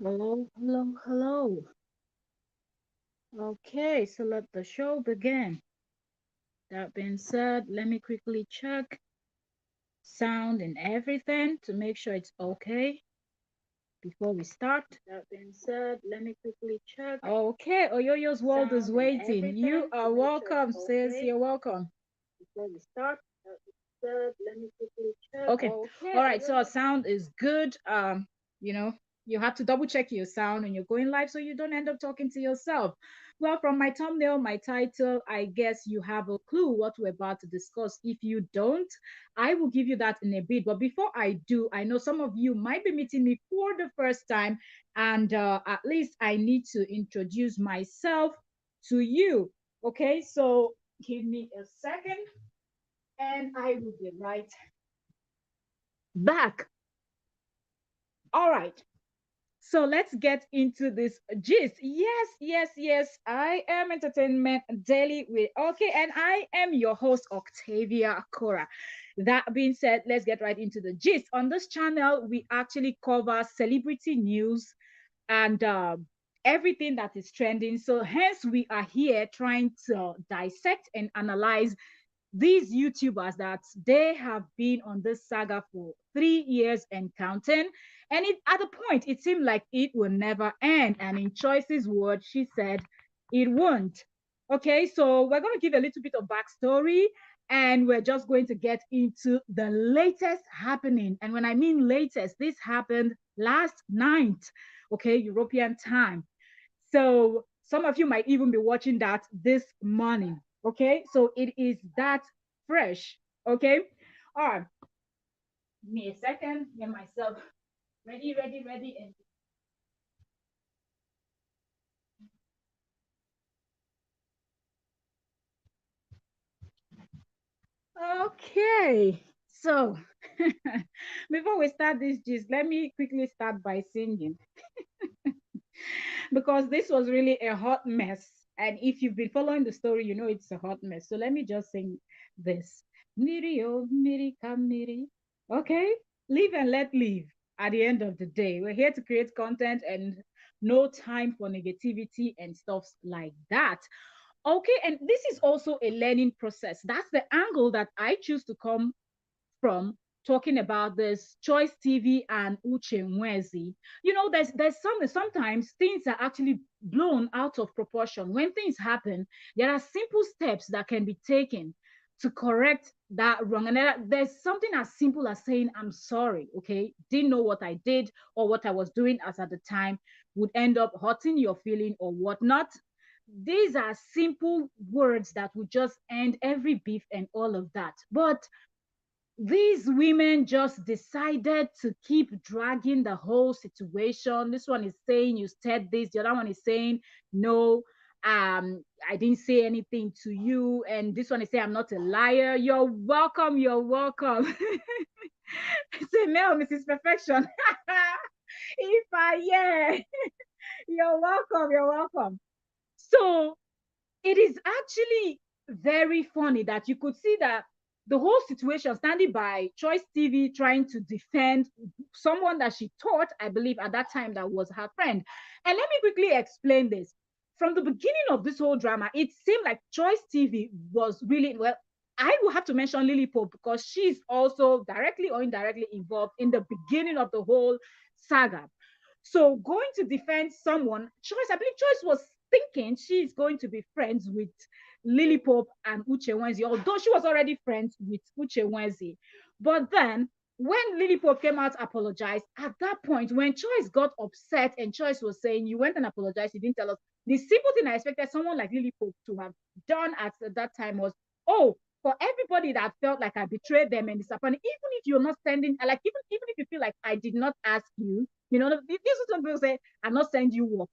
Hello, hello, hello. Okay, so let the show begin. That being said, let me quickly check sound and everything to make sure it's okay before we start. That being said, let me quickly check. Okay, Oyoyo's world is waiting. You are welcome, sis. You're welcome. Before we start, that being said, let me quickly check. Okay. All right. So our sound is good. You know, you have to double check your sound when you're going live so you don't end up talking to yourself. Well, from my thumbnail, my title, I guess you have a clue what we're about to discuss. If you don't, I will give you that in a bit. But before I do, I know some of you might be meeting me for the first time, and at least I need to introduce myself to you. Okay, so give me a second and I will be right back. All right. So let's get into this gist. Yes, yes, yes. I am Entertainment Daily with okay, and I am your host, Octavia Cora. That being said, let's get right into the gist. On this channel, we actually cover celebrity news and everything that is trending. So hence we are here trying to dissect and analyze these YouTubers that they have been on this saga for 3 years and counting. And at the point, it seemed like it will never end. And in Choice's word, she said it won't. Okay, so we're going to give a little bit of backstory and we're just going to get into the latest happening. And when I mean latest, this happened last night, okay, European time. So some of you might even be watching that this morning. Okay, so it is that fresh. Okay, all right. Give me a second. Get myself ready, ready, ready, and okay. So before we start this gist, let me quickly start by singing because this was really a hot mess. And if you've been following the story, you know it's a hot mess. So let me just sing this. Miri oh, miri kamiri. Okay? Live and let live at the end of the day. We're here to create content and no time for negativity and stuff like that. Okay, and this is also a learning process. That's the angle that I choose to come from talking about this Choice TV and Uche Nwezi. You know, there's sometimes things are actually blown out of proportion. When things happen, there are simple steps that can be taken to correct that wrong. And there's something as simple as saying, I'm sorry, okay? Didn't know what I did or what I was doing as at the time would end up hurting your feeling or whatnot. These are simple words that would just end every beef and all of that. But these women just decided to keep dragging the whole situation. This one is saying you said this, the other one is saying no, I didn't say anything to you, and this one is saying I'm not a liar. You're welcome, you're welcome. Say no, Mrs. Perfection. If I yeah, you're welcome, you're welcome. So it is actually very funny that you could see that the whole situation standing by Choice TV trying to defend someone that she thought, I believe, at that time that was her friend. And let me quickly explain this. From the beginning of this whole drama, it seemed like Choice TV was really, well, I will have to mention Lily Pope because she's also directly or indirectly involved in the beginning of the whole saga. So going to defend someone, Choice, I believe Choice was thinking she's going to be friends with Lily Pope and Uche Wenzi, although she was already friends with Uche Wenzi. But then when Lily Pope came out apologized, at that point, when Choice got upset and Choice was saying, you went and apologized, you didn't tell us. The simple thing I expected someone like Lily Pope to have done at that time was, oh, for everybody that felt like I betrayed them and disappointed, even if you're not sending, like, even if you feel like I did not ask you, you know, this is what people say, I'm not sending you work.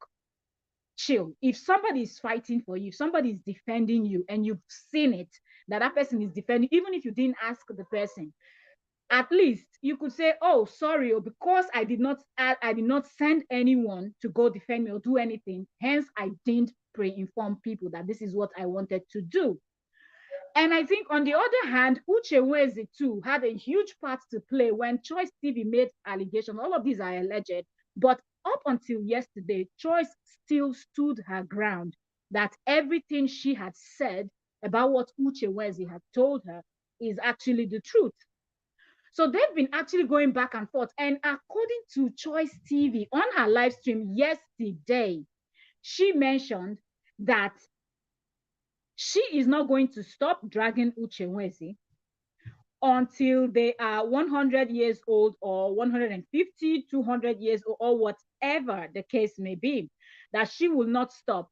Chill. If somebody is fighting for you, if somebody is defending you, and you've seen it, that that person is defending, even if you didn't ask the person, at least you could say, oh, sorry, or because I did not send anyone to go defend me or do anything, hence I didn't pre-inform people that this is what I wanted to do. And I think on the other hand, Uche Weze too had a huge part to play when Choice TV made allegations. All of these are alleged, but up until yesterday, Choice still stood her ground that everything she had said about what Uche Nwezi had told her is actually the truth. So they've been actually going back and forth. And according to Choice TV on her live stream yesterday, she mentioned that she is not going to stop dragging Uche Nwezi until they are 100 years old or 150, 200 years old, or whatever the case may be, that she will not stop.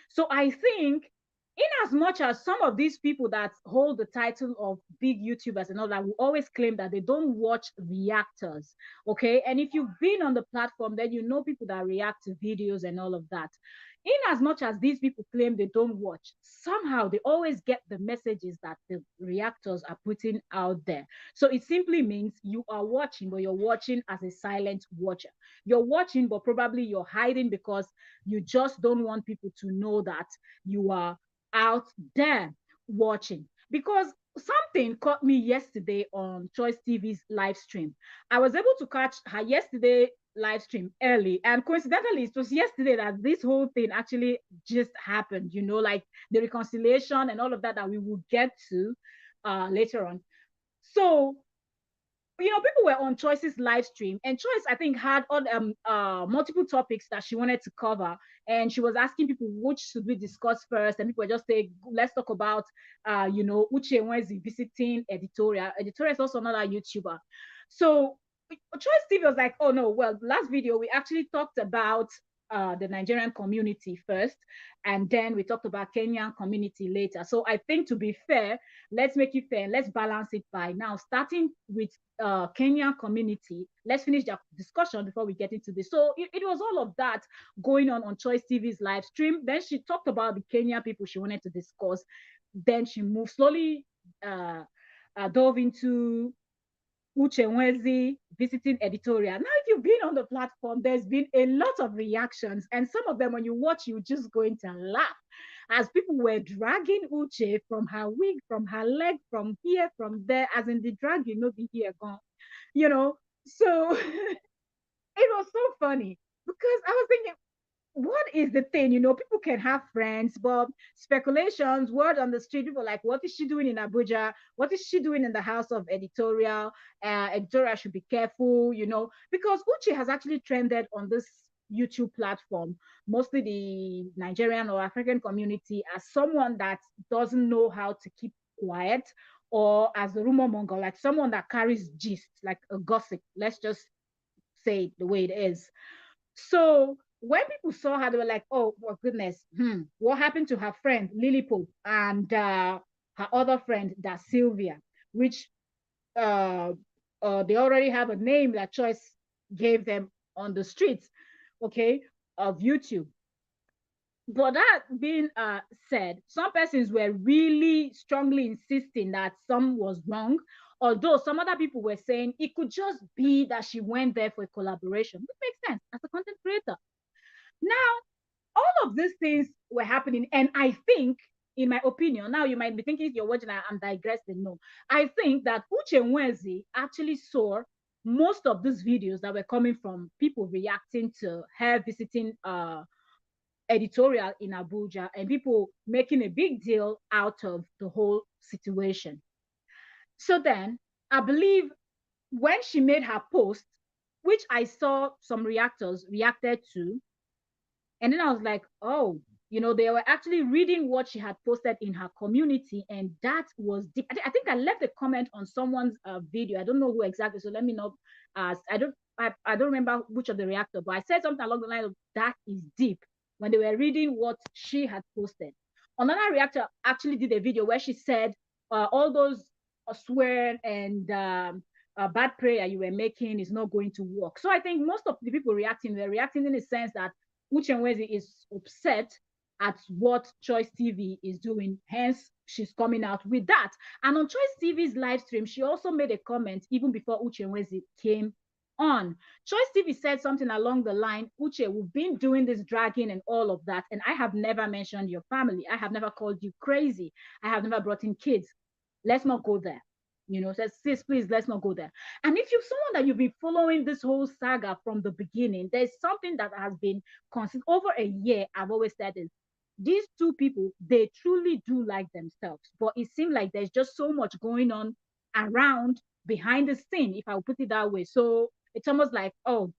So I think, in as much as some of these people that hold the title of big YouTubers and all that will always claim that they don't watch reactors, okay? And if you've been on the platform, then you know people that react to videos and all of that. In as much as these people claim they don't watch, somehow they always get the messages that the reactors are putting out there. So it simply means you are watching, but you're watching as a silent watcher. You're watching, but probably you're hiding because you just don't want people to know that you are out there watching. Because something caught me yesterday on Choice TV's live stream. I was able to catch her yesterday live stream early, and coincidentally it was yesterday that this whole thing actually just happened, like the reconciliation and all of that we will get to later on. So people were on Choice's live stream, and Choice, I think, had on multiple topics that she wanted to cover, and she was asking people which should we discuss first, and people were just saying, let's talk about, Uche Nwezi visiting Editorial. Editorial is also another YouTuber. So Choice TV was like, oh no, well, last video we actually talked about the Nigerian community first, and then we talked about Kenyan community later. So I think, to be fair, let's make it fair. Let's balance it by now starting with Kenyan community. Let's finish the discussion before we get into this. So it was all of that going on Choice TV's live stream. Then she talked about the Kenyan people she wanted to discuss. Then she moved slowly, dove into Uche Nwezi visiting Editorial. Now, if you've been on the platform, there's been a lot of reactions, and some of them, when you watch, you're just going to laugh as people were dragging Uche from her wig, from her leg, from here, from there, as in the drag, the here gone, So it was so funny because I was thinking, what is the thing? People can have friends, but speculations, word on the street, people like, what is she doing in Abuja? What is she doing in the house of Editorial? Editorial should be careful, because Uche has actually trended on this YouTube platform, mostly the Nigerian or African community, as someone that doesn't know how to keep quiet, or as the rumor monger, like someone that carries gist, like a gossip. Let's just say it the way it is. So when people saw her, they were like, oh, well, goodness, what happened to her friend, Lily Pope, and her other friend, Da Sylvia, which they already have a name that Choice gave them on the streets, okay, of YouTube. But that being said, some persons were really strongly insisting that some was wrong, although some other people were saying it could just be that she went there for a collaboration, which makes sense as a content creator. Now, all of these things were happening, and I think, in my opinion, now you might be thinking you're watching, I'm digressing. No, I think that Uche Nwezi actually saw most of these videos that were coming from people reacting to her visiting Editorial in Abuja, and people making a big deal out of the whole situation. So then, I believe when she made her post, which I saw some reactors reacted to, and then I was like, oh, they were actually reading what she had posted in her community, and that was deep. I think I left a comment on someone's video. I don't know who exactly, so let me know. I don't remember which of the reactor, but I said something along the line of, that is deep, when they were reading what she had posted. Another reactor actually did a video where she said, all those swear and bad prayer you were making is not going to work. So I think most of the people reacting were reacting in the sense that Uche Nwezi is upset at what Choice TV is doing. Hence, she's coming out with that. And on Choice TV's live stream, she also made a comment even before Uche Nwezi came on. Choice TV said something along the line, Uche, we've been doing this dragging and all of that, and I have never mentioned your family. I have never called you crazy. I have never brought in kids. Let's not go there. Says, sis, please, let's not go there. And if you're someone that you've been following this whole saga from the beginning, there's something that has been constant over a year. I've always said this. These two people, they truly do like themselves, but it seems like there's just so much going on around behind the scene, if I will put it that way. So it's almost like, oh,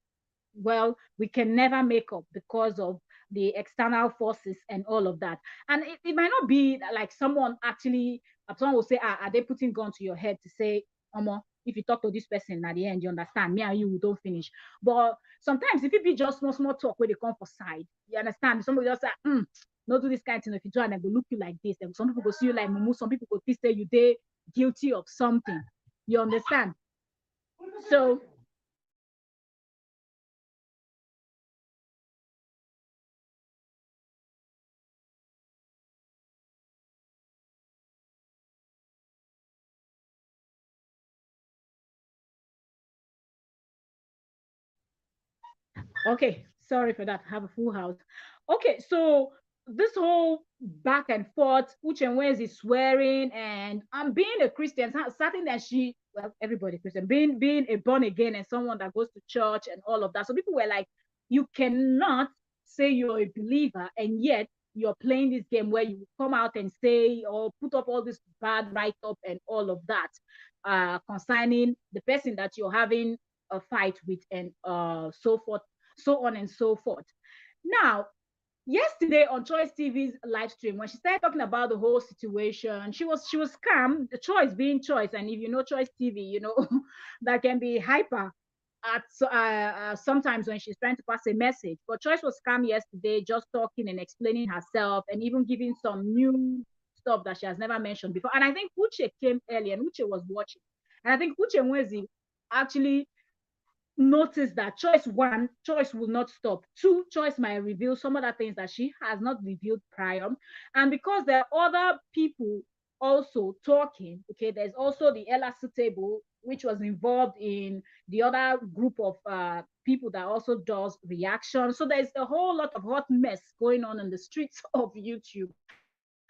well, we can never make up because of the external forces and all of that. And it might not be like someone will say, are they putting gun to your head to say, Omo, if you talk to this person at the end, you understand, me and you don't finish. But sometimes if it be just small talk where they come for side, you understand? Somebody just say, not do this kind of thing. If you do, and they go look you like this. And some people go see you like mumu, some people go say you they guilty of something. You understand? So okay, sorry for that. I have a full house. Okay, so this whole back and forth, Uche Nwezi swearing, and I'm being a Christian, certain that well, everybody Christian, being a born again and someone that goes to church and all of that. So people were like, you cannot say you're a believer and yet you're playing this game where you come out and say or put up all this bad write up and all of that concerning the person that you're having a fight with and so forth, so on and so forth. Now, yesterday on Choice TV's live stream, when she started talking about the whole situation, she was calm. The Choice being Choice, and if you know Choice TV, that can be hyper at sometimes when she's trying to pass a message. But Choice was calm yesterday, just talking and explaining herself, and even giving some new stuff that she has never mentioned before. And I think Uche came early, and Uche was watching, and I think Uche Nwezi actually notice that choice will not stop. Two, choice might reveal some other things that she has not revealed prior. And because there are other people also talking, okay, there's also the LSU table, which was involved in the other group of people that also does reaction. So there's a whole lot of hot mess going on in the streets of YouTube.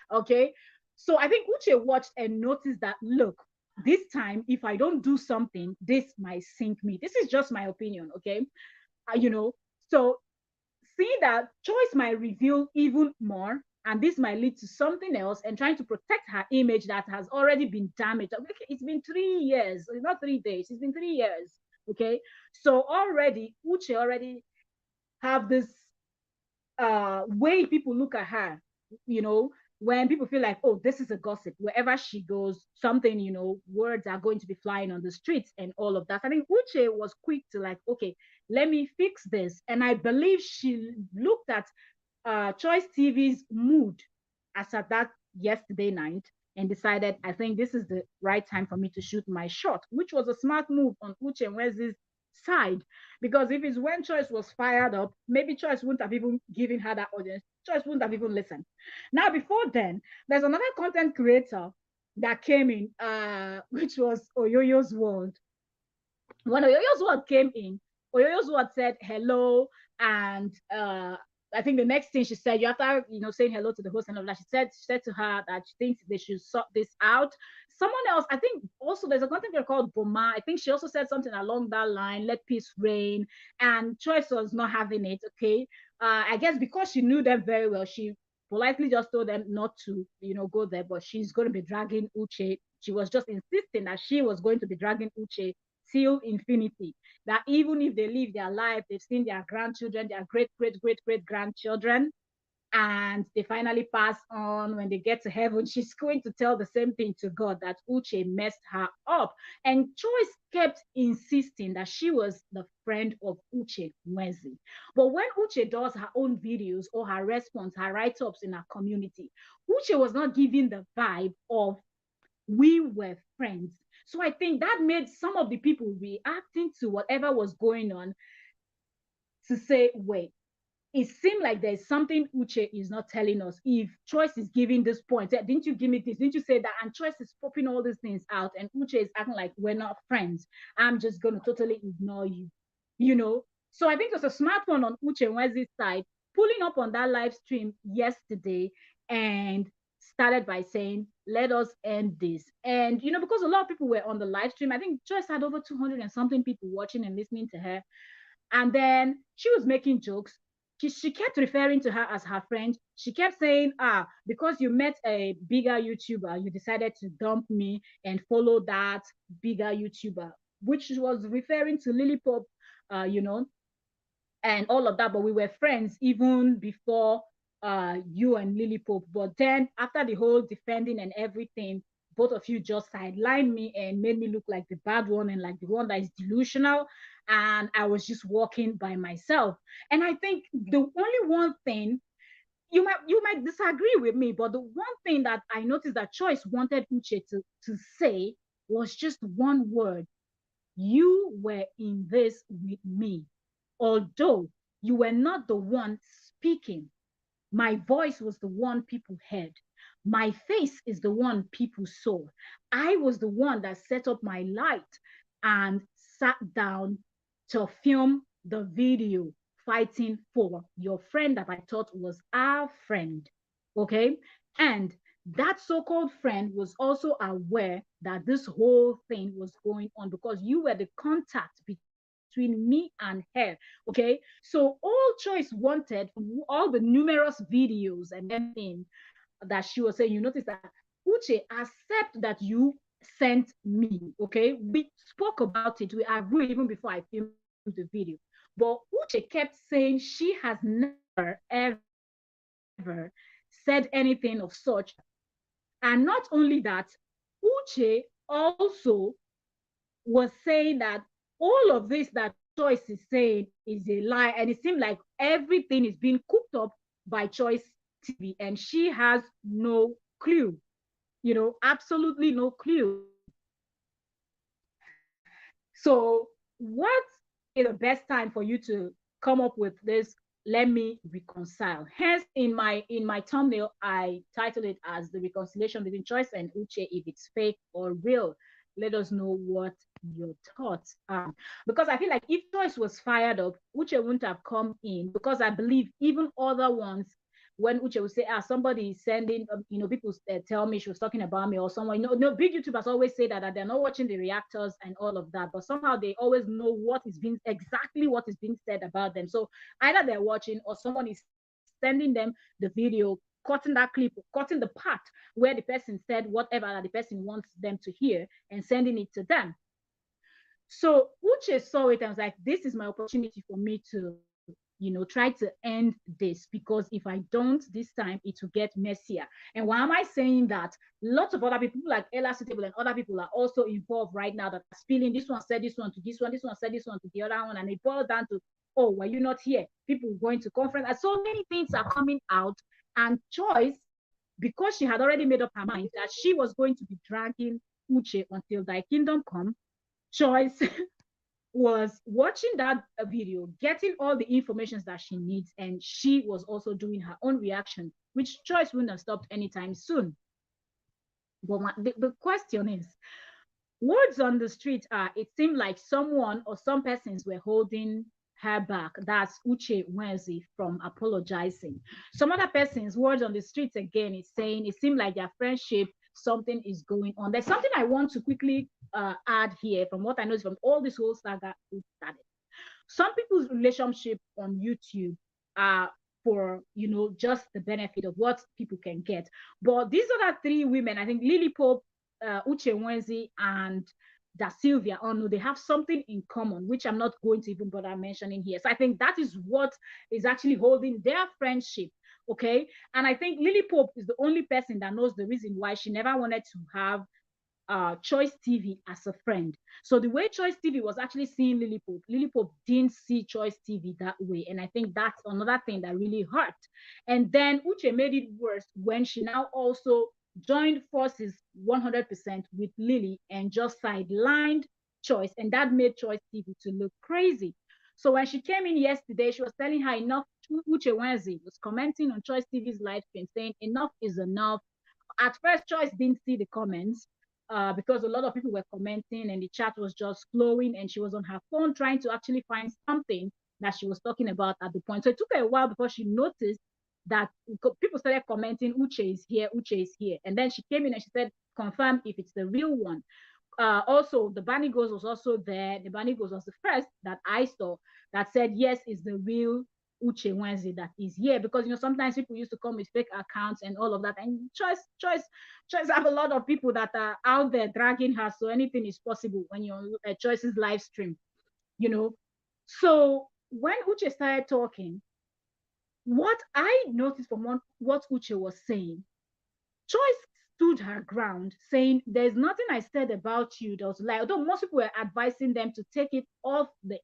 Okay. So I think Uche watched and noticed that, look, this time, if I don't do something, this might sink me. This is just my opinion. Okay. Uh, you know, so seeing that choice might reveal even more, and this might lead to something else, and trying to protect her image that has already been damaged. Okay, it's been 3 years, it's not 3 days, it's been 3 years. Okay. So already, Uche already have this way people look at her, you know, when people feel like, oh, this is a gossip, wherever she goes, something, words are going to be flying on the streets and all of that. I think Uche was quick to like, okay, let me fix this. And I believe she looked at Choice TV's mood as at that yesterday night and decided, I think this is the right time for me to shoot my shot, which was a smart move on Uche Nwezi's side. Because if it's when Choice was fired up, maybe Choice wouldn't have even given her that audience. Choice wouldn't have even listened. Now, before then, there's another content creator that came in, which was Oyoyo's World. When Oyoyo's World came in, Oyoyo's World said hello, and I think the next thing she said, you after saying hello to the host and all that, she said to her that she thinks they should sort this out. Someone else, I think also there's a content creator called Boma. I think she also said something along that line, let peace reign. And Choice was not having it. Okay. I guess because she knew them very well, she politely just told them not to, go there, but she's going to be dragging Uche. She was just insisting that she was going to be dragging Uche till infinity. That even if they live their life, they've seen their grandchildren, their great, great, great, great grandchildren, and they finally pass on. When they get to heaven, she's going to tell the same thing to God, that Uche messed her up. And Choice kept insisting that she was the friend of Uche Nwezi. But when Uche does her own videos or her response, her write-ups in her community, Uche was not giving the vibe of we were friends. So I think that made some of the people reacting to whatever was going on to say, wait, it seemed like there's something Uche is not telling us. If Choice is giving this point, didn't you give me this? Didn't you say that? And Choice is popping all these things out, and Uche is acting like we're not friends. I'm just going to totally ignore you, you know? So I think it was a smart one on Uche Nwezi's side, pulling up on that live stream yesterday and started by saying, let us end this. And, because a lot of people were on the live stream, I think Joyce had over 200 and something people watching and listening to her. And then she was making jokes. She kept referring to her as her friend. She kept saying, because you met a bigger YouTuber, you decided to dump me and follow that bigger YouTuber, which was referring to Lily Pop, you know, and all of that. But we were friends even before you and Lily Pope. But then after the whole defending and everything, both of you just sidelined me and made me look like the bad one and like the one that is delusional. And I was just walking by myself. And I think the only one thing, you might disagree with me, but the one thing that I noticed that Choice wanted Uche to say was just one word: you were in this with me. Although you were not the one speaking, my voice was the one people heard. My face is the one people saw. I was the one that set up my light and sat down to film the video fighting for your friend that I thought was our friend. Okay. And that so-called friend was also aware that this whole thing was going on because you were the contact between me and her. Okay. So all Choice wanted from all the numerous videos and everything that she was saying, you notice that Uche accept that you sent me. Okay. We spoke about it. We agreed even before I filmed the video. But Uche kept saying she has never, ever said anything of such. And not only that, Uche also was saying that all of this that Choice is saying is a lie. And it seemed like everything is being cooked up by Choice TV. And she has no clue, absolutely no clue. So, what is the best time for you to come up with this? Let me reconcile. Hence, in my thumbnail, I titled it as the reconciliation between Choice and Uche. If it's fake or real, let us know what your thoughts are. Because I feel like if Choice was fired up, Uche wouldn't have come in. Because I believe even other ones, when Uche would say, somebody is sending, people tell me she was talking about me or someone, no, big YouTubers always say that they're not watching the reactors and all of that, but somehow they always know exactly what is being said about them. So either they're watching or someone is sending them the video, cutting that clip, cutting the part where the person said whatever that the person wants them to hear and sending it to them. So Uche saw it and was like, this is my opportunity for me to, try to end this, because if I don't this time, it will get messier. And why am I saying that? Lots of other people like Ella Suitable and other people are also involved right now that are spilling. This one said this one to this one said this one to the other one, and it boils down to, oh, were you not here? People going to conference, and so many things are coming out. And Choice, because she had already made up her mind that she was going to be dragging Uche until thy kingdom come, Choice was watching that video, getting all the information that she needs, and she was also doing her own reaction, which Choice wouldn't have stopped anytime soon. But the question is, words on the street are, it seemed like someone or some persons were holding her back. That's Uche Nwezi from apologizing. Some other persons, words on the streets again, is saying it seemed like their friendship, something is going on. There's something I want to quickly add here from what I know from all this whole saga started. Some people's relationship on YouTube are for, just the benefit of what people can get. But these other three women, I think Lily Pope, Uche Nwezi, and Da Sylvia Onu, they have something in common, which I'm not going to even bother mentioning here. So I think that is what is actually holding their friendship. Okay. And I think Lily Pope is the only person that knows the reason why she never wanted to have Choice TV as a friend. So the way Choice TV was actually seeing Lily Pope didn't see Choice TV that way. And I think that's another thing that really hurt. And then Uche made it worse when she now also joined forces 100% with Lily and just sidelined Choice. And that made Choice TV to look crazy. So when she came in yesterday, she was telling her enough. Uche Wenzi was commenting on Choice TV's live stream saying enough is enough. At first, Choice didn't see the comments because a lot of people were commenting and the chat was just flowing, and she was on her phone trying to actually find something that she was talking about at the point. So it took her a while before she noticed that people started commenting, Uche is here, Uche is here. And then she came in and she said, confirm if it's the real one. Also, the Bunny Ghost was also there. The Bunny Ghost was the first that I saw that said, yes, it's the real Uche Nwezi that is here. Because, sometimes people used to come with fake accounts and all of that. And Choice have a lot of people that are out there dragging her. So anything is possible when you're on Choice's live stream, So when Uche started talking, what I noticed from what Uche was saying, Joyce stood her ground, saying, "There's nothing I said about you that was like." Although most people were advising them to take it off the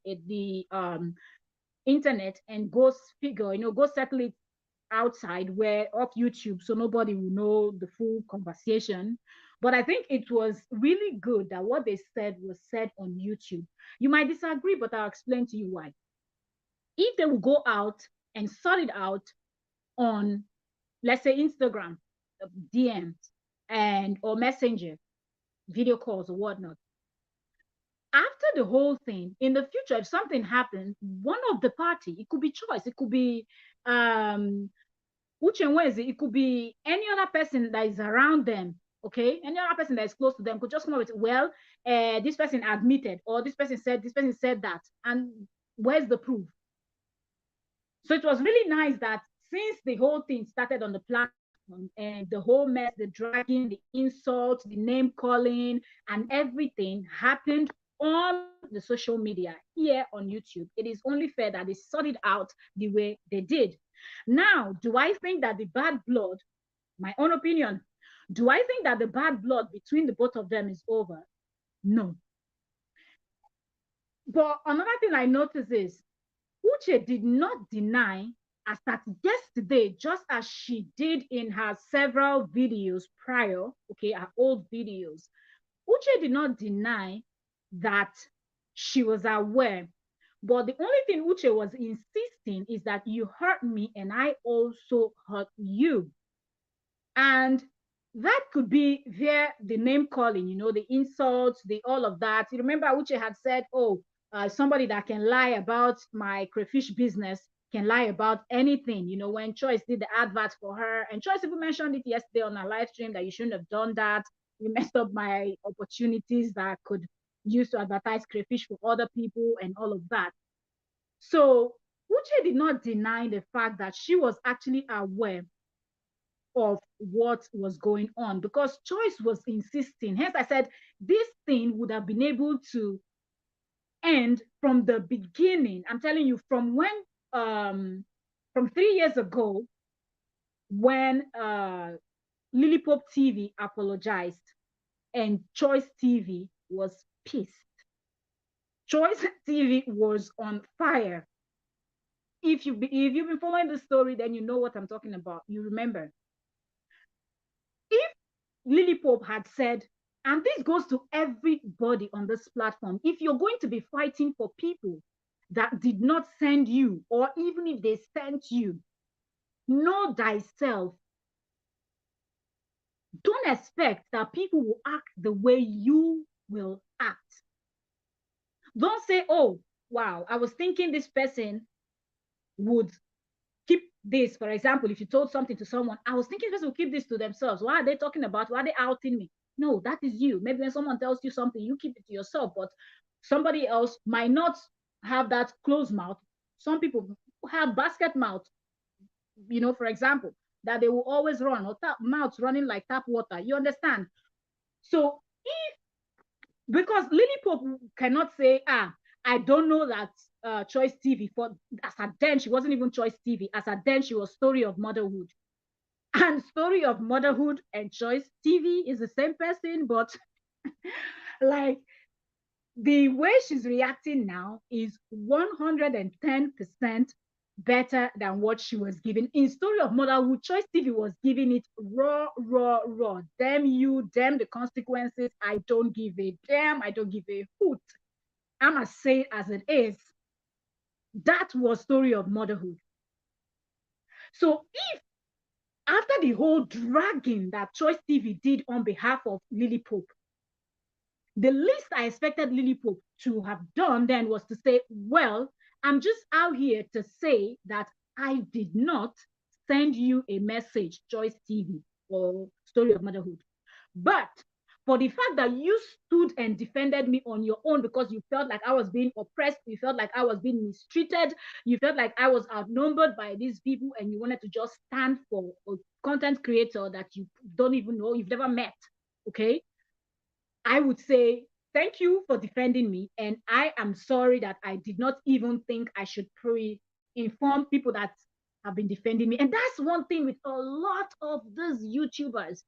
internet and go figure, go settle it outside where off YouTube, so nobody will know the full conversation. But I think it was really good that what they said was said on YouTube. You might disagree, but I'll explain to you why. If they will go out and sort it out on, let's say, Instagram, DMs, and or Messenger, video calls or whatnot. After the whole thing, in the future, if something happens, one of the party, it could be Choice, it could be Uche Nwezi, it could be any other person that is around them, okay? Any other person that is close to them could just come up with, well, this person admitted, or this person said that, and where's the proof? So it was really nice that since the whole thing started on the platform and the whole mess, the dragging, the insults, the name calling, and everything happened on the social media here on YouTube, it is only fair that they sorted out the way they did. Now, do I think that the bad blood, my own opinion, do I think that the bad blood between the both of them is over? No. But another thing I noticed is Uche did not deny, as at yesterday, just as she did in her several videos prior, okay, her old videos. Uche did not deny that she was aware. But the only thing Uche was insisting is that you hurt me and I also hurt you. And that could be via the name calling, the insults, the all of that. You remember Uche had said, oh, somebody that can lie about my crayfish business can lie about anything. When Choice did the advert for her, and Choice even mentioned it yesterday on our live stream that you shouldn't have done that. You messed up my opportunities that I could use to advertise crayfish for other people and all of that. So Uche did not deny the fact that she was actually aware of what was going on because Choice was insisting. Hence, I said this thing would have been able to end from the beginning. I'm telling you, from from 3 years ago, when Lily Pope TV apologized and Choice TV was pissed. Choice TV was on fire. If you've been following the story, then you know what I'm talking about. You remember. If Lily Pope had said, and this goes to everybody on this platform, if you're going to be fighting for people that did not send you, or even if they sent you, know thyself. Don't expect that people will act the way you will act. Don't say, oh, wow, I was thinking this person would keep this. For example, if you told something to someone, I was thinking this person will keep this to themselves. Why are they talking about? Why are they outing me? No, that is you. Maybe when someone tells you something, you keep it to yourself, but somebody else might not have that closed mouth. Some people have basket mouth, for example, that they will always run, or mouths running like tap water. You understand? So because Lily Pope cannot say, I don't know that Choice TV, for as at then she wasn't even Choice TV, as at then she was Story of Motherhood. And Story of Motherhood and Choice TV is the same person, but like the way she's reacting now is 110% better than what she was giving. In Story of Motherhood, Choice TV was giving it raw, raw, raw. Damn you, damn the consequences. I don't give a damn. I don't give a hoot. I must say it as it is. That was Story of Motherhood. So if after the whole dragging that Choice TV did on behalf of Lily Pope, the least I expected Lily Pope to have done then was to say, well, I'm just out here to say that I did not send you a message, Choice TV or Story of Motherhood. But for the fact that you stood and defended me on your own because you felt like I was being oppressed, you felt like I was being mistreated, you felt like I was outnumbered by these people, and you wanted to just stand for a content creator that you don't even know, you've never met, okay? I would say thank you for defending me. And I am sorry that I did not even think I should inform people that have been defending me. And that's one thing with a lot of these YouTubers.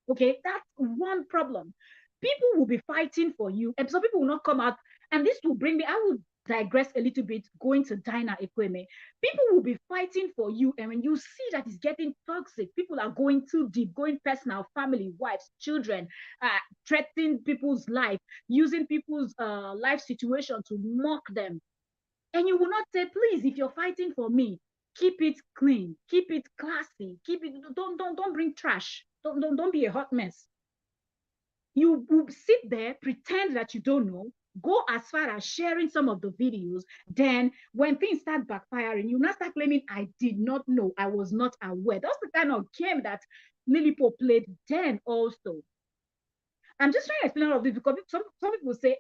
Okay, that's one problem. People will be fighting for you, and some people will not come out. And this will bring me, I will digress a little bit, going to Dinah Ekweme. People will be fighting for you, and when you see that it's getting toxic, people are going too deep, going personal, family, wives, children, threatening people's life, using people's life situation to mock them. And you will not say, please, if you're fighting for me, keep it clean, keep it classy, keep it, don't bring trash. Don't be a hot mess. You will sit there, pretend that you don't know, go as far as sharing some of the videos. Then when things start backfiring, you now start claiming, I did not know, I was not aware. That's the kind of game that Lilipo played then also. I'm just trying to explain all of this because some people say,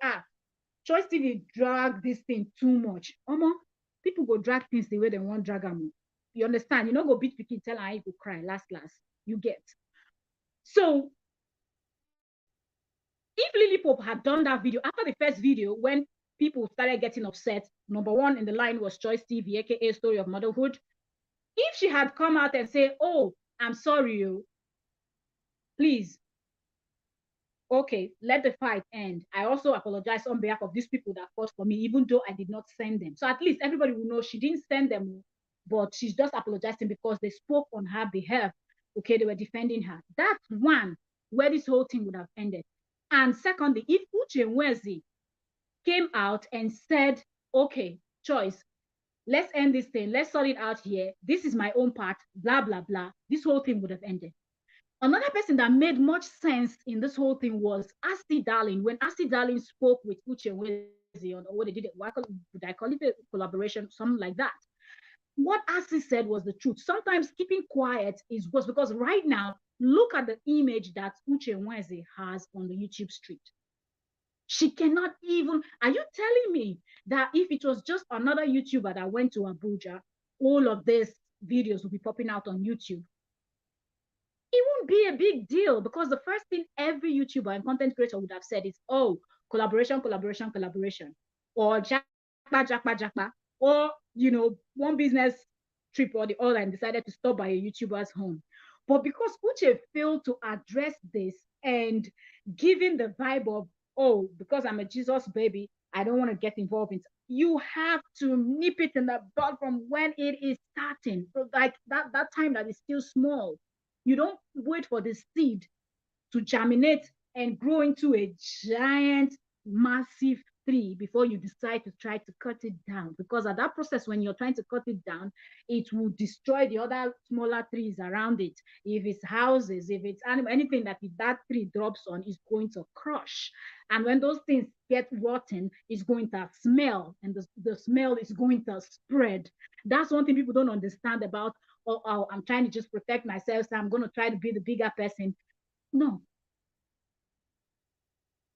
Choice TV drag this thing too much. People go drag things the way they want drag them. You understand? You know, go beat pikin, tell her you go cry, last. You get. So if Lily Pope had done that video after the first video, when people started getting upset, number one in the line was Choice TV, aka Story of Motherhood. If she had come out and say, oh, I'm sorry, you, please, okay, let the fight end. I also apologize on behalf of these people that fought for me, even though I did not send them. So at least everybody will know she didn't send them, but she's just apologizing because they spoke on her behalf. Okay, they were defending her. That's one where this whole thing would have ended. And secondly, if Uche Nwezi came out and said, okay, Choice, let's end this thing, let's sort it out here. This is my own part, blah, blah, blah. This whole thing would have ended. Another person that made much sense in this whole thing was Asti Darling. When Asti Darling spoke with Uche Nwezi on what they did, would I call it a collaboration, something like that. What Asti said was the truth. Sometimes keeping quiet is worse because right now, look at the image that Uche Nwezi has on the YouTube street. She cannot even, are you telling me that if it was just another YouTuber that went to Abuja, all of these videos would be popping out on YouTube? It won't be a big deal because the first thing every YouTuber and content creator would have said is, oh, collaboration, collaboration, collaboration, or jackpa, jackpa, jackpa, or, one business trip or the other and decided to stop by a YouTuber's home. But because Uche failed to address this and giving the vibe of, oh, because I'm a Jesus baby, I don't want to get involved in, you have to nip it in the bud from when it is starting. So like that time that is still small. You don't wait for the seed to germinate and grow into a giant, massive tree before you decide to try to cut it down. Because at that process, when you're trying to cut it down, it will destroy the other smaller trees around it. If it's houses, if it's anything that if that tree drops on, is going to crush. And when those things get rotten, it's going to smell, and the smell is going to spread. That's one thing people don't understand about, oh, I'm trying to just protect myself, so I'm going to try to be the bigger person. No.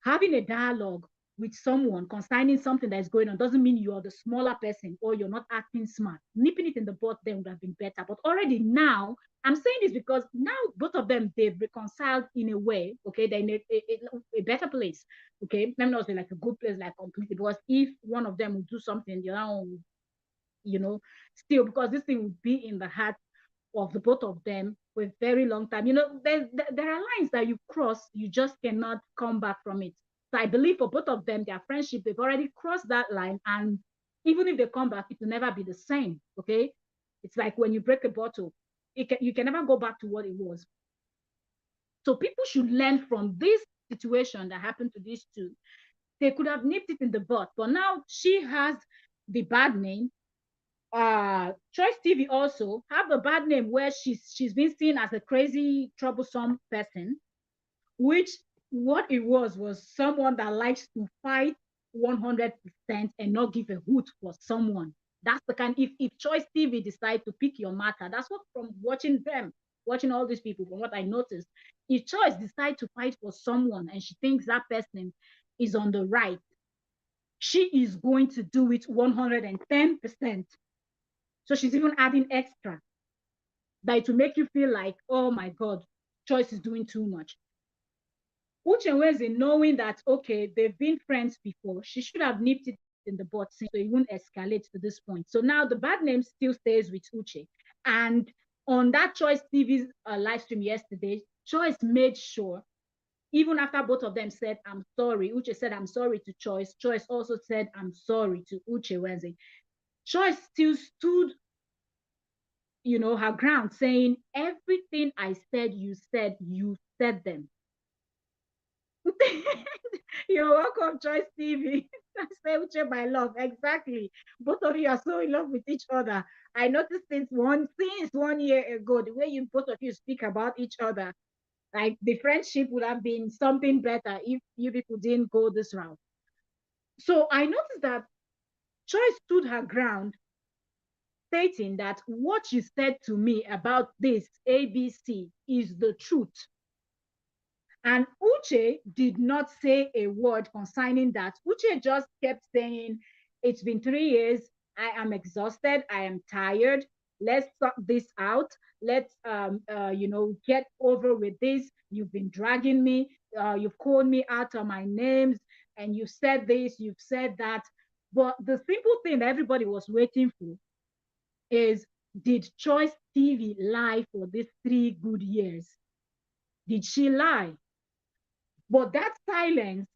Having a dialogue with someone concerning something that is going on doesn't mean you're the smaller person or you're not acting smart. Nipping it in the bud then would have been better. But already now, I'm saying this because now both of them, they've reconciled in a way, okay? They're in a better place, okay? Let me not say like a good place, like completely, because if one of them will do something, the other one will, still, because this thing would be in the heart of the both of them for a very long time. There are lines that you cross, you just cannot come back from it. So I believe for both of them, their friendship, they've already crossed that line. And even if they come back, it will never be the same. Okay. It's like when you break a bottle, you can never go back to what it was. So people should learn from this situation that happened to these two. They could have nipped it in the bud, but now she has the bad name. Choice TV also have a bad name where she's been seen as a crazy, troublesome person, which what it was someone that likes to fight 100% and not give a hoot for someone. That's the kind, if Choice TV decide to pick your matter, that's what from watching them, watching all these people, from what I noticed, if Choice decide to fight for someone and she thinks that person is on the right, she is going to do it 110%. So she's even adding extra that to make you feel like, oh my God, Choice is doing too much. Uche Nwezi, knowing that, okay, they've been friends before, she should have nipped it in the bud so it won't escalate to this point. So now the bad name still stays with Uche. And on that Choice TV's live stream yesterday, Choice made sure, even after both of them said, I'm sorry, Uche said, I'm sorry to Choice. Choice also said, I'm sorry to Uche Nwezi. Choice still stood, her ground, saying, everything I said, you said them. You're welcome, Choice TV. I say, Uche, my love, exactly. Both of you are so in love with each other. I noticed since 1 year ago, the way you both of you speak about each other, like the friendship would have been something better if you people didn't go this route. So I noticed that Choice stood her ground, stating that what you said to me about this ABC is the truth. And Uche did not say a word concerning that. Uche just kept saying, it's been 3 years. I am exhausted. I am tired. Let's sort this out. Let's, get over with this. You've been dragging me. You've called me out of my names. And you've said this, you've said that. But the simple thing that everybody was waiting for is, did Choice TV lie for these 3 good years? Did she lie? But that silence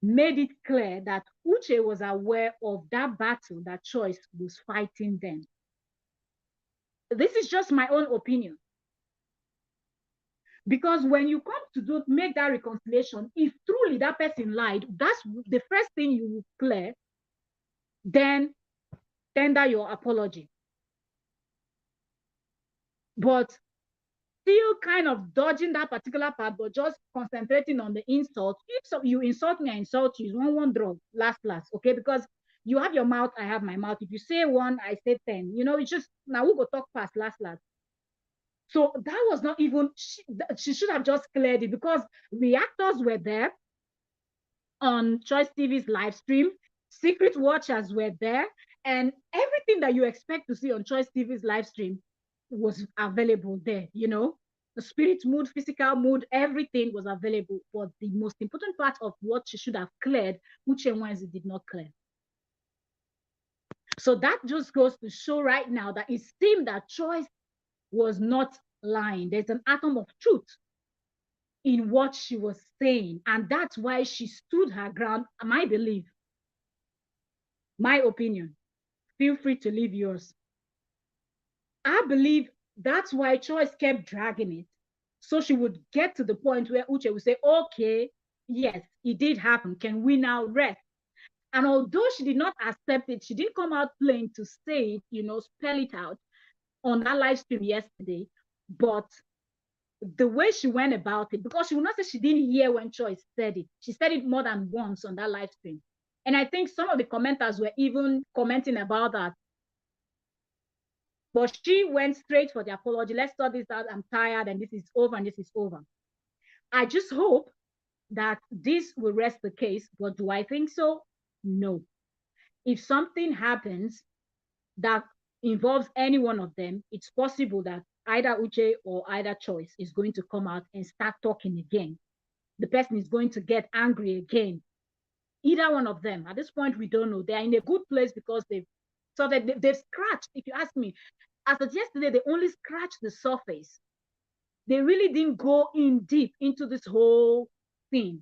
made it clear that Uche was aware of that battle that Choice was fighting then. This is just my own opinion. Because when you come to make that reconciliation, if truly that person lied, that's the first thing you will clear, then tender your apology. But still kind of dodging that particular part, but just concentrating on the insult. If you insult me, I insult you. It's one draw, last, okay? Because you have your mouth, I have my mouth. If you say one, I say 10. It's just, now we go talk fast, last. So that was not even, she should have just cleared it, because reactors were there on Choice TV's live stream. Secret watchers were there, and everything that you expect to see on Choice TV's live stream was available there. The spirit mood, physical mood, everything was available. But the most important part of what she should have cleared, Uche Nwezi did not clear. So that just goes to show right now that it seemed that Choice was not lying. There's an atom of truth in what she was saying. And that's why she stood her ground, my belief, my opinion. Feel free to leave yours. I believe that's why Choice kept dragging it. So she would get to the point where Uche would say, okay, yes, it did happen. Can we now rest? And although she did not accept it, she didn't come out plain to say it, spell it out on that live stream yesterday. But the way she went about it, because she would not say she didn't hear when Choice said it. She said it more than once on that live stream. And I think some of the commenters were even commenting about that. But she went straight for the apology. Let's sort this out. I'm tired, and this is over, and this is over. I just hope that this will rest the case. But do I think so? No. If something happens that involves any one of them, it's possible that either Uche or either Choice is going to come out and start talking again. The person is going to get angry again. Either one of them. At this point, we don't know. They're in a good place because they've scratched. If you ask me, as of yesterday, they only scratched the surface. They really didn't go in deep into this whole thing.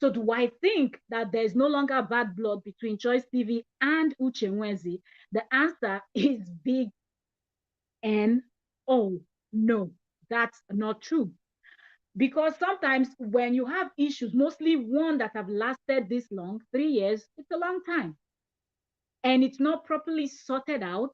So do I think that there's no longer bad blood between Choice TV and Uche Nwezi? The answer is big N-O. No, that's not true. Because sometimes when you have issues, mostly one that have lasted this long, 3 years, it's a long time. And it's not properly sorted out.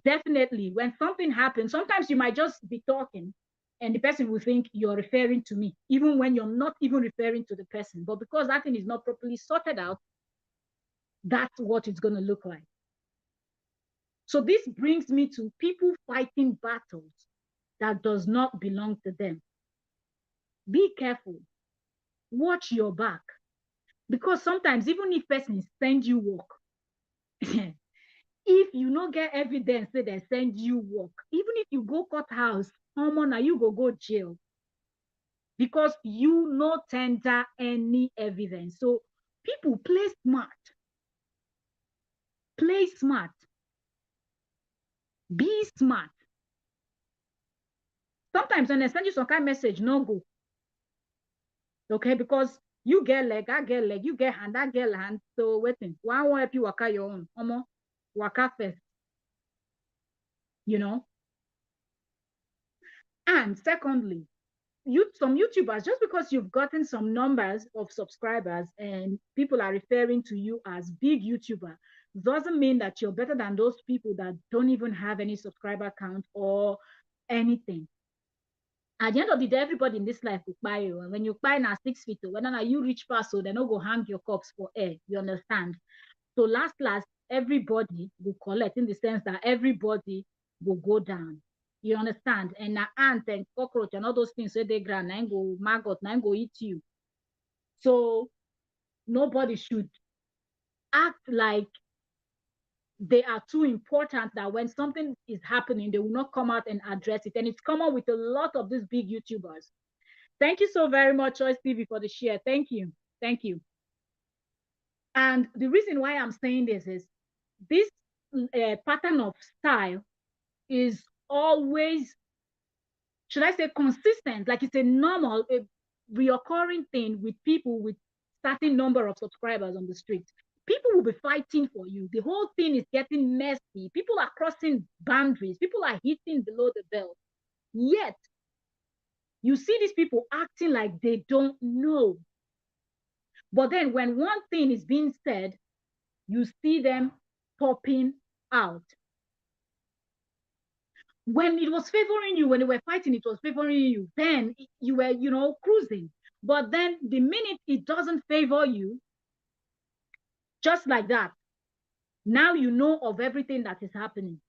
Definitely, when something happens, sometimes you might just be talking and the person will think you're referring to me, even when you're not even referring to the person. But because that thing is not properly sorted out, That's what it's going to look like. So this brings me to people fighting battles that does not belong to them. Be careful. Watch your back. Because sometimes even if person send you work, if you no get evidence say they send you work, even if you go court house, now you go jail because you no tender any evidence. So people play smart. Play smart. Be smart. Sometimes when they send you some kind of message, no go. Okay, because you get leg, I get leg, you get hand, I get hand. So waiting. Why won't help you waka your own? Waka first, you know? And secondly, some YouTubers, just because you've gotten some numbers of subscribers and people are referring to you as big YouTuber, doesn't mean that you're better than those people that don't even have any subscriber count or anything. At the end of the day, everybody in this life will buy you. And when you buy now 6 feet, whether you reach past, so they not go hang your cups for air. You understand? So last, everybody will collect in the sense that everybody will go down. You understand? And now ant and cockroach and all those things where they ground, now go maggot, now go eat you. So nobody should act like they are too important that when something is happening, they will not come out and address it. And it's common with a lot of these big YouTubers. Thank you so very much, Choice TV, for the share. Thank you. Thank you. And the reason why I'm saying this is this pattern of style is always, should I say, consistent. Like it's a normal, a reoccurring thing with people with certain number of subscribers on the street. People will be fighting for you. The whole thing is getting messy. People are crossing boundaries. People are hitting below the belt. Yet, you see these people acting like they don't know. But then when one thing is being said, you see them popping out. When it was favoring you, when they were fighting, it was favoring you. Then you were, cruising. But then the minute it doesn't favor you, just like that, now you know of everything that is happening.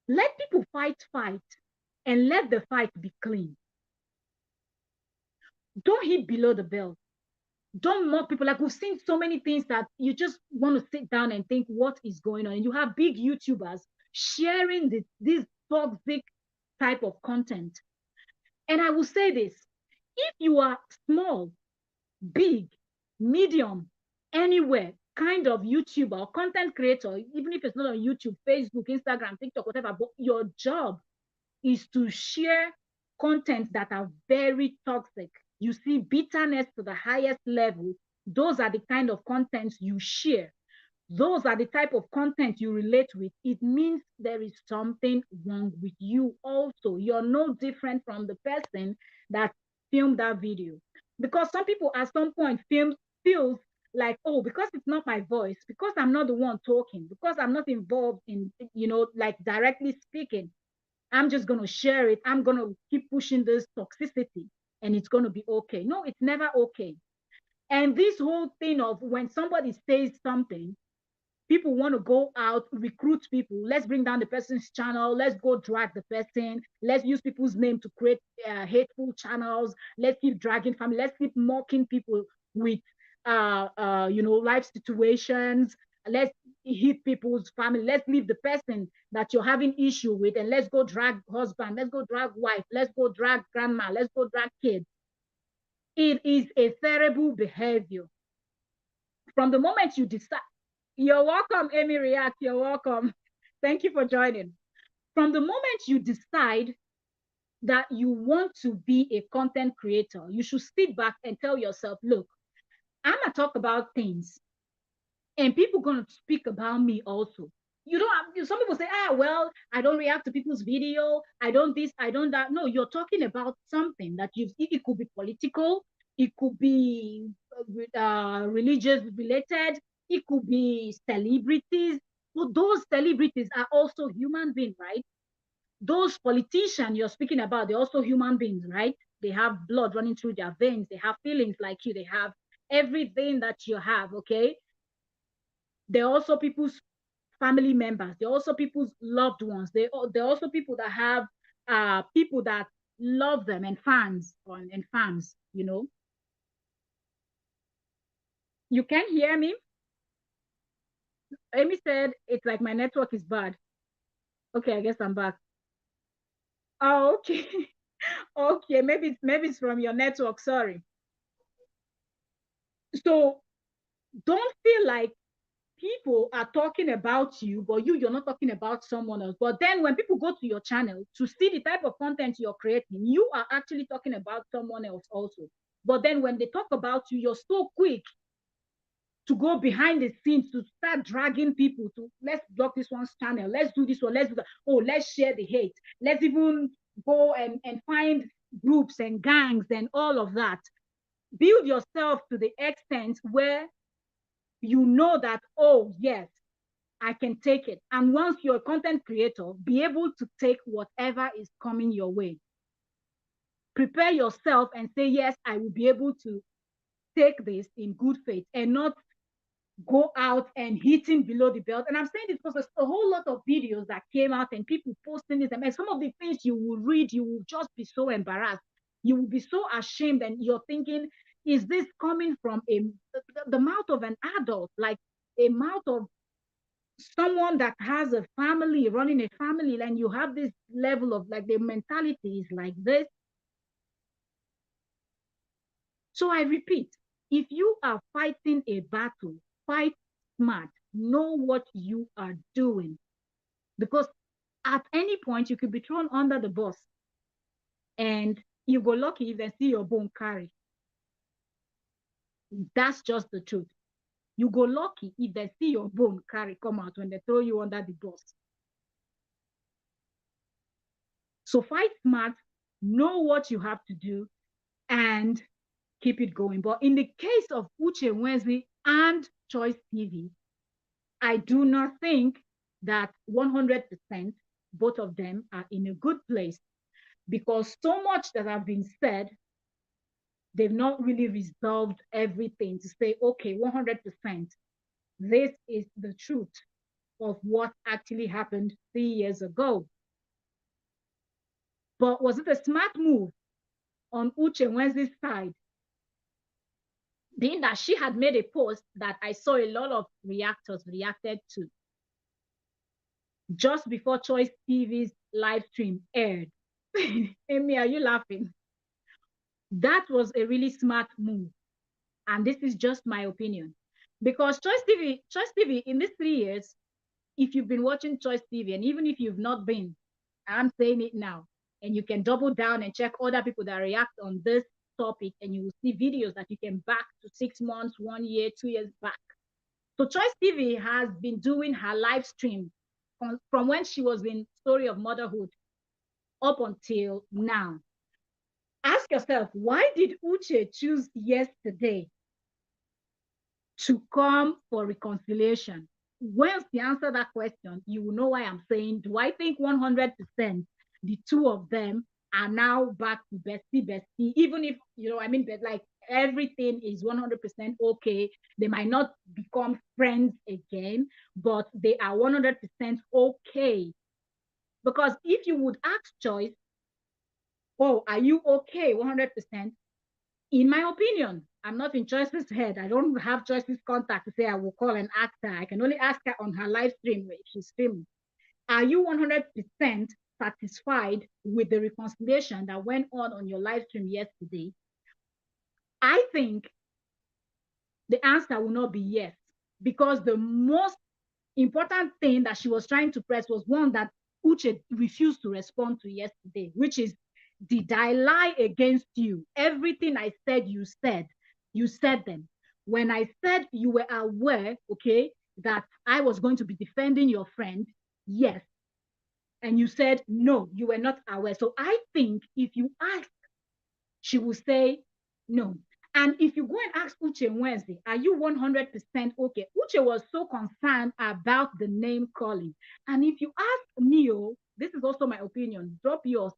Let people fight, and let the fight be clean. Don't hit below the belt. Don't mock people. Like we've seen so many things that you just want to sit down and think what is going on. And you have big YouTubers sharing this toxic type of content. And I will say this, if you are small, big, medium, anywhere kind of YouTuber or content creator, even if it's not on YouTube, Facebook, Instagram, TikTok, whatever, but your job is to share content that are very toxic. You see bitterness to the highest level. Those are the kind of contents you share. Those are the type of content you relate with. It means there is something wrong with you also. You're no different from the person that filmed that video. Because some people at some point feels like, oh, because it's not my voice, because I'm not the one talking, because I'm not involved in, like directly speaking, I'm just going to share it. I'm going to keep pushing this toxicity and it's going to be okay. No, it's never okay. And this whole thing of when somebody says something, people want to go out, recruit people. Let's bring down the person's channel. Let's go drag the person. Let's use people's name to create hateful channels. Let's keep dragging family. Let's keep mocking people with, life situations. Let's hit people's family. Let's leave the person that you're having issue with, and let's go drag husband. Let's go drag wife. Let's go drag grandma. Let's go drag kids. It is a terrible behavior. From the moment you decide, you're welcome, Amy React. You're welcome. Thank you for joining. From the moment you decide that you want to be a content creator, you should sit back and tell yourself, look, I'm going to talk about things and people going to speak about me also. You don't have, some people say, well, I don't react to people's video. I don't this, I don't that. No, you're talking about something that it could be political. It could be religious related. It could be celebrities. But those celebrities are also human beings, right? Those politicians you're speaking about, they're also human beings, right? They have blood running through their veins. They have feelings like you. They have everything that you have, okay? They're also people's family members. They're also people's loved ones. They're also people that have people that love them and fans. You can hear me? Amy said it's like my network is bad. Okay, I guess I'm back. Oh, okay. Okay, maybe it's from your network. Sorry. So don't feel like people are talking about you, but you're not talking about someone else. But then when people go to your channel to see the type of content you're creating, you are actually talking about someone else also. But then when they talk about you, you're so quick to go behind the scenes to start dragging people to let's block this one's channel, let's do this one, let's do that. Oh, let's share the hate. Let's even go and find groups and gangs and all of that. Build yourself to the extent where you know that, oh, yes, I can take it. And once you're a content creator, be able to take whatever is coming your way. Prepare yourself and say, yes, I will be able to take this in good faith and not go out and hitting below the belt. And I'm saying this because there's a whole lot of videos that came out and people posting this. And some of the things you will read, you will just be so embarrassed. You will be so ashamed and you're thinking, is this coming from the mouth of an adult, like a mouth of someone that has a family, running a family, and you have this level of like the mentality is like this. So I repeat, if you are fighting a battle, fight smart, know what you are doing. Because at any point you could be thrown under the bus and you go lucky if they see your bone carry. That's just the truth. You go lucky if they see your bone carry come out when they throw you under the bus. So fight smart, know what you have to do, and keep it going. But in the case of Uche Nwezi and Choice TV, I do not think that 100% both of them are in a good place because so much that have been said, they've not really resolved everything to say, okay, 100%, this is the truth of what actually happened 3 years ago. But was it a smart move on Uche Nwezi's side, being that she had made a post that I saw a lot of reactors reacted to just before Choice TV's live stream aired? Amy, are you laughing? That was a really smart move. And this is just my opinion. Because Choice TV in these 3 years, if you've been watching Choice TV, and even if you've not been, I'm saying it now, and you can double down and check other people that react on this topic, and you will see videos that you can back to 6 months, 1 year, 2 years back. So Choice TV has been doing her live stream from when she was in Story of Motherhood up until now. Ask yourself, why did Uche choose yesterday to come for reconciliation? Once you answer that question, you will know why I'm saying, do I think 100% the two of them are now back to bestie, even if, I mean, like everything is 100% okay. They might not become friends again, but they are 100% okay. Because if you would ask Joyce, oh, are you okay 100%? In my opinion, I'm not in Joyce's head. I don't have Joyce's contact to say I will call and ask her. I can only ask her on her live stream if she's streaming. Are you 100% satisfied with the reconciliation that went on your live stream yesterday? I think the answer will not be yes, because the most important thing that she was trying to press was one that Uche refused to respond to yesterday, which is, did I lie against you? Everything I said, you said them. When I said you were aware, okay, that I was going to be defending your friend, yes. And you said, no, you were not aware. So I think if you ask, she will say no. And if you go and ask Uche Nwezi, are you 100% okay? Uche was so concerned about the name calling. And if you ask me, this is also my opinion, drop yours,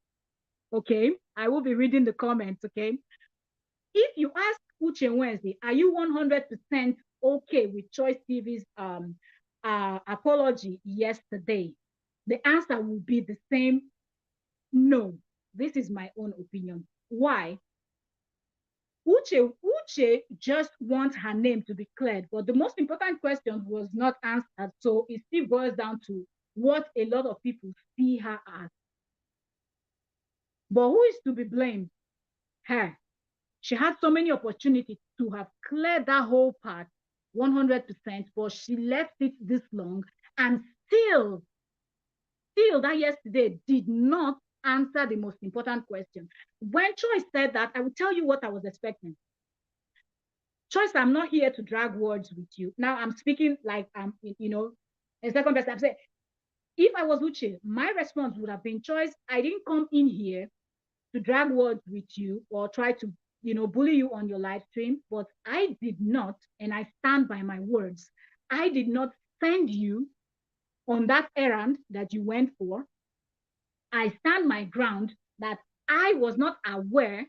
okay? I will be reading the comments, okay? If you ask Uche Nwezi, are you 100% okay with Choice TV's apology yesterday, the answer will be the same. No, this is my own opinion. Why? Uche just wants her name to be cleared, but the most important question was not answered. So it still boils down to what a lot of people see her as. But who is to be blamed? Her. She had so many opportunities to have cleared that whole part 100%, but she left it this long, and still that yesterday did not answer the most important question. When Choice said that, I will tell you what I was expecting. Choice, I'm not here to drag words with you. Now I'm speaking like I'm, in second person. I'm saying, if I was Uche, my response would have been, Choice, I didn't come in here to drag words with you or try to, bully you on your live stream, but I did not, and I stand by my words. I did not send you on that errand that you went for. I stand my ground that I was not aware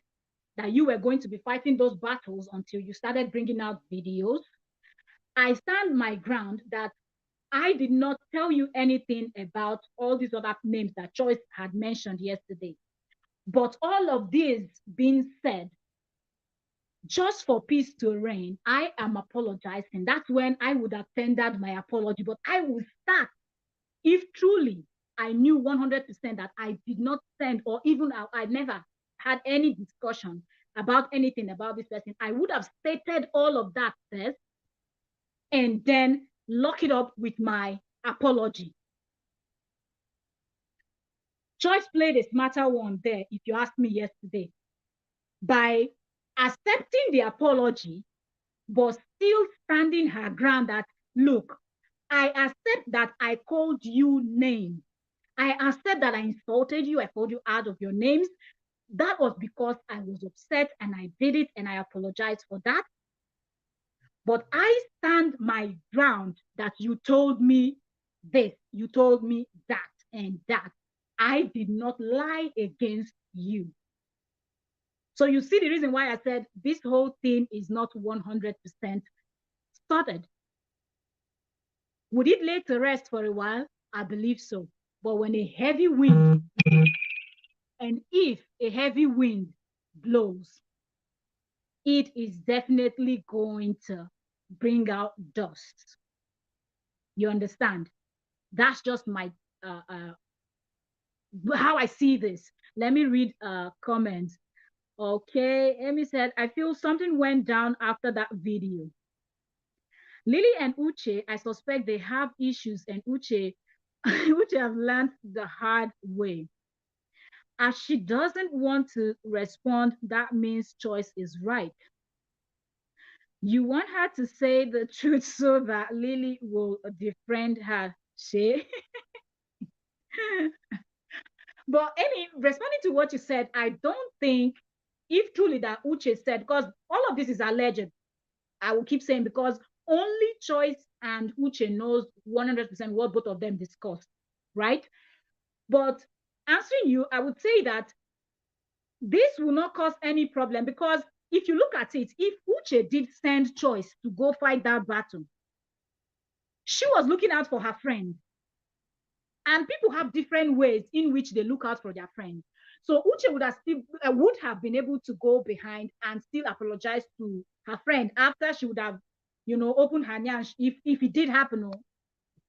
that you were going to be fighting those battles until you started bringing out videos. I stand my ground that I did not tell you anything about all these other names that Choice had mentioned yesterday. But all of this being said, just for peace to reign, I am apologizing. That's when I would have tendered my apology. But I will start if truly I knew 100% that I did not send, or even I never had any discussion about anything about this person. I would have stated all of that first and then lock it up with my apology. Choice played a smarter one there, if you asked me yesterday, by accepting the apology, but still standing her ground that, look, I accept that I called you names. I accept that I insulted you. I called you out of your names. That was because I was upset and I did it, and I apologize for that. But I stand my ground that you told me this, you told me that, and that. I did not lie against you. So you see the reason why I said this whole thing is not 100% started. Would it lay to rest for a while? I believe so. But when a heavy wind, and if a heavy wind blows, it is definitely going to bring out dust. You understand? That's just my how I see this. Let me read comments. Okay, Amy said, I feel something went down after that video. Lily and Uche, I suspect they have issues, and Uche Uche have learned the hard way. As she doesn't want to respond, that means Choice is right. You want her to say the truth so that Lily will defriend her. She. But Amy, responding to what you said, I don't think, if truly that Uche said, because all of this is alleged, I will keep saying, because only Choice and Uche knows 100% what both of them discussed, right? But answering you, I would say that this will not cause any problem, because if you look at it, if Uche did send Choice to go fight that battle, she was looking out for her friend. And people have different ways in which they look out for their friends. So Uche would have been able to go behind and still apologize to her friend after she would have, opened her nyash if it did happen,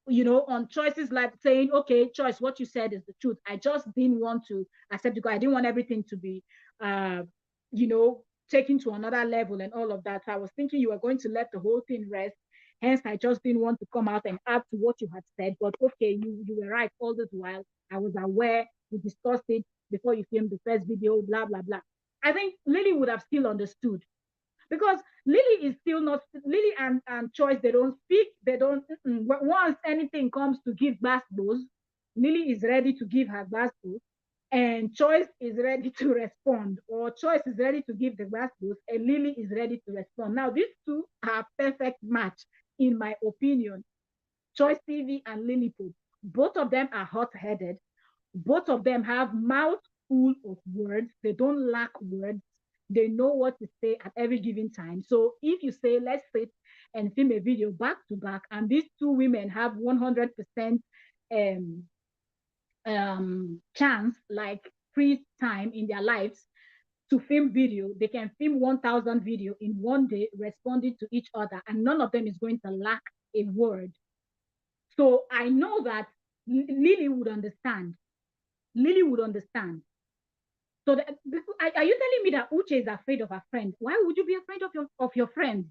on Choice's life, saying, okay, Choice, what you said is the truth. I just didn't want to accept it because I didn't want everything to be, you know, taken to another level and all of that. So I was thinking you were going to let the whole thing rest. Hence, I just didn't want to come out and add to what you had said. But okay, you were right all this while. I was aware. We discussed it before you filmed the first video, blah, blah, blah. I think Lily would have still understood, because Lily is still not, Lily and Choice, they don't speak, they don't, once anything comes to give basketballs, Lily is ready to give her basketballs, and Choice is ready to respond, or Choice is ready to give the basketballs, and Lily is ready to respond. Now, these two are perfect match, in my opinion. Choice TV and Lilliput, both of them are hot-headed, both of them have mouth full of words, they don't lack words, they know what to say at every given time. So if you say, let's sit and film a video back to back, and these two women have 100% um, chance, like free time in their lives to film video, they can film 1,000 video in one day, responding to each other, and none of them is going to lack a word. So I know that Lily would understand. Lily would understand. So are you telling me that Uche is afraid of her friend? Why would you be afraid of your friend?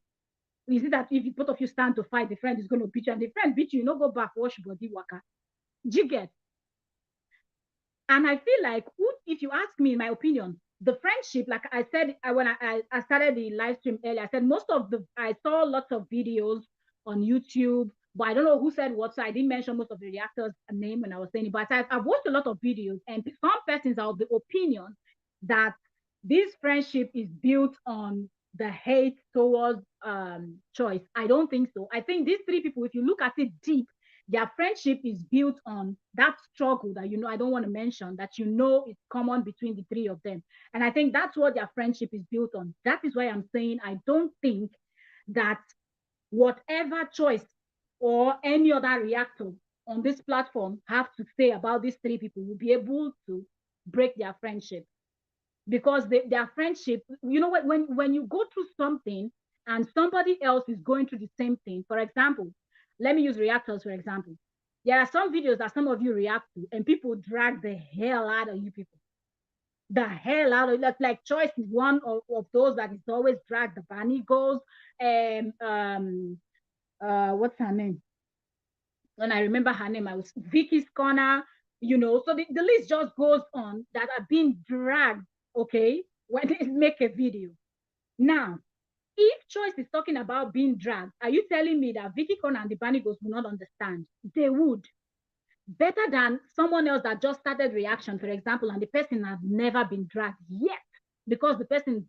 Is it that if both of you stand to fight, the friend is going to beat you, and the friend beat you, you know, go back, wash body, waka? Do you get? And I feel like, if you ask me, in my opinion, the friendship, like I said, when I started the live stream earlier, I said I saw lots of videos on YouTube, but I don't know who said what, so I didn't mention most of the reactors' name when I was saying it. But I've watched a lot of videos, and some persons are of the opinion that this friendship is built on the hate towards choice. I don't think so. I think these three people, if you look at it deep, their friendship is built on that struggle that, you know, I don't want to mention, that, you know, is common between the three of them. And I think that's what their friendship is built on. That is why I'm saying I don't think that whatever choice or any other reactor on this platform have to say about these three people will be able to break their friendship, because their friendship, you know what, when you go through something and somebody else is going through the same thing. For example, let me use reactors for example. There are some videos that some of you react to, and people drag the hell out of you people. The hell out of, like Choice is one of those that is always dragged. The Bunny goes, and what's her name? When I remember her name, I was Vicky's Corner, you know. So the list just goes on that are being dragged, okay, when they make a video. Now, if Choice is talking about being dragged, are you telling me that Vicky Corner and the Banigos will not understand? They would. Better than someone else that just started reaction, for example, and the person has never been dragged yet, because the person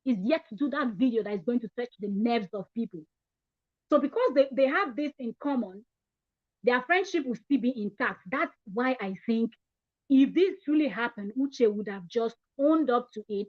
is yet to do that video that is going to touch the nerves of people. So because they have this in common, their friendship will still be intact. That's why I think if this truly happened, Uche would have just owned up to it,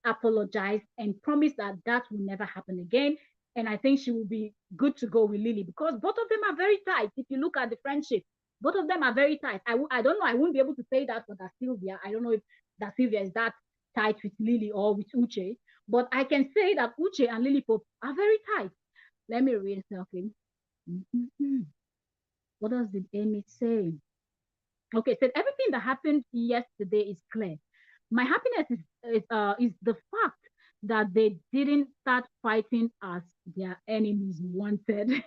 apologized, and promised that that will never happen again. And I think she will be good to go with Lily, because both of them are very tight. If you look at the friendship, both of them are very tight. I don't know. I wouldn't be able to say that for that Sylvia. I don't know if that Sylvia is that tight with Lily or with Uche, but I can say that Uche and Lily Pope are very tight. Let me read something. Mm-hmm. What does the Amy say? Okay, so everything that happened yesterday is clear. My happiness is the fact that they didn't start fighting as their enemies wanted.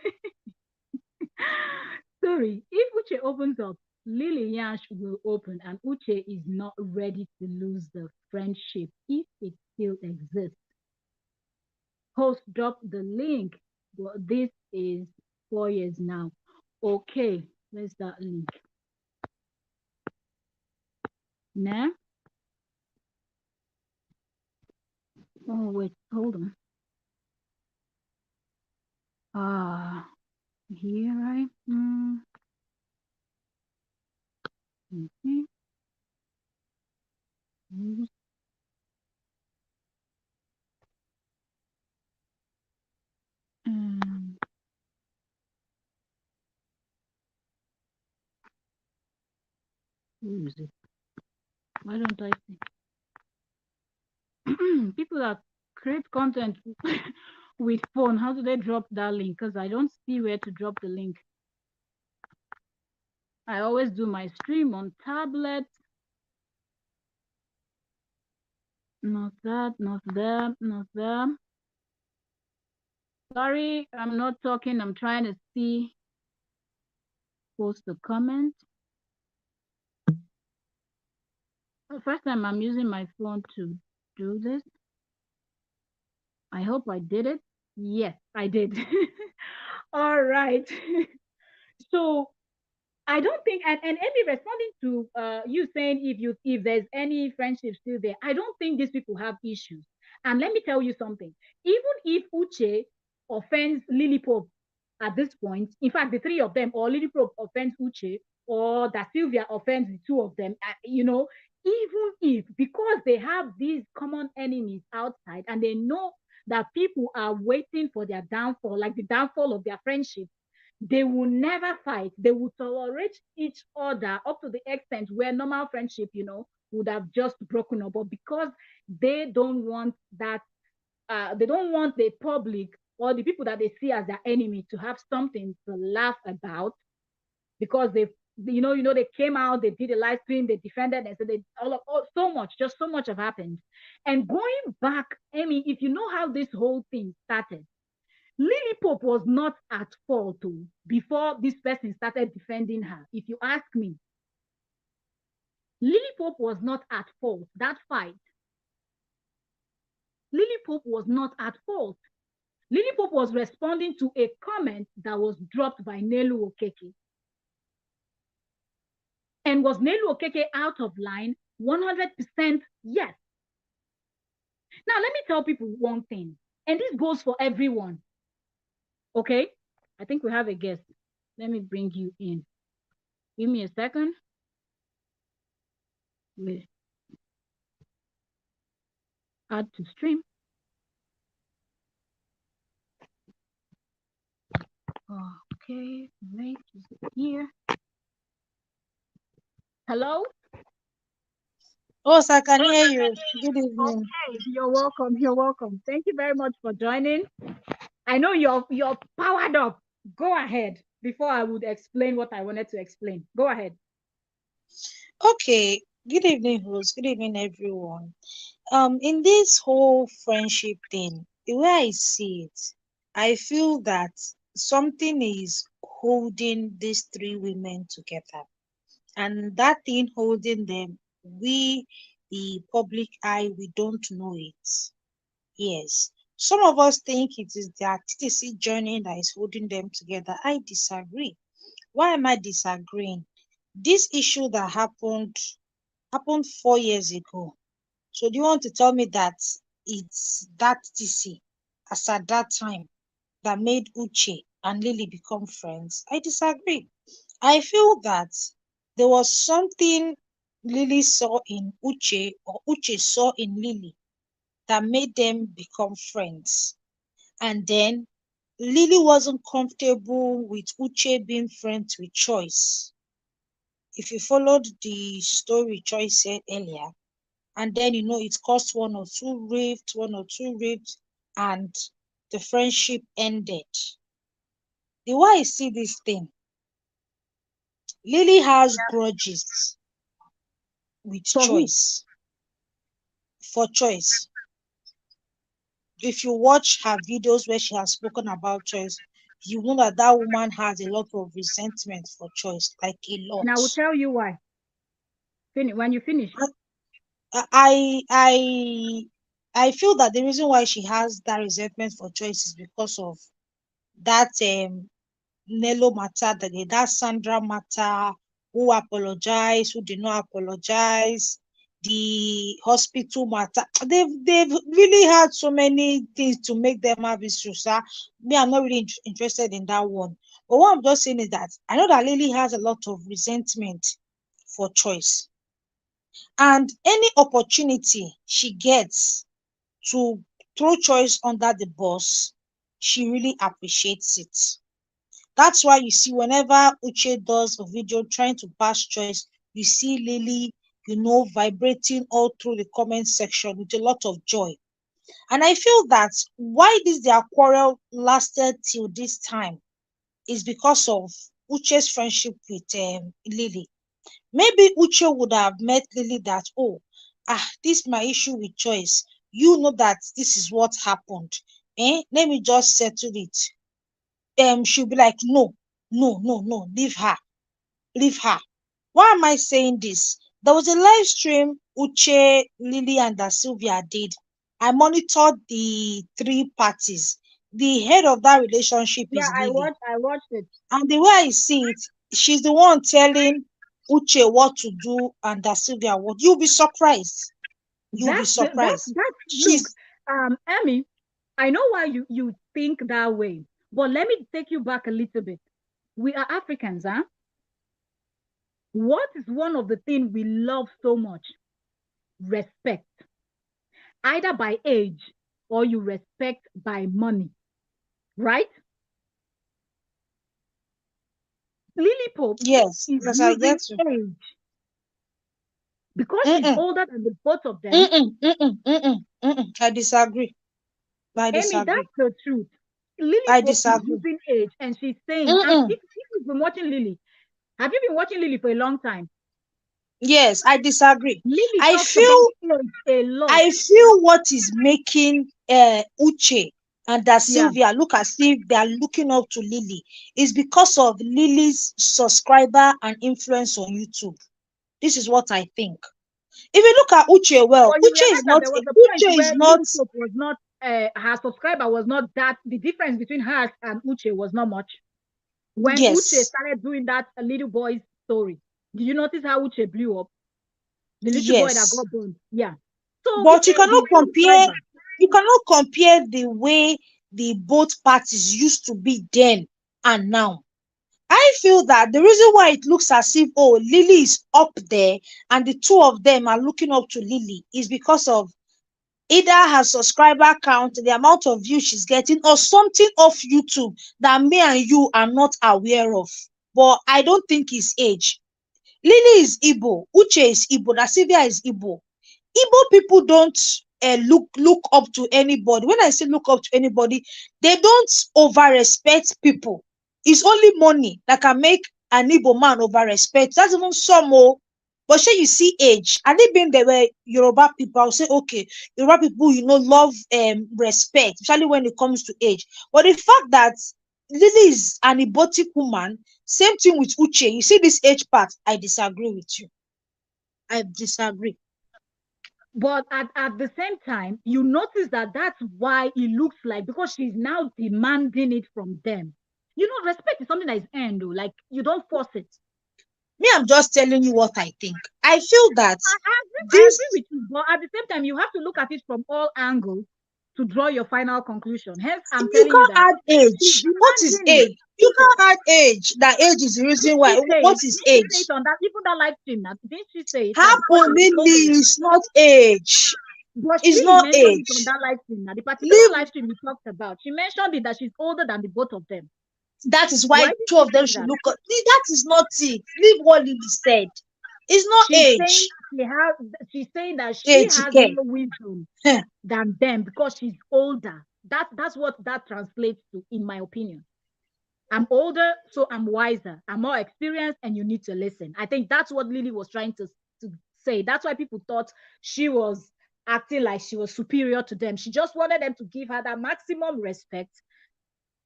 Sorry, if Uche opens up, Lily Yash will open, and Uche is not ready to lose the friendship if it still exists. Host drop the link. Well, this is 4 years now. Okay, where's that link? Nah. Oh wait, hold on. Here I okay. Um, who is it? Why don't I see? People that create content with phone, how do they drop that link? Because I don't see where to drop the link. I always do my stream on tablet. Not that, not there, not there. Sorry, I'm not talking. I'm trying to see. Post a comment. First time I'm using my phone to do this. I hope I did it. Yes, I did. All right. So I don't think, and Emmy, responding to you saying if there's any friendship still there, I don't think these people have issues. And let me tell you something. Even if Uche offends Lily Pope at this point, in fact, the three of them, or Lily Pope offends Uche, or that Sylvia offends the two of them, you know, even if, because they have these common enemies outside, and they know that people are waiting for their downfall, like the downfall of their friendship, they will never fight. They will tolerate each other up to the extent where normal friendship, would have just broken up. But because they don't want that, they don't want the public or the people that they see as their enemy to have something to laugh about, because they came out, they did a live stream, they defended, and so they so much, just so much have happened. And going back, Emmy, if you know how this whole thing started, Lily Pope was not at fault too, before this person started defending her. If you ask me, Lily Pope was not at fault. That fight, Lily Pope was not at fault. Lily Pope was responding to a comment that was dropped by Nelu Okeke. And was Nelu Okeke out of line? 100% yes. Now, let me tell people one thing, and this goes for everyone. Okay? I think we have a guest. Let me bring you in. Give me a second. Wait. Add to stream. Okay, wait, is it here? Hello? Oh, I can hear you. Good evening. Okay, you're welcome. You're welcome. Thank you very much for joining. I know you're powered up. Go ahead before I would explain what I wanted to explain. Go ahead. Okay. Good evening, host. Good evening, everyone. In this whole friendship thing, the way I see it, I feel that something is holding these three women together, and that thing holding them, we, the public eye, we don't know it. Yes. Some of us think it is their TTC journey that is holding them together. I disagree. Why am I disagreeing? This issue that happened 4 years ago. So do you want to tell me that it's that TC as at that time that made Uche and Lily become friends? I disagree. I feel that there was something Lily saw in Uche or Uche saw in Lily that made them become friends. And then Lily wasn't comfortable with Uche being friends with Choice. If you followed the story Choice said earlier, and then it caused one or two rifts, and the friendship ended. The way I see this thing, Lily has grudges with For who? Choice, for Choice. If you watch her videos where she has spoken about Choice, you know that that woman has a lot of resentment for Choice, like a And lot. I will tell you why. When you finish. I I I feel that the reason why she has that resentment for Choice is because of that Nello matter, that Sandra matter, who apologized, who did not apologize, the hospital matter. They've really had so many things to make them have issues. Sir. Me, I'm not really interested in that one. But what I'm just saying is that I know that Lily has a lot of resentment for Choice. And any opportunity she gets to throw Choice under the bus, she really appreciates it. That's why you see whenever Uche does a video trying to bash Choice, you see Lily, vibrating all through the comment section with a lot of joy. And I feel that why this their quarrel lasted till this time is because of Uche's friendship with Lily. Maybe Uche would have met Lily that, oh, this is my issue with Choice. You know that this is what happened. Let me just settle it. She'll be like, no, no, no, no, leave her, leave her. Why am I saying this? There was a live stream Uche, Lily, and Sylvia did. I monitored the three parties. The head of that relationship Yeah, is Lily. I watched it. And the way I see it, she's the one telling Uche what to do and Sylvia what. You'll be surprised. You'll be surprised. That's look, She's Emmy, I know why you think that way, but let me take you back a little bit. We are Africans, huh? What is one of the things we love so much? Respect, either by age. or you respect by money, right? Lily Pope Yes, is yes, I using get you. age because she's Mm-mm, older than the both of them. mm-mm, mm-mm, mm-mm, mm-mm. I disagree. I Amy, disagree. that's the truth. Lily I Pope is disagree. using age and she's saying, and Mm-mm. if you've been watching Lily, have you been watching Lily for a long time? Yes, I disagree. Lily I talks about feel age a lot. I feel what is making Uche and that Yeah. Sylvia look as if they are looking up to Lily is because of Lily's subscriber and influence on YouTube. This is what I think. If you look at Uche well, But you realize that there was a point Uche is where not. Lily Pope was not, her subscriber was not that, the difference between her and Uche was not much. When Uche Yes, started doing that little boy's story, did you notice how Uche blew up? The little boy that yes. got burned. Yeah. So you But can't be subscriber. you cannot compare the way the both parties used to be then and now. I feel that the reason why it looks as if, oh, Lily is up there and the two of them are looking up to Lily is because of either her subscriber count, the amount of views she's getting, or something off YouTube that me and you are not aware of. But I don't think it's age. Lily is Igbo, Uche is Igbo, Sylvia is Igbo. Igbo people don't look up to anybody. When I say look up to anybody, they don't over respect people. It's only money that can make an Igbo man over respect. That's even some. Oh, but sure, you see age. And they been there were Yoruba people, I'll say, okay, Yoruba people, love respect, especially when it comes to age. But the fact that Lily is an Ibotic woman, same thing with Uche. You see this age part, I disagree with you. I disagree. But at the same time, you notice that that's why it looks like, because she's now demanding it from them. Respect is something that is earned, though. Like, you don't force it. Me, I'm just telling you what I think. I feel that I agree this with you, but at the same time, you have to look at it from all angles to draw your final conclusion. Hence, I'm you telling you can't that add she's age. What is demanding it. age? You can't add age. That age is the Didn't reason she why. say What it? is Didn't she say age? it on that, even that live stream? That didn't she say it? That because she's older. Happily is not age. But It's Lily not mentioned it on age. that live stream. Now, the particular Leave. live stream we talked about, she mentioned it that she's older than the both of them. That is Why why did two she of them say should that? look up. That is not it. Leave what Lily said. It's not She's saying age. she has. She's saying that she Age has care. more wisdom than them because she's older. That's what that translates to, in my opinion. I'm older, so I'm wiser. I'm more experienced, and you need to listen. I think that's what Lily was trying to say. That's why people thought she was acting like she was superior to them. She just wanted them to give her that maximum respect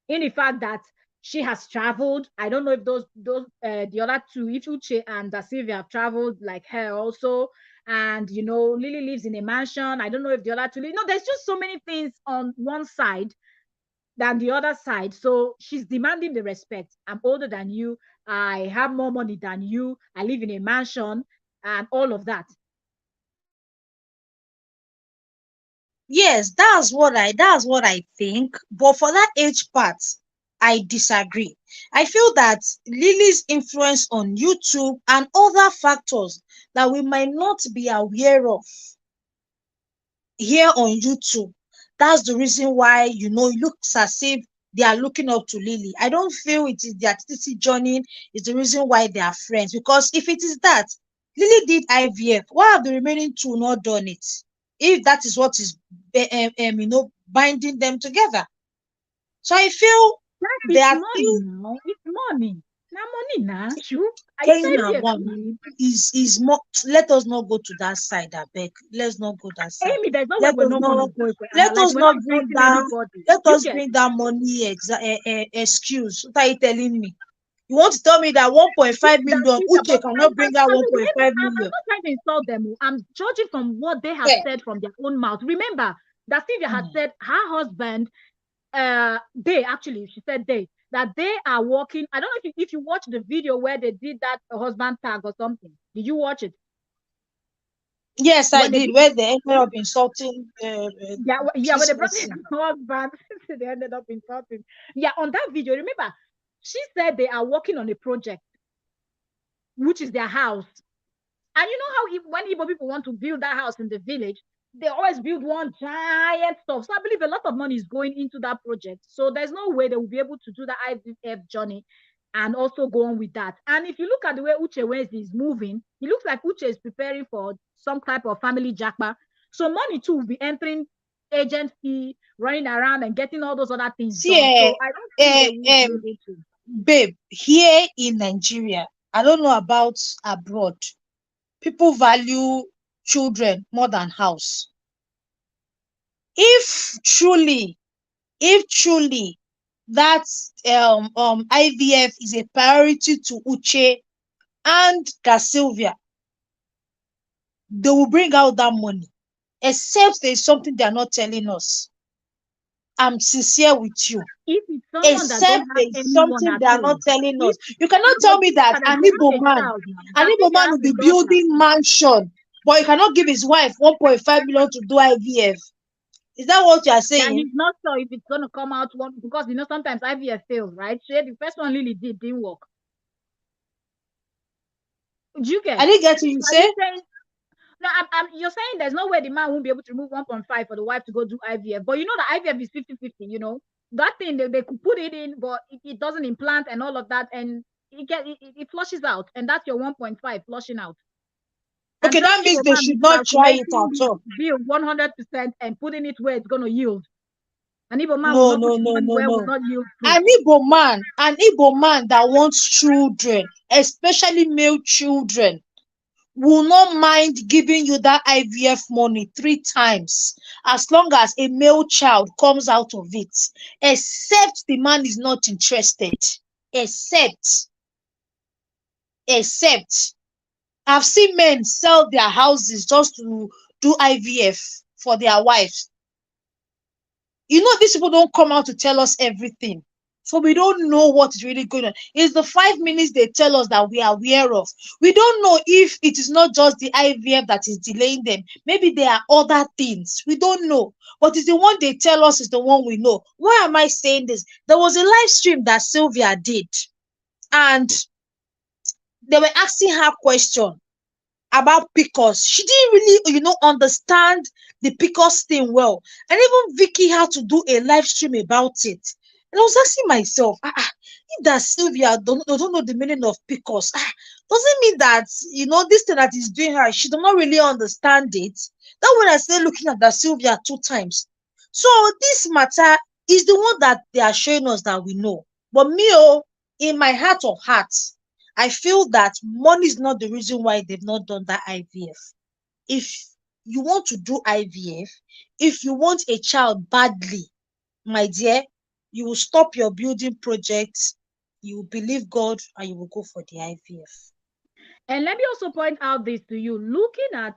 in the fact that she has traveled. I don't know if those the other two, if Uche and Sylvia, have traveled like her also. And Lily lives in a mansion. I don't know if the other two there's just so many things on one side than the other side. So she's demanding the respect. I'm older than you. I have more money than you. I live in a mansion and all of that. Yes, that's what I think. But for that age part, I disagree. I feel that Lily's influence on YouTube and other factors that we might not be aware of here on YouTube. That's the reason why it looks as if they are looking up to Lily. I don't feel it is their TTC journey is the reason why they are friends. Because if it is that, Lily did IVF. Why have the remaining two not done it? If that is what is binding them together. So I feel That there it's are money things. now. It's money. Now money now. True. I Cain said and yes. one is more. Let us not go to that side, abeg. Let's not go that side. Amy, there's no way Let we're us not gonna not go. let Like, us we're not not bring insulting down anybody. let You us get. bring down money excuse. What are you telling me? You want to tell me that 1.5 That's million it. Uche But cannot bring out I mean, 1.5 I'm million? not trying to insult them. I'm judging from what they have Yeah. said from their own mouth. Remember that Sylvia had Mm. said her husband, they actually, she said that they are working. I don't know if you watch the video where they did that husband tag or something. Did you watch it? Yes, I When they did. did, Where they ended up insulting yeah, when this they brought in person. the husband, they ended up insulting. Yeah, on that video, remember, she said they are working on a project, which is their house. And you know how when Igbo people want to build that house in the village, they always build one giant stuff. So I believe a lot of money is going into that project. So there's no way they will be able to do the IVF journey and also go on with that. And if you look at the way Uche Nwezi is moving, it looks like Uche is preparing for some type of family jackpot. So money too will be entering agent fee, running around and getting all those other things See, done. So I don't think they will be able to. babe, here in Nigeria, I don't know about abroad, people value children more than house. If truly, if truly that IVF is a priority to Uche and Da Sylvia, they will bring out that money. Except there is something they are not telling us. I'm sincere with you. If it's someone that Except don't there have is anyone something at they are all, not telling us. if You cannot but tell me you look that at them, they have a child now. An That Igbo Sylvia man has will a be daughter. building mansion, but he cannot give his wife 1.5 million to do IVF. Is that what you are That saying? he's not sure if it's gonna come out one because sometimes IVF fails, right? So the first one Lily didn't work. Do you I get? didn't get you. You So are you say? saying no? You're saying there's no way the man won't be able to remove 1.5 for the wife to go do IVF, but you know that IVF is 50-50. You know that thing they could put it in, but it doesn't implant and all of that, and it flushes out, and that's your 1.5 flushing out. I'm Okay, sure that means Igbo they man will should be not try it calculating at this all. bill 100% and putting it where it's gonna yield. An Igbo man will No, not put no, his no, money no, where it will no. not yield fruit. An Igbo man that wants children, especially male children, will not mind giving you that IVF money 3 times as long as a male child comes out of it, except the man is not interested. Except, except. I've seen men sell their houses just to do IVF for their wives. These people don't come out to tell us everything. So we don't know what is really going on. It's the 5 minutes they tell us that we are aware of. We don't know if it is not just the IVF that is delaying them. Maybe there are other things. We don't know. But it's the one they tell us is the one we know. Why am I saying this? There was a live stream that Sylvia did, and they were asking her question about PCOS. She didn't really, understand the PCOS thing well. And even Vicky had to do a live stream about it. And I was asking myself, if that Sylvia don't know the meaning of PCOS, doesn't mean that, this thing that is doing her, she does not really understand it. That when I started looking at that Sylvia 2 times. So this matter is the one that they are showing us that we know. But me, in my heart of hearts, I feel that money is not the reason why they've not done that IVF. If you want to do IVF, if you want a child badly, my dear, you will stop your building projects, you will believe God, and you will go for the IVF. And let me also point out this to you. Looking at,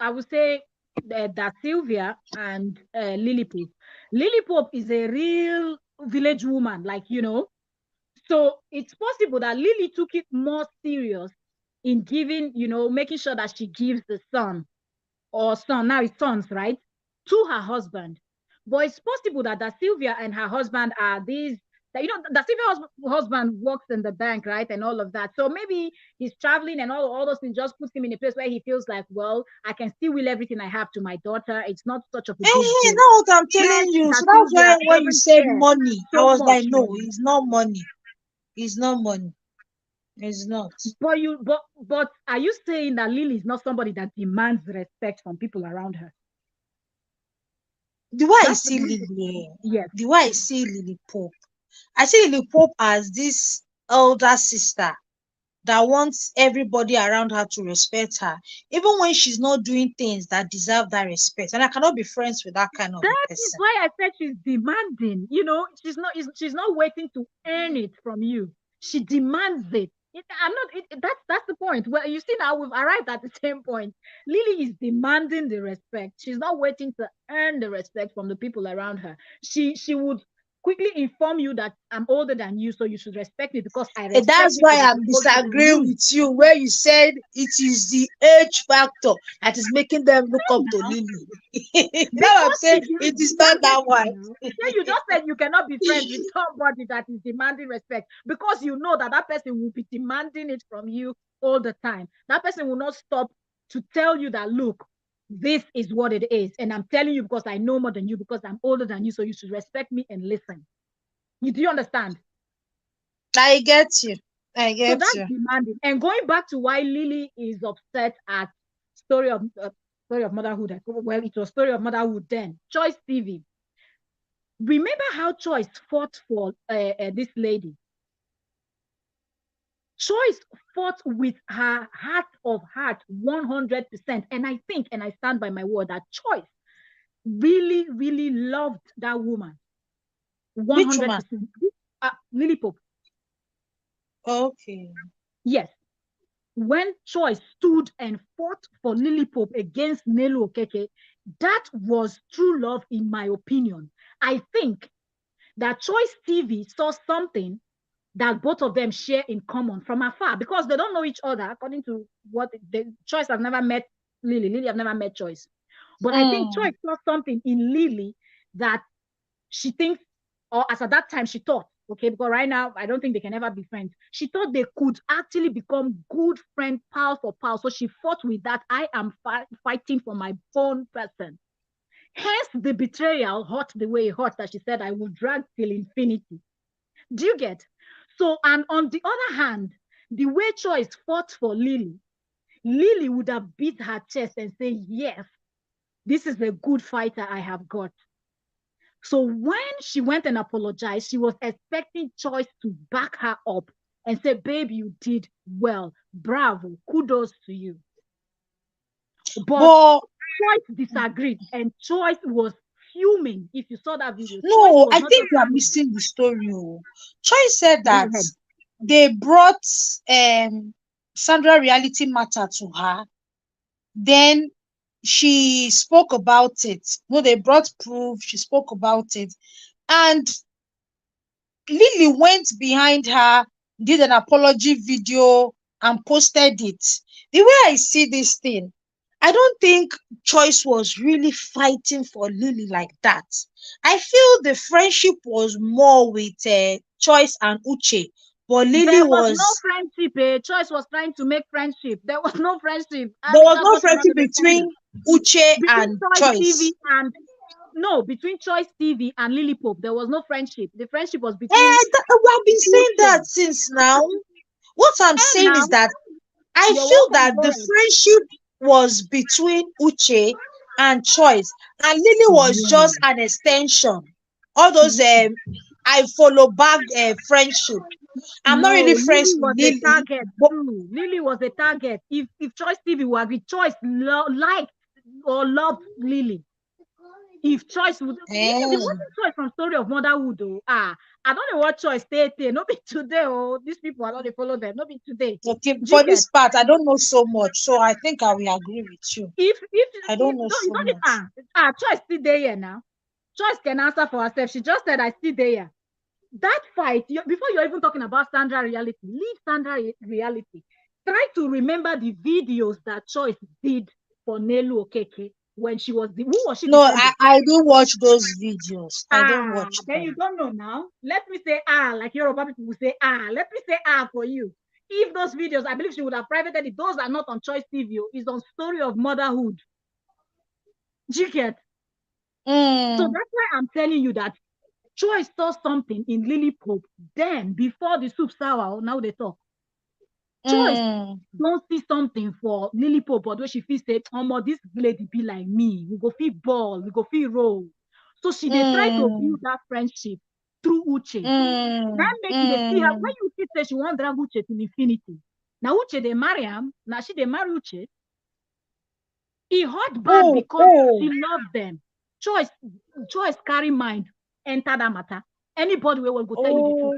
I would say that Sylvia and Lily Pope. Lily Pope is a real village woman, like, So it's possible that Lily took it more serious in giving, making sure that she gives the son or son, now it's sons, right, to her husband. But it's possible that Sylvia and her husband are these, that that Sylvia's husband works in the bank, right, and all of that. So maybe he's traveling and all those things just puts him in a place where he feels like, well, I can still will everything I have to my daughter. It's not such of a big deal. That's what I'm Yet telling you. So that that's why Sylvia when you doesn't said care money, I so was like, much, no, it's not money. It's not money. It's not. But are you saying that Lily is not somebody that demands respect from people around her? The way I That's the see reason. Lily, Yes. the way I see Lily Pope, I see Lily Pope as this elder sister that wants everybody around her to respect her, even when she's not doing things that deserve that respect. And I cannot be friends with that kind of a That is person. why I said she's demanding. She's not waiting to earn it from you. She demands it. I'm not. That's the point. Well, you see now we've arrived at the same point. Lily is demanding the respect. She's not waiting to earn the respect from the people around her. She would quickly inform you that I'm older than you, so you should respect me because I And respect that's you why because I'm I'm older than disagreeing you. with you, where you said it is the age factor that is making them look up to Now, Lily. Now I'm because saying it is not that's that it one. now. Yeah, you just said you cannot be friends with somebody that is demanding respect because you know that person will be demanding it from you all the time. That person will not stop to tell you that, look, This is what it is. And I'm telling you because I know more than you, because I'm older than you. So you should respect me and listen. Do you understand? I get you. I So get that's you. demanding. And going back to why Lily is upset at story of story of motherhood. Well, it was story of motherhood then. Choice TV. Remember how Choice fought for this lady. Choice fought with her heart of heart 100%. And I think, and I stand by my word, that Choice really, really loved that woman Which woman? 100%. Lily Pope. Okay. Yes. When Choice stood and fought for Lily Pope against Nelu Okeke, that was true love, in my opinion. I think that Choice TV saw something that both of them share in common from afar because they don't know each other, according to what the Choice have never met Lily. Lily have never met Choice. But I think Mm. Choice saw something in Lily that she thinks, or as at that time she thought, okay, because right now I don't think they can ever be friends. She thought they could actually become good friend, pal for pal. So she fought with that. I am fighting for my own person. Hence the betrayal hurt the way it hurt that she said, I will drag till infinity. Do you get? So, and on the other hand, the way Choice fought for Lily, Lily would have beat her chest and say, yes, this is a good fighter I have got. So when she went and apologized, she was expecting Choice to back her up and say, babe, you did well. Bravo. Kudos to you. But But Choice disagreed and Choice was fuming. If you saw that video, Choice no, was I not think just you are angry. missing the story. Oh. Choi said Go that ahead. they brought Sandra reality matter to her. Then she spoke about it. No, they brought proof. She spoke about it. And Lily went behind her, did an apology video, and posted it. The way I see this thing, I don't think Choice was really fighting for Lily like that. I feel the friendship was more with Choice and Uche, but Lily There was no was friendship. Choice was trying to make friendship. There was no friendship. there was That's no what you're not friendship understanding. between Uche Between and Choice TV Choice. and no, between Choice TV and Lily Pope, there was no friendship. The friendship was between We have been saying that Uche. since now. What I'm And saying now, is that I you're feel welcome. that Go the ahead. friendship was between Uche and Choice, and Lily was just Yeah. an extension. All those Mm. I follow back friendship. I'm not No, really Lily friends with was a Lily, target but too. Lily was a target. If Choice TV were with Choice liked or loved Lily, if Choice would Lily, the eh, wasn't Choice from Story of Motherhood, though. I don't know what Choice stay there. Not be today, oh, these people are not they follow them. Not be today. okay, Do you for get? this part, I don't know so much, so I think I will agree with you. I If don't know don't you so don't need much. Choice still there here now. Choice can answer for herself. She just said I still there here. That fight, before you're even talking about Sandra reality, leave Sandra reality. Try to remember the videos that Choice did for Nelu Okeke when she was who was she No, defending? I didn't watch those videos. I don't watch Then you them. don't know now. Let me say like Yoruba people will say Let me say for you. If those videos, I believe she would have privated it. Those are not on Choice TV. It's on Story of Motherhood. Do you get? So Mm, that's why I'm telling you that Choice saw something in Lily Pope. Then, before the soup sour, now they talk. Choice mm, don't see something for Lily Pope, but when she feel say, this lady be like me. We go feel ball, we go feel roll. So they try to mm, build that friendship through Uche. That mm, make you they see her when mm. you see say she want drag Uche to infinity. Now Uche they marry him. Now she they marry Uche. He hurt bad Oh, because oh, she loved them. Choice, choice carry mind enter that matter. Anybody will go tell you the truth.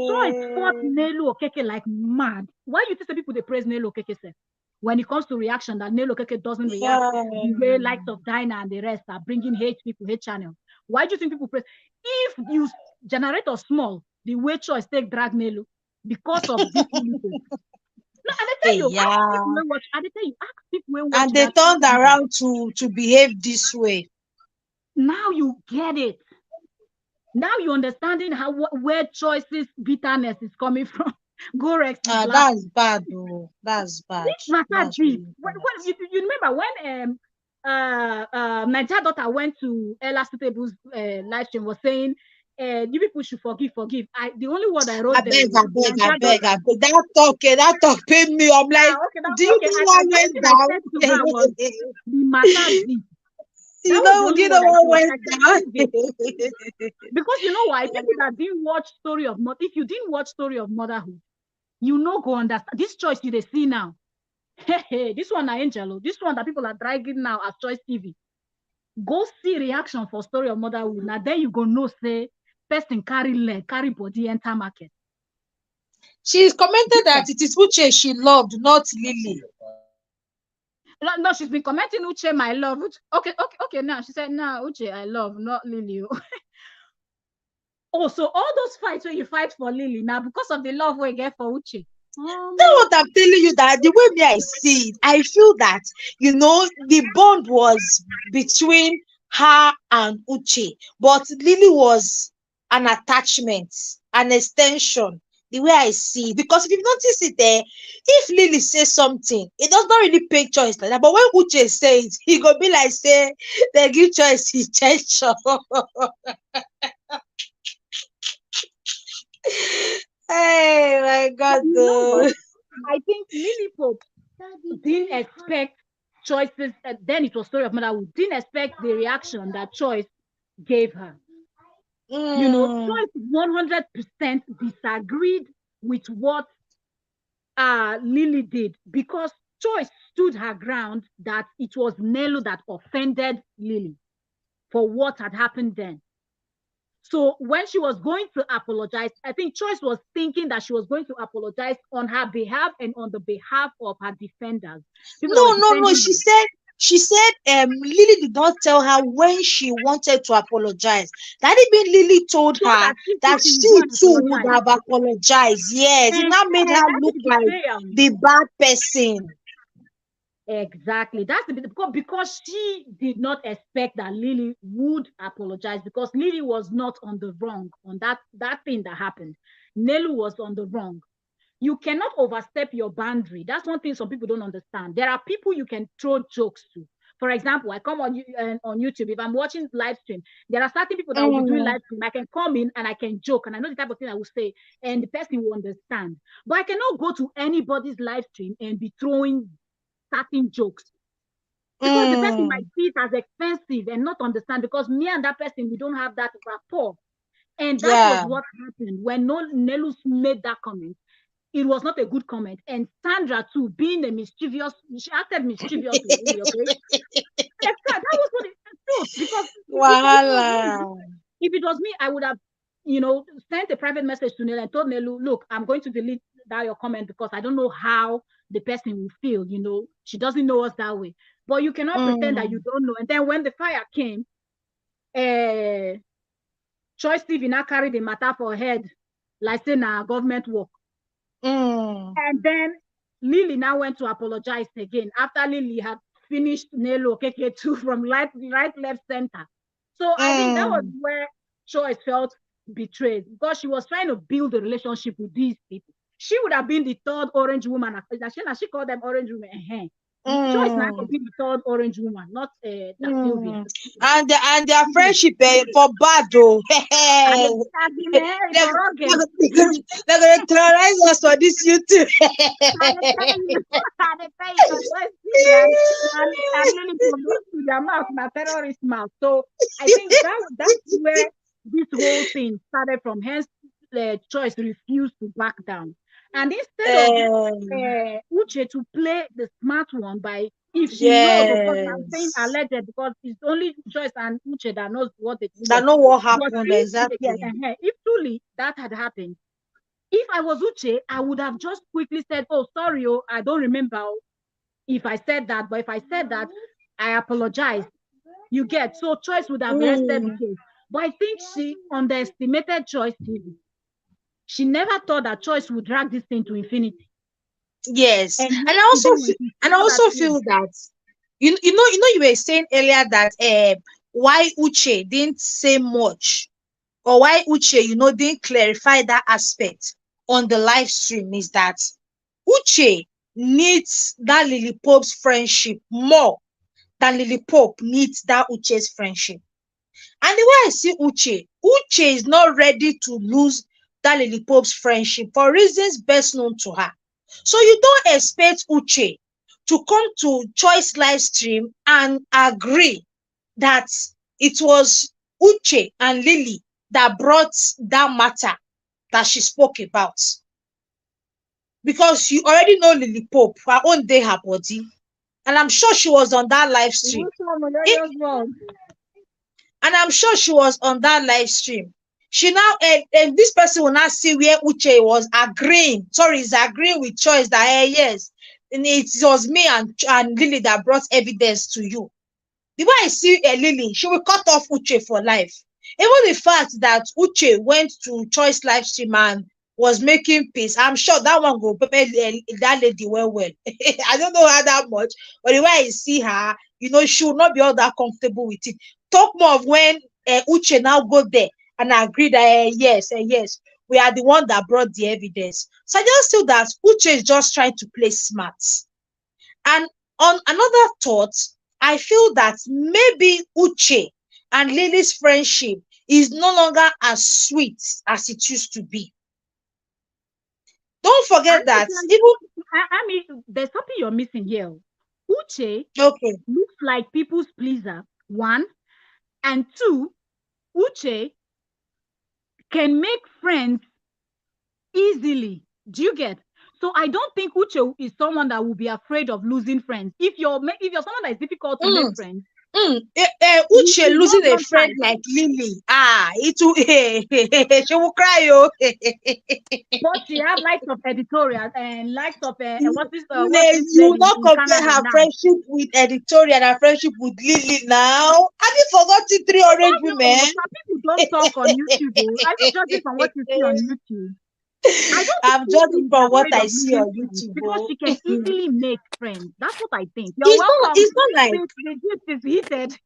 Choice fought okay. Nelu Okeke like mad. Why you think the people they praise Nelu Okeke say? When it comes to reaction, that Nelu Okeke doesn't react Yeah. the way likes of Dinah and the rest are bringing hate people, hate channel. Why do you think people praise? If you generate a small, the way choice take drag Nelu because of this Nelu. No, and I tell you, ask people Yeah. when watch. And I tell you, ask people when watch And they that turned video. around to behave this way. Now you get it. Now you're understanding how where choices bitterness is coming from. Go Rex is That's laughing. bad, oh. That's bad. This matter That's deep. really bad. What you remember when Nigeria daughter went to Ella Suitable's live stream, was saying, you people should forgive, forgive. The only word I I wrote there beg, was I beg, I Nigeria beg, I daughter. beg. That talk paid me. I'm like, Okay, now do you okay. know what The only went thing I said to her was down? the matter deep. That You was the know, do only you know word I what said. went I said, down? leave it. Because you know why? People that didn't watch Story of Mother, if you didn't watch Story of Motherhood, you know go understand. This choice you they see now. Hey, this one are Angelo. This one that people are dragging now as Choice TV. Go see reaction for Story of Motherhood. Now then you go know say person carry leg, carry body, enter market. She commented that it is Uche she loved, not Lily. No, she's been commenting Uche, my love. Uche, okay. Now she said, "Nah, Uche, I love, not Lily." Oh, so all those fights where you fight for Lily now because of the love we get for Uche. That's what I'm telling you, that the way me I see it, I feel that, the bond was between her and Uche, but Lily was an attachment, an extension. The way I see it, because if you notice it there, if Lily says something, it does not really pay choice like that. But when Uche says it, he go be like say they give choice intention. Hey my But God, you know what? though. I think Lily Pope didn't expect choices. Then it was Story of Motherhood. Didn't expect the reaction that Choice gave her. Mm, Choice 100% disagreed with what Lily did because Choice stood her ground that it was Nelu that offended Lily for what had happened then. So when she was going to apologize, I think Choice was thinking that she was going to apologize on her behalf and on the behalf of her defenders, people that were no, no, no. defending She her. said she said Lily did not tell her when she wanted to apologize. That even Lily told So her that she too that she will she go and too would apologize. have apologized. Yes, it now made her That's look the like betrayal. the bad person. Exactly. That's the because she did not expect that Lily would apologize because Lily was not on the wrong on that thing that happened. Nelu was on the wrong. You cannot overstep your boundary. That's one thing some people don't understand. There are people you can throw jokes to. For example, I come on YouTube. If I'm watching live stream, there are certain people that will be doing Mm, live stream. I can come in and I can joke, and I know the type of thing I will say, and the person will understand. But I cannot go to anybody's live stream and be throwing certain jokes because the person might mm, see it as expensive and not understand because me and that person we don't have that rapport. And that was yeah. what happened when Nelus made that comment. It was not a good comment. And Sandra, too, being a mischievous, she acted mischievously, really, okay? That was what it truth. Because Wahala. if it was me, I would have, sent a private message to Nelu and told Nelu, look, I'm going to delete that your comment because I don't know how the person will feel, She doesn't know us that way. But you cannot pretend that you Mm, don't know. And then when the fire came, uh, Choice Steve now carried the matter for head, like saying government work. mm, And then Lily now went to apologize again after Lily had finished Nelo KK2 from right, left, center. So I think that was mm, where Choice felt betrayed because she was trying to build a relationship with these people. She would have been the third orange woman. She called them orange women. Choice now could mm. be the third orange woman, not that Sylvia. And their friendship for bad though. And They're the it they're was rugged. gonna terrorize us for this YouTube. And they tell you, and they tell you, let's see, man. And really from to their mouth, my terrorist mouth. So I think that's where this whole thing started from. Hence, the choice refused to back down. And instead of Uche to play the smart one by if she knows, of course, I'm saying Yes. alleged because it's only Joyce and Uche that knows what they That said. know what But happened exactly. if truly that had happened, if I was Uche, I would have just quickly said, "Oh, sorry, I don't remember if I said that." But if I said that, I apologize. You get so Choice would have rested the Mm, case. But I think she underestimated Choice TV. She never thought that Choice would drag this thing to infinity. yes. And And I also yesterday when she and I saw that, also feel that you were saying earlier that why Uche didn't say much, or why Uche, didn't clarify that aspect on the live stream, is that Uche needs that Lily Pope's friendship more that Lily Pope needs that Uche's friendship. And the way I see Uche is not ready to lose that Lily Pope's friendship for reasons best known to her. So you don't expect Uche to come to Choice live stream and agree that it was Uche and Lily that brought that matter that she spoke about. Because you already know Lily Pope, her own day, her body. And I'm sure she was on that live stream. And I'm sure she was on that live stream. She now, and this person will now see where Uche was agreeing. Sorry, is agreeing with Choice that yes, and it was me and Lily that brought evidence to you. The way I see Lily, she will cut off Uche for life. Even the fact that Uche went to Choice live stream and was making peace, I'm sure that one will prepare that lady well. I don't know her that much, but the way I see her, she will not be all that comfortable with it. Talk more of when Uche now go there and agree that yes, we are the one that brought the evidence. So I just feel that Uche is just trying to play smart. And on another thought, I feel that maybe Uche and Lily's friendship is no longer as sweet as it used to be. Don't I forget that mean, even I mean, there's something you're missing here. Uche okay. looks like people's pleaser, one, and two, Uche can make friends easily. Do you get? So I don't think Uche is someone that will be afraid of losing friends. If you're someone that is difficult to make Mm, friends, Uche it's not losing a one friend type. like Lily, it will she will cry, oh. But she have likes of editorial and likes of what's this You will lady not in compare Canada her now? friendship with editorial and her friendship with Lily now. Have you forgotten three I orange don't know. women? Some people don't talk on YouTube. Oh. Are you judging from what you see on YouTube? I don't think I'm Uche judging is from what afraid I of see losing on friends YouTube. because Oh. she can easily make friends. That's what I think. You're It's not. welcome. It's not like. The gift is heated.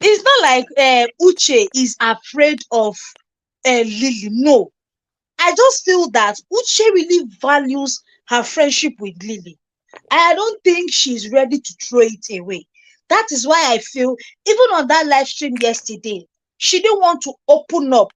It's not like Uche is afraid of Lily. No, I just feel that Uche really values her friendship with Lily. I don't think she's ready to throw it away. That is why I feel even on that live stream yesterday, she didn't want to open up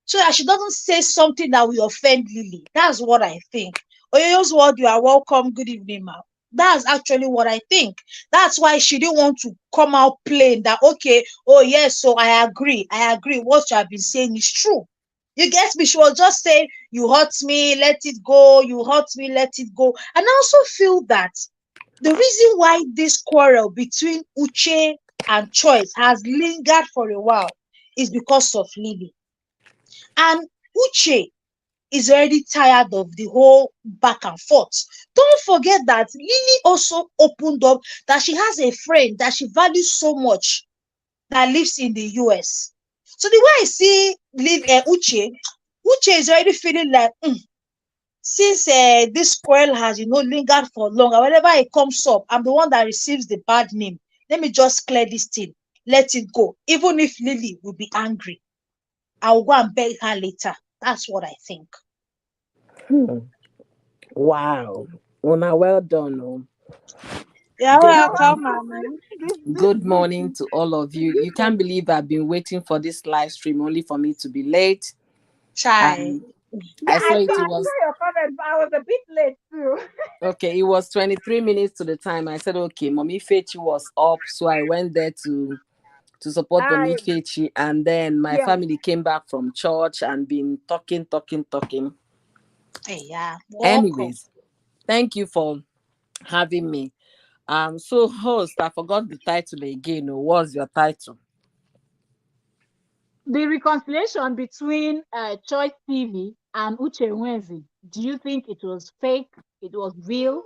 so that she doesn't say something that will offend Lily. That's what I think. Oyoyo's word, you are welcome. Good evening, ma'am. That's actually what I think. That's why she didn't want to come out plain that, okay, oh, yes, so I agree. I agree. What you have been saying is true. You get me? She was just saying, you hurt me, let it go. You hurt me, let it go. And I also feel that the reason why this quarrel between Uche and Choice has lingered for a while is because of Lily. And Uche is already tired of the whole back and forth. Don't forget that Lily also opened up that she has a friend that she values so much that lives in the US. So the way I see Uche is already feeling like, since this quarrel has, lingered for long, and whenever it comes up, I'm the one that receives the bad name. Let me just clear this thing. Let it go. Even if Lily will be angry, I will go and beg her later. That's what I think. Hmm. Wow. Una, well done. Oh. You're Good You're welcome, morning. welcome. Mama. Good morning to all of you. You can't believe I've been waiting for this live stream only for me to be late. Chai. And Yeah, I saw it. It I was saw your comment, but I was a bit late too. okay. It was 23 minutes to the time. I said, okay, Mommy Fechi was up. So I went there to support Mommy I Fechi. And then my Yeah. family came back from church and been talking. Hey, yeah. Welcome. Anyways, thank you for having me. So host, I forgot the title again. Oh, what's your title? The reconciliation between Choice TV and Uche Nwezi. Do you think it was fake? It was real?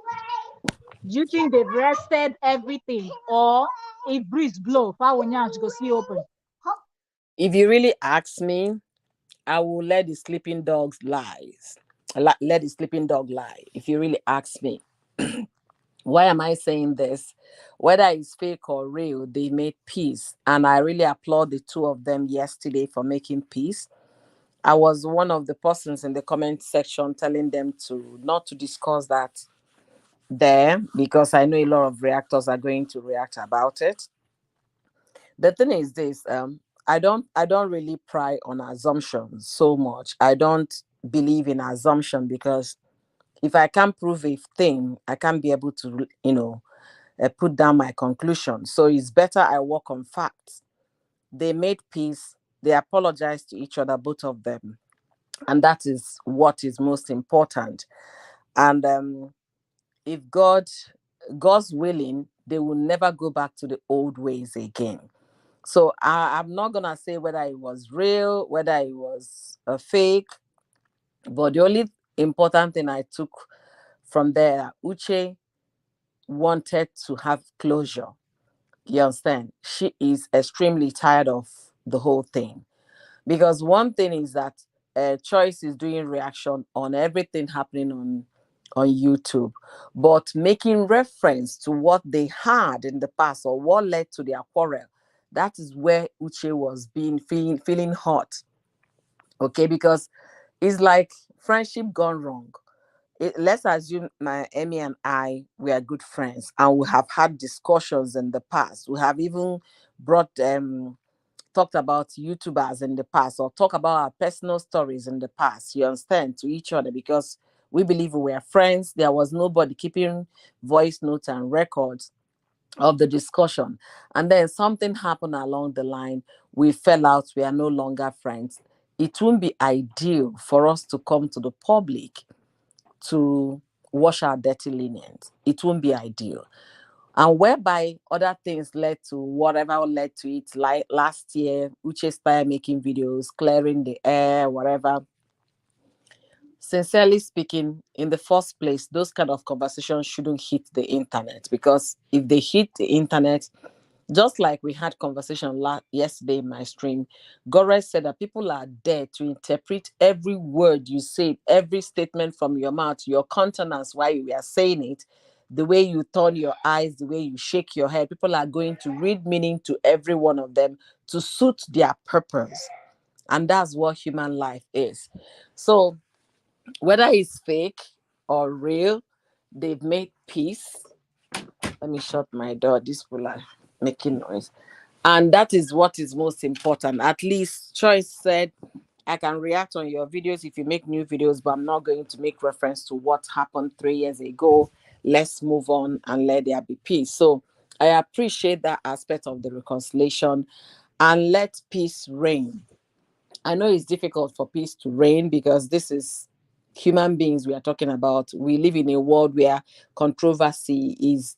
Do you think they've rested everything? Or if breeze blow, Fawunya go see open? If you really ask me, I will let the sleeping dogs lie. Let the sleeping dog lie. If you really ask me, why am I saying this? Whether it's fake or real, they made peace, and I really applaud the two of them yesterday for making peace. I was one of the persons in the comment section telling them to not to discuss that there because I know a lot of reactors are going to react about it. The thing is this, I don't really pry on assumptions so much. I don't believe in assumption because if I can't prove a thing, I can't be able to, put down my conclusion. So it's better I work on facts. They made peace. They apologized to each other, both of them, and that is what is most important. And if God's willing, they will never go back to the old ways again. So I'm not gonna say whether it was real, whether it was a fake, but the only important thing I took from there, Uche wanted to have closure. You understand? She is extremely tired of the whole thing. Because one thing is that Choice is doing reaction on everything happening on YouTube, but making reference to what they had in the past or what led to their quarrel. That is where Uche was feeling hot. Okay, because it's like friendship gone wrong. Let's assume my Emmy and I were good friends and we have had discussions in the past. We have even brought talked about YouTubers in the past or talk about our personal stories in the past, you understand, to each other because we believe we were friends. There was nobody keeping voice notes and records of the discussion. And then something happened along the line. We fell out. We are no longer friends. It won't be ideal for us to come to the public to wash our dirty linens. It won't be ideal, and whereby other things led to whatever led to it. Like last year, Uche started making videos, clearing the air, whatever. Sincerely speaking, in the first place, those kind of conversations shouldn't hit the internet because if they hit the internet, just like we had conversation yesterday in my stream, Gore said that people are there to interpret every word you say, every statement from your mouth, your countenance while you are saying it, the way you turn your eyes, the way you shake your head. People are going to read meaning to every one of them to suit their purpose. And that's what human life is. So whether it's fake or real, they've made peace. Let me shut my door. These people are making noise. And that is what is most important. At least Choice said, I can react on your videos if you make new videos, but I'm not going to make reference to what happened 3 years ago. Let's move on and let there be peace. So I appreciate that aspect of the reconciliation and let peace reign. I know it's difficult for peace to reign because this is human beings we are talking about. We live in a world where controversy is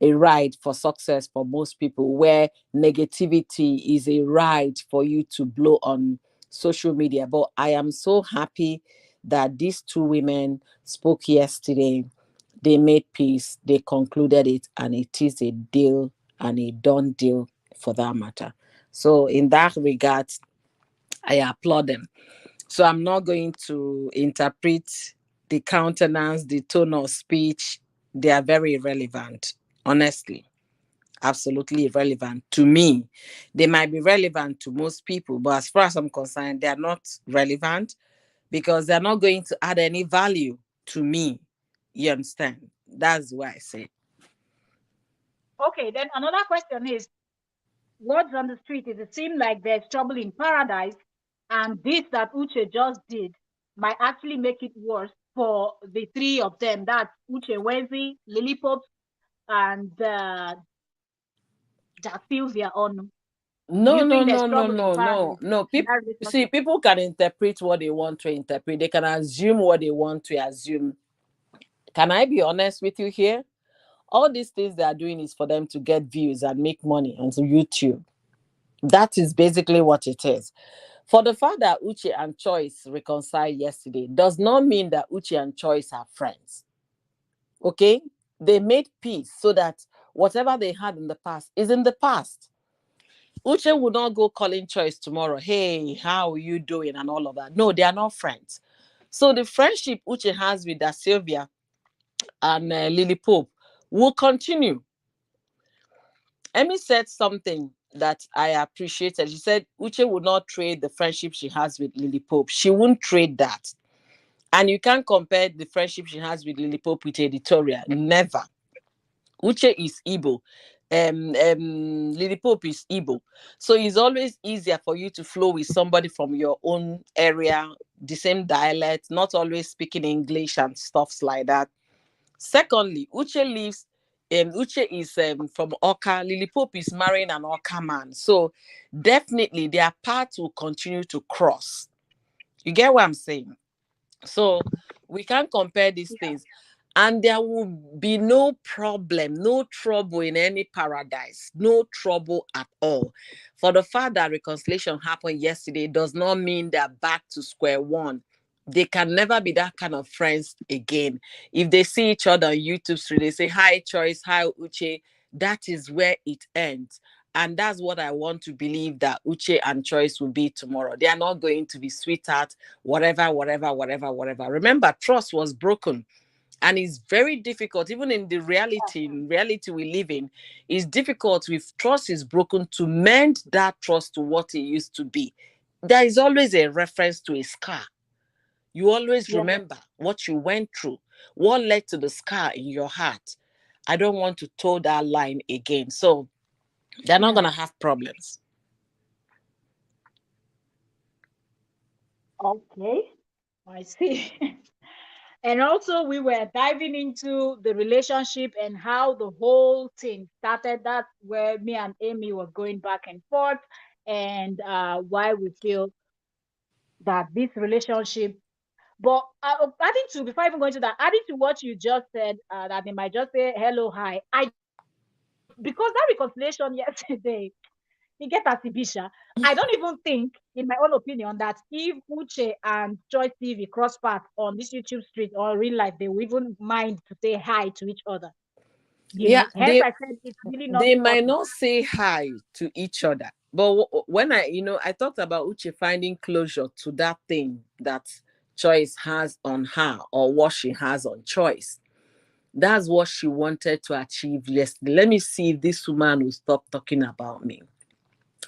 a ride for success for most people, where negativity is a ride for you to blow on social media. But I am so happy that these two women spoke yesterday. They made peace, they concluded it, and it is a deal and a done deal for that matter. So, in that regard, I applaud them. So I'm not going to interpret the countenance, the tone of speech. They are very irrelevant, honestly. Absolutely irrelevant to me. They might be relevant to most people, but as far as I'm concerned, they are not relevant because they're not going to add any value to me. You understand? That's why I say. Okay, then another question is, words on the street, it seems like there's trouble in paradise, and this that Uche just did might actually make it worse for the three of them. That's Uche, Nwezi, Lily Pope, and Jack Sylvia on. Do No, you no, think there's no, no, trouble in no, no, paradise no. in People that see, relationship? people can interpret what they want to interpret. They can assume what they want to assume. Can I be honest with you here? All these things they are doing is for them to get views and make money on YouTube. That is basically what it is. For the fact that Uche and Choice reconciled yesterday does not mean that Uche and Choice are friends. Okay? They made peace so that whatever they had in the past is in the past. Uche will not go calling Choice tomorrow, hey, how are you doing? And all of that. No, they are not friends. So the friendship Uche has with that Sylvia and Lily Pope will continue. Emmy said something that I appreciated. She said Uche would not trade the friendship she has with Lily Pope. She won't trade that. And you can't compare the friendship she has with Lily Pope with Editorial. Never. Uche is Igbo. Lily Pope is Igbo. So it's always easier for you to flow with somebody from your own area, the same dialect, not always speaking English and stuffs like that. Secondly, Uche is from Oka. Lily Pope is marrying an Oka man. So definitely their paths will continue to cross. You get what I'm saying? So we can't compare these things. And there will be no problem, no trouble in any paradise, no trouble at all. For the fact that reconciliation happened yesterday does not mean they're back to square one. They can never be that kind of friends again. If they see each other on YouTube stream, they say, "Hi, Choice, hi, Uche." That is where it ends. And that's what I want to believe that Uche and Choice will be tomorrow. They are not going to be sweetheart, whatever, whatever, whatever, whatever. Remember, trust was broken. And it's very difficult, even in the reality we live in, it's difficult if trust is broken to mend that trust to what it used to be. There is always a reference to a scar. You always Yeah. remember what you went through, what led to the scar in your heart. I don't want to toe that line again. So they're not Yeah. going to have problems. Okay. I see. And also, we were diving into the relationship and how the whole thing started. That's where me and Amy were going back and forth, and why we feel that this relationship. But adding to, before even going to that, adding to what you just said, that they might just say hello, hi. Because that reconciliation yesterday, you get Asibisha. I don't even think, in my own opinion, that if Uche and Joy TV cross paths on this YouTube street or real life, they will even mind to say hi to each other. Yeah, Hence I said it's really not they might important. not say hi to each other, but when I talked about Uche finding closure to that thing that Choice has on her, or what she has on Choice, that's what she wanted to achieve yesterday. Let me see if this woman will stop talking about me.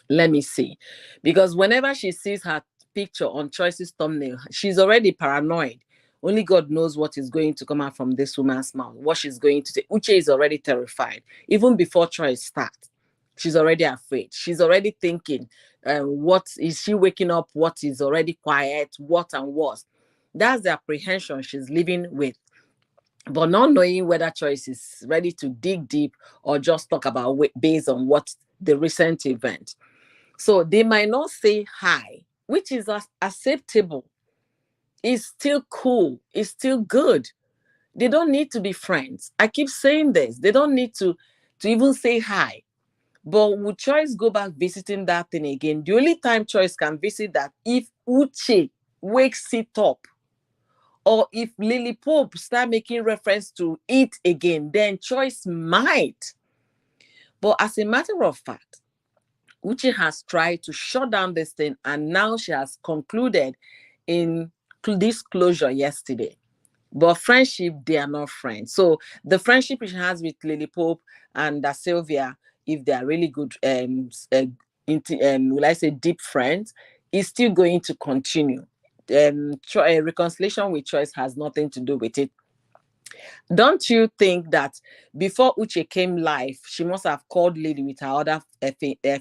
Let me see. Because whenever she sees her picture on Choice's thumbnail, she's already paranoid. Only God knows what is going to come out from this woman's mouth, what she's going to say. Uche is already terrified. Even before Choice starts, she's already afraid. She's already thinking, what is she waking up? What is already quiet? What and what? That's the apprehension she's living with, but not knowing whether Choice is ready to dig deep or just talk about based on what the recent event. So they might not say hi, which is acceptable. It's still cool. It's still good. They don't need to be friends. I keep saying this. They don't need to even say hi. But would Choice go back visiting that thing again? The only time Choice can visit that if Uche wakes it up, or if Lily Pope start making reference to it again, then Choice might. But as a matter of fact, Uche has tried to shut down this thing, and now she has concluded in this closure yesterday. But friendship, they are not friends. So the friendship she has with Lily Pope and Sylvia, if they are really good, will I say deep friends, is still going to continue. Reconciliation with Choice has nothing to do with it. Don't you think that before Uche came live, she must have called Lily with her other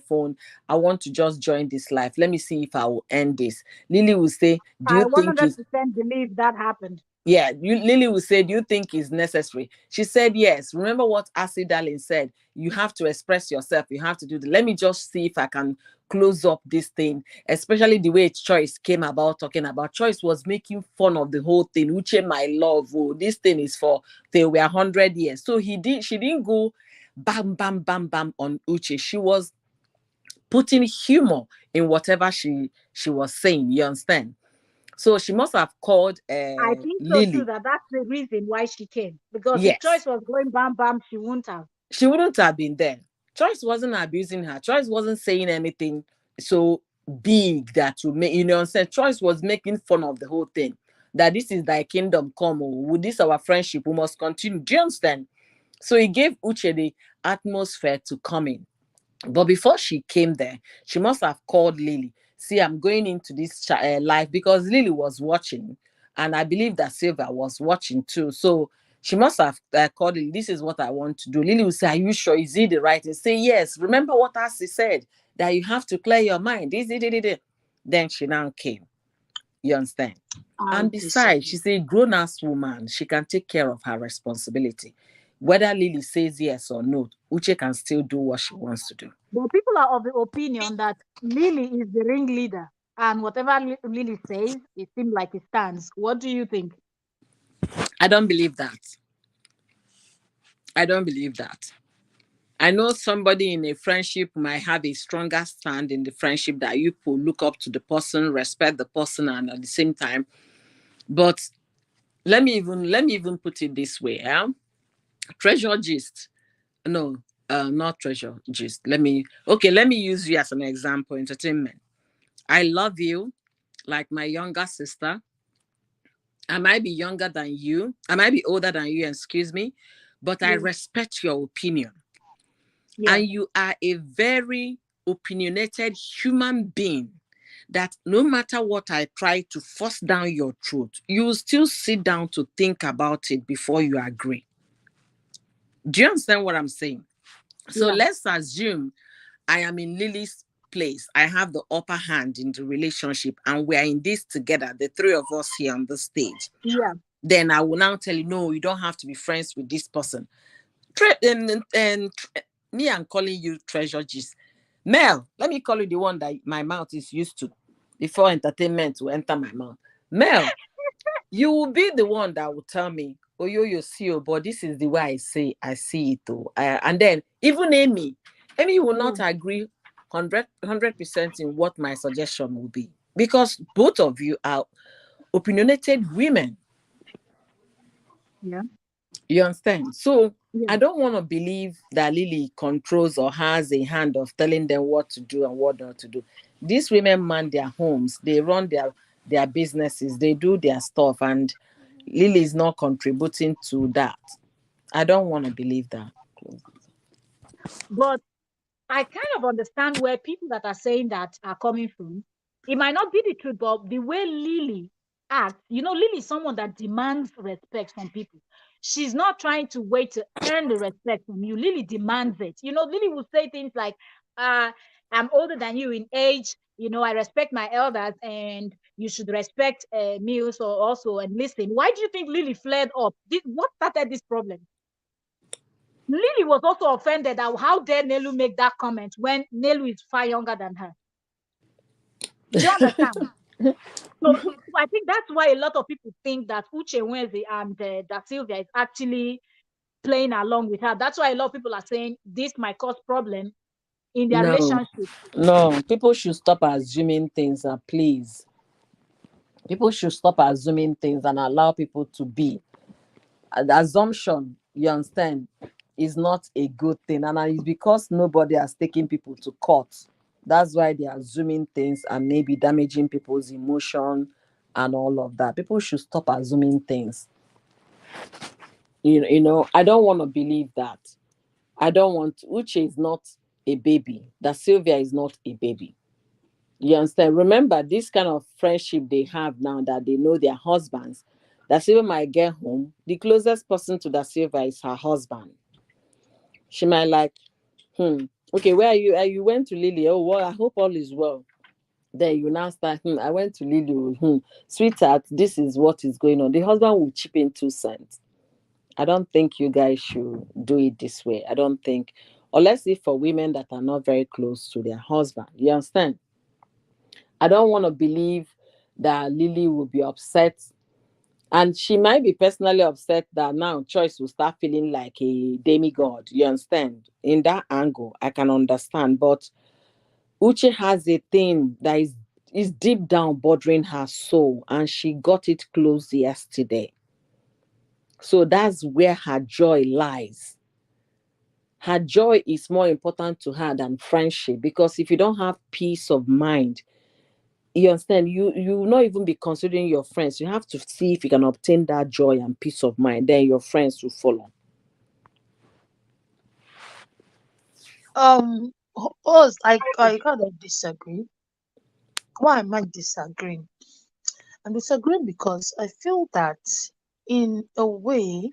phone? I want to just join this live. Let me see if I will end this. Lily will say, "Do I you think it's..." 100% believe that happened. Yeah, Lily will say, "Do you think it's necessary?" She said, "Yes." Remember what Acid Darling said? You have to express yourself. You have to do the. Let me just see if I can close up this thing, especially the way Choice came about talking about. Choice was making fun of the whole thing. Uche, my love, oh, this thing is for they were 100 years. So she didn't go bam, bam, bam, bam on Uche. She was putting humor in whatever she was saying. You understand? So she must have called I think so too, Lily. that that's the reason why she came. Because if Yes, Choice was going bam bam, she wouldn't have. she wouldn't have been there. Choice wasn't abusing her. Choice wasn't saying anything so big that would make, understand. Choice was making fun of the whole thing. That this is thy kingdom come. Oh, with this our friendship, we must continue. Do you understand? So he gave Uche the atmosphere to come in. But before she came there, she must have called Lily. See, I'm going into this live, because Lily was watching. And I believe that Sylvia was watching too. So she must have called Lily. This is what I want to do. Lily will say, "Are you sure? Is it the right thing?" Say, "Yes. Remember what Asi said, that you have to clear your mind." Then she now came. You understand? I And besides, disagree. she's a grown-ass woman. She can take care of her responsibility. Whether Lily says yes or no, Uche can still do what she wants to do. But people are of the opinion that Lily is the ringleader, and whatever Lily says, it seems like it stands. What do you think? I don't believe that. I don't believe that. I know somebody in a friendship might have a stronger stand in the friendship, that you could look up to the person, respect the person, and at the same time. But let me even put it this way. Treasure gist. No, not treasure gist. Let me use you as an example. Entertainment. I love you like my younger sister. I might be younger than you. I might be older than you, excuse me, but I Yeah. respect your opinion. Yeah. And you are a very opinionated human being, that no matter what I try to force down your throat, you will still sit down to think about it before you agree. Do you understand what I'm saying? So Yeah. let's assume I am in Lily's place. I have the upper hand in the relationship, and we are in this together, the three of us here on the stage. Yeah. Then I will now tell you, no, you don't have to be friends with this person. Me, I'm calling you treasure gist. Mel, let me call you the one that my mouth is used to before entertainment will enter my mouth. Mel, you will be the one that will tell me, "Oh, you see, oh, but this is the way I see it, though." And then even Amy will Yeah. not agree 100% in what my suggestion will be, because both of you are opinionated women. Yeah. You understand? So Yeah. I don't want to believe that Lily controls or has a hand of telling them what to do and what not to do. These women man their homes, they run their businesses, they do their stuff, and Lily is not contributing to that. I don't want to believe that. But I kind of understand where people that are saying that are coming from. It might not be the truth, but the way Lily acts, Lily is someone that demands respect from people. She's not trying to wait to earn the respect from you. Lily demands it. Lily will say things like, I'm older than you in age. I respect my elders, and you should respect me also and listen. Why do you think Lily flared up? What started this problem? Lily was also offended that how dare Nelu make that comment when Nelu is far younger than her. Do you understand? So I think that's why a lot of people think that Uche Nwezi and that Sylvia is actually playing along with her. That's why a lot of people are saying this might cause problem in their No, relationship. no, people should stop assuming things, please. People should stop assuming things and allow people to be. The assumption, you understand, is not a good thing, and it's because nobody has taken people to court. That's why they're assuming things and maybe damaging people's emotion and all of that. People should stop assuming things. I don't want to believe that. I don't want Uche is not a baby, that Sylvia is not a baby. You understand? Remember, this kind of friendship they have now, that they know their husbands. That Sylvia might get home, the closest person to that Sylvia is her husband. She might like, okay, where are you? You went to Lily. Oh, well, I hope all is well. Then you now start, I went to Lily. Sweetheart, this is what is going on. The husband will chip in 2 cents. I don't think you guys should do it this way. I don't think, unless if for women that are not very close to their husband. You understand? I don't want to believe that Lily will be upset. And she might be personally upset that now Choice will start feeling like a demigod. You understand? In that angle, I can understand. But Uche has a thing that is deep down bothering her soul, and she got it closed yesterday. So that's where her joy lies. Her joy is more important to her than friendship, because if you don't have peace of mind, you understand, you will not even be considering your friends. You have to see if you can obtain that joy and peace of mind, then your friends will follow. Us, I kind of disagree. Why am I disagreeing? I'm disagreeing because I feel that in a way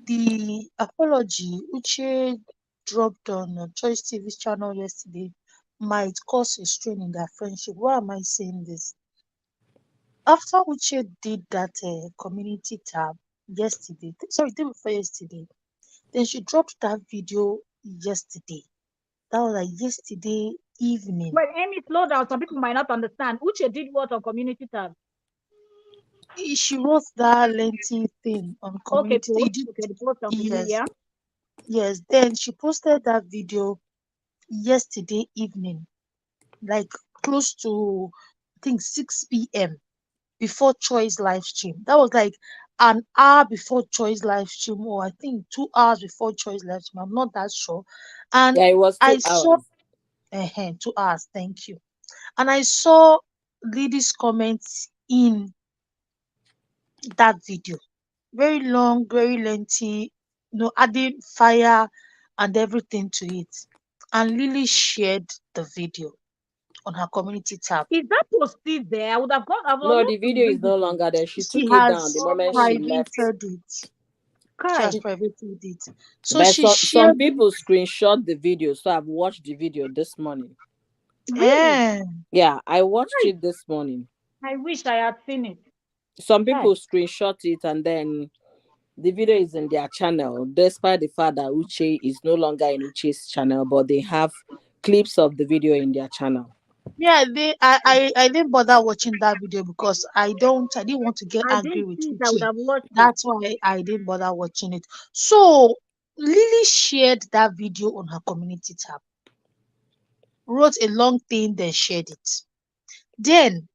the apology Uche dropped on Choice TV's channel yesterday might cause a strain in their friendship. Why am I saying this? After Uche did that community tab yesterday, sorry, day before yesterday, then she dropped that video yesterday. That was like yesterday evening. Wait, Amy, slow down. Some people might not understand. Uche did what on community tab? She wrote that lengthy thing on Okay, community. post. He did, Okay, the post on community, yes, yeah. yes. Then she posted that video yesterday evening, like close to I think 6 p.m. before Choice live stream. That was like an hour before Choice live stream, or I think 2 hours before Choice live stream. I'm not that sure. And Yeah, it was I two saw hours. 2 hours, thank you. And I saw ladies' comments in that video. Very long, very lengthy, adding fire and everything to it. And Lily shared the video on her community tab. Is that post still there? I would have gone. I would No, love the to video is no visit it. longer there. She She took it down the has moment Oh, she left. privated it. She has Kai. She, privated it. So but she some shared it. people screenshot the video, so I've watched the video this morning. Really? Eh, Yeah, I watched Kai. it this morning. I wish I had seen it. Some Kai. people screenshot it and then the video is in their channel, despite the fact that Uche is no longer in Uche's channel, but they have clips of the video in their channel. yeah, I didn't bother watching that video because I didn't want to get I angry didn't with see it. I would Uche. have watched it. That's why I didn't bother watching it. So Lily shared that video on her community tab, wrote a long thing, then shared it. Then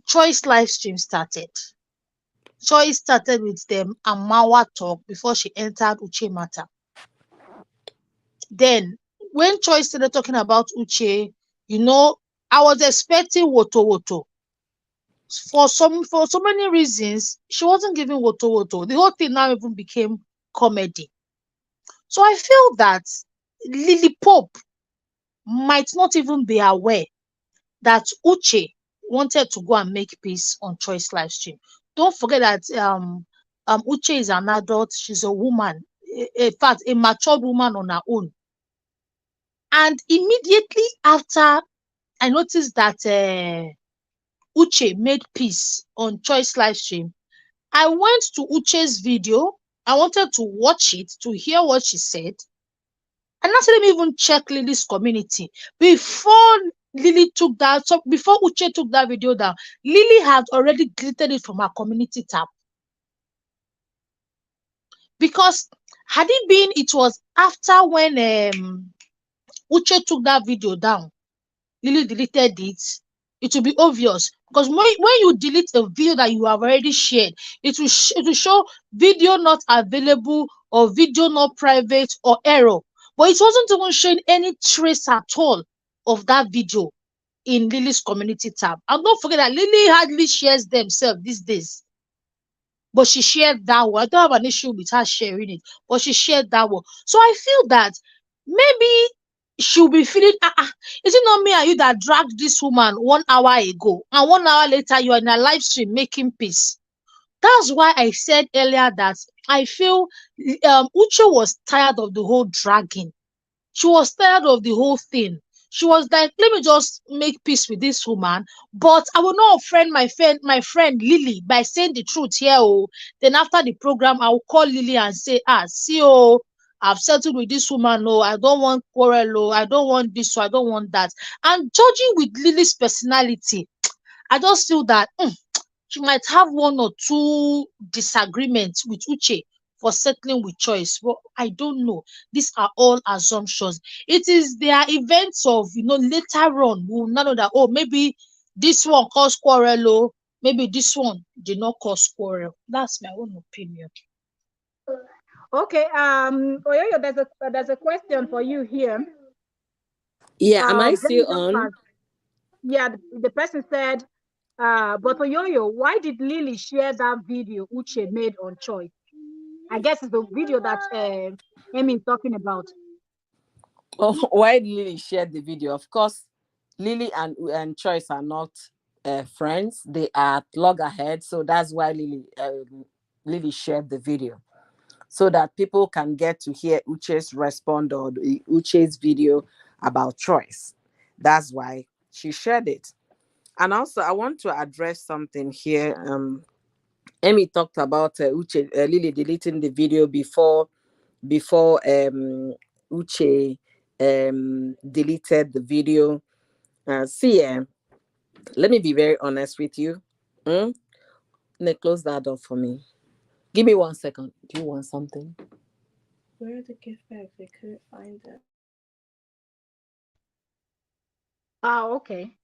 Choice live stream started. Choice started with them Amawa talk before she entered Uche matter. Then when Choice started talking about Uche, I was expecting Woto Woto. For so many reasons, she wasn't giving Woto Woto. The whole thing now even became comedy. So I feel that Lily Pope might not even be aware that Uche wanted to go and make peace on Choice live stream. Don't forget that Uche is an adult. She's a woman, in fact, a matured woman on her own. And immediately after I noticed that Uche made peace on Choice live stream, I went to Uche's video. I wanted to watch it to hear what she said. And not let me even check Lily's community. Before Lily took that, so before Uche took that video down, Lily had already deleted it from her community tab. Because had it been, it was after when Uche took that video down, Lily deleted it, it will be obvious. Because when you delete a video that you have already shared, it will show video not available or video not private or error. But it wasn't even showing any trace at all of that video in Lily's community tab. And don't forget that Lily hardly shares themselves these days. But she shared that one. I don't have an issue with her sharing it, but she shared that one. So I feel that maybe she'll be feeling, is it not me and you that dragged this woman 1 hour ago, and 1 hour later you are in a live stream making peace? That's why I said earlier that I feel Uche was tired of the whole dragging. She was tired of the whole thing. She was like, let me just make peace with this woman, but I will not offend my friend Lily by saying the truth here. Oh, then after the program, I will call Lily and say, see, oh, I've settled with this woman. Oh, I don't want quarrel. Oh, I don't want this. So I don't want that. And judging with Lily's personality, I just feel that she might have one or two disagreements with Uche for settling with Choice. But I don't know. These are all assumptions. It is their events of, later on, we'll now know that, oh, maybe this one caused quarrel, oh, maybe this one did not cause quarrel. That's my own opinion. Okay. Oyoyo, there's a question for you here. Yeah, am I Very still just on? fast. Yeah, the person said, but Oyoyo, why did Lily share that video Uche made on Choice? I guess it's the video that Amy is talking about. Oh, why did Lily share the video? Of course, Lily and Choice are not friends. They are loggerheads, so that's why Lily shared the video so that people can get to hear Uche's respond or Uche's video about choice. That's why she shared it. And also, I want to address something here. Emmy talked about Uche Lily deleting the video before Uche deleted the video. See, let me be very honest with you. Mm? Close that door for me. Give me 1 second. Do you want something? Where are the gift bags? I couldn't find them. Ah, okay.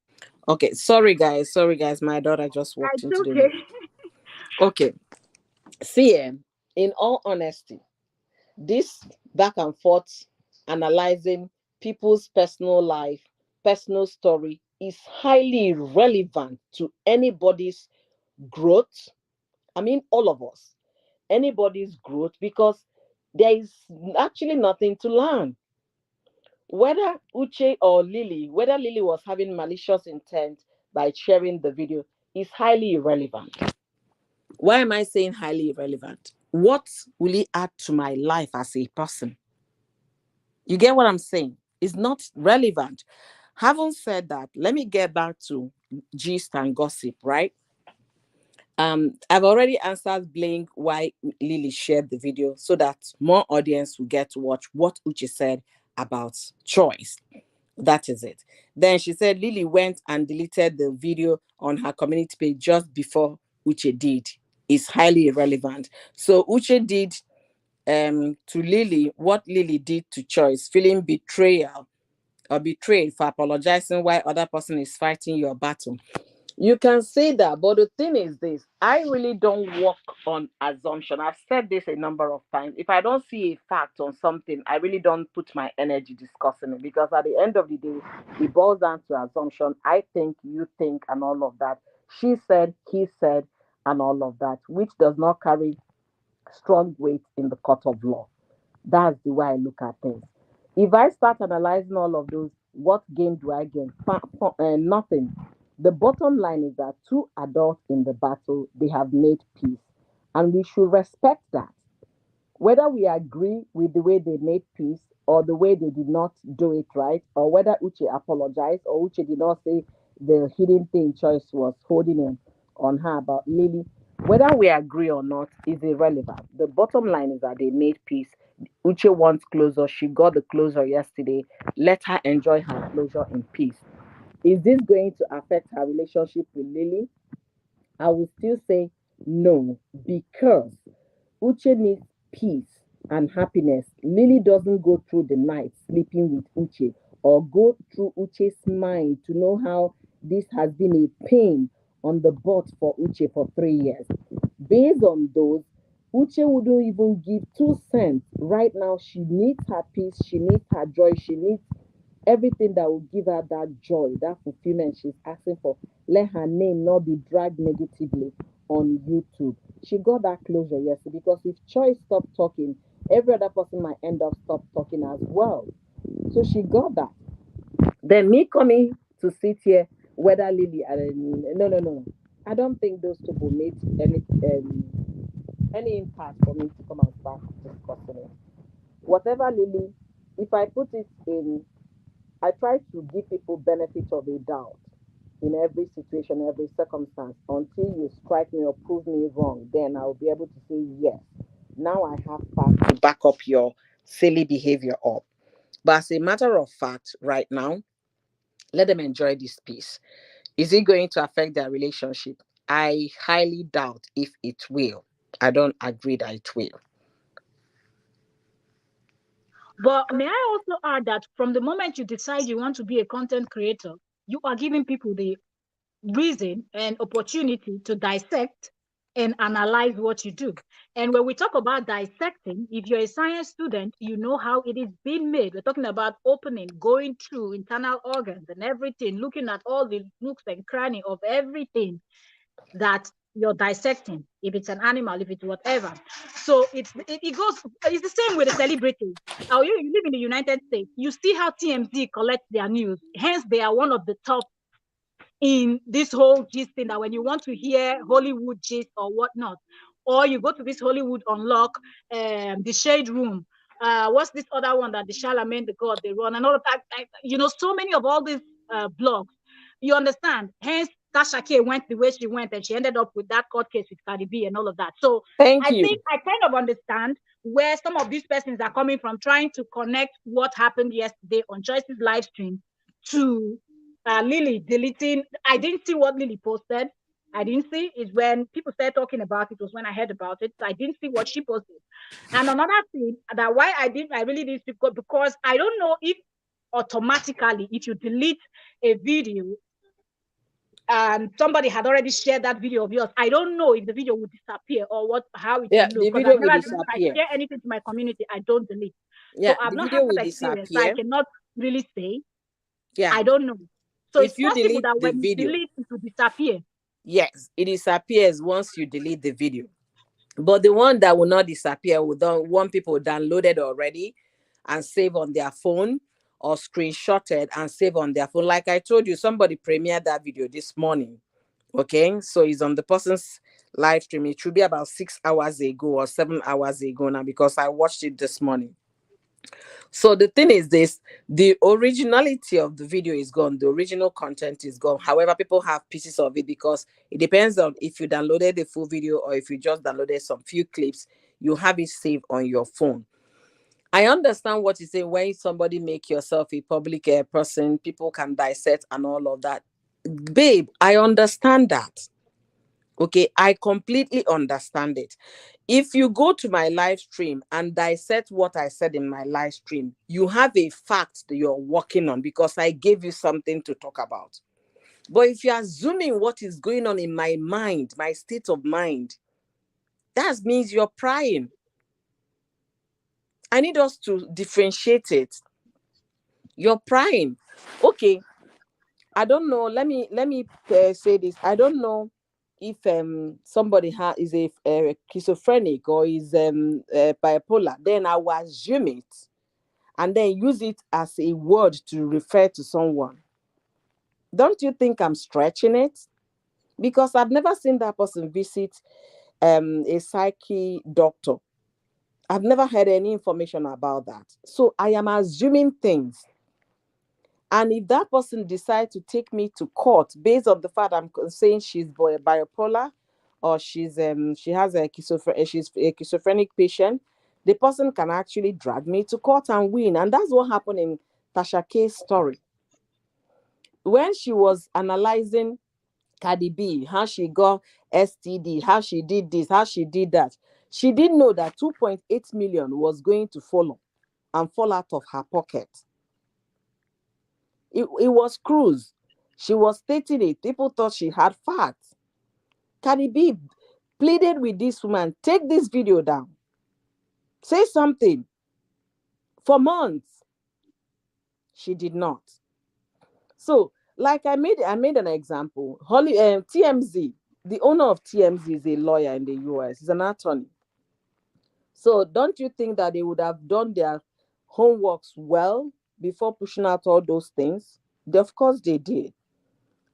Okay, sorry guys. Sorry guys. My daughter just walked It's into the okay. room. Okay. See, in all honesty, this back and forth analyzing people's personal life, personal story is highly relevant to anybody's growth. I mean, all of us, anybody's growth, because there is actually nothing to learn. Whether Uche or Lily, whether Lily was having malicious intent by sharing the video is highly irrelevant. Why am I saying highly irrelevant? What will it add to my life as a person? You get what I'm saying? It's not relevant. Having said that, let me get back to gist and gossip, right? I've already answered Blink why Lily shared the video so that more audience will get to watch what Uche said about choice. That is it. Then she said Lily went and deleted the video on her community page just before Uche did. It's highly irrelevant. So Uche did to Lily what Lily did to Choice, feeling betrayal or betrayed for apologizing while other person is fighting your battle. You can say that, but the thing is this: I really don't work on assumption. I've said this a number of times. If I don't see a fact on something, I really don't put my energy discussing it, because at the end of the day, it boils down to assumption. I think, you think, and all of that. She said, he said, and all of that, which does not carry strong weight in the court of law. That's the way I look at things. If I start analyzing all of those, what gain do I gain? Nothing. The bottom line is that two adults in the battle, they have made peace. And we should respect that. Whether we agree with the way they made peace or the way they did not do it right, or whether Uche apologized or Uche did not say the hidden thing Choice was holding on her about Lily, whether we agree or not is irrelevant. The bottom line is that they made peace. Uche wants closure. She got the closure yesterday. Let her enjoy her closure in peace. Is this going to affect her relationship with Lily? I will still say no, because Uche needs peace and happiness. Lily doesn't go through the night sleeping with Uche or go through Uche's mind to know how this has been a pain on the butt for Uche for 3 years. Based on those, Uche wouldn't even give 2 cents. Right now, she needs her peace, she needs her joy, she needs everything that will give her that joy, that fulfillment she's asking for. Let her name not be dragged negatively on YouTube. She got that closure yesterday, because if Choice stopped talking, every other person might end up stop talking as well. So she got that. Then me coming to sit here, whether Lily and no. I don't think those two will make any impact for me to come and start discussing it. Whatever Lily, if I put it in, I try to give people benefit of a doubt in every situation, every circumstance, until you strike me or prove me wrong. Then I'll be able to say yes. Now I have facts to back up your silly behavior up. But as a matter of fact, right now, let them enjoy this peace. Is it going to affect their relationship? I highly doubt if it will. I don't agree that it will. But may I also add that from the moment you decide you want to be a content creator, you are giving people the reason and opportunity to dissect and analyze what you do. And when we talk about dissecting, if you're a science student, you know how it is being made. We're talking about opening, going through internal organs and everything, looking at all the nooks and cranny of everything that you're dissecting, if it's an animal, if it's whatever. So it goes, it's the same with the celebrities. Oh, you live in the United States, you see how TMZ collects their news, hence they are one of the top in this whole gist thing, that when you want to hear Hollywood gist or whatnot, or you go to this Hollywood Unlock, the Shade Room, what's this other one that the Charlemagne the God they run, and all of that, so many of all these blogs. You understand? Hence, Tasha K went the way she went, and she ended up with that court case with Cardi B and all of that. So Thank I you. think I kind of understand where some of these persons are coming from, trying to connect what happened yesterday on Joyce's live stream to Lily deleting. I didn't see what Lily posted. I didn't see is when people started talking about it, was when I heard about it. So I didn't see what she posted. And another thing that why I really didn't speak up, because I don't know if automatically, if you delete a video and somebody had already shared that video of yours, I don't know if the video would disappear or how it Yeah, will look. the Because video I've will never done, if I disappear. share anything to my community, I don't delete. So Yeah, I've the not had video will that experience. So I disappear. cannot really say. Yeah. I don't know. So it's If you possible delete that the when you video, delete, it will disappear. yes, it disappears once you delete the video. But the one that will not disappear will want people downloaded already and save on their phone, or screenshotted and save on their phone. Like I told you, somebody premiered that video this morning. Okay, so it's on the person's live stream. It should be about 6 hours ago or 7 hours ago now, because I watched it this morning. So the thing is this: the originality of the video is gone, the original content is gone. However, people have pieces of it, because it depends on if you downloaded the full video or if you just downloaded some few clips, you have it saved on your phone. I understand what you say. When somebody make yourself a public person, people can dissect and all of that. Babe, I understand that. Okay, I completely understand it. If you go to my live stream and dissect what I said in my live stream, you have a fact that you're working on, because I gave you something to talk about. But if you're assuming what is going on in my mind, my state of mind, that means you're prying. I need us to differentiate it. You're prying. Okay, I don't know. Let me say this. I don't know if somebody is a schizophrenic or is bipolar. Then I will assume it and then use it as a word to refer to someone. Don't you think I'm stretching it? Because I've never seen that person visit a psyche doctor. I've never heard any information about that. So I am assuming things. And if that person decides to take me to court based on the fact I'm saying she's bipolar, or she has she's a schizophrenic patient, the person can actually drag me to court and win. And that's what happened in Tasha K's story. When she was analyzing Cardi B, how she got STD, how she did this, how she did that, she didn't know that 2.8 million was going to fall out of her pocket. It was cruise. She was stating it. People thought she had fat. Cardi B pleaded with this woman, take this video down. Say something. For months, she did not. So, like I made an example. TMZ, the owner of TMZ is a lawyer in the US. He's an attorney. So, don't you think that they would have done their homeworks well before pushing out all those things? Of course they did.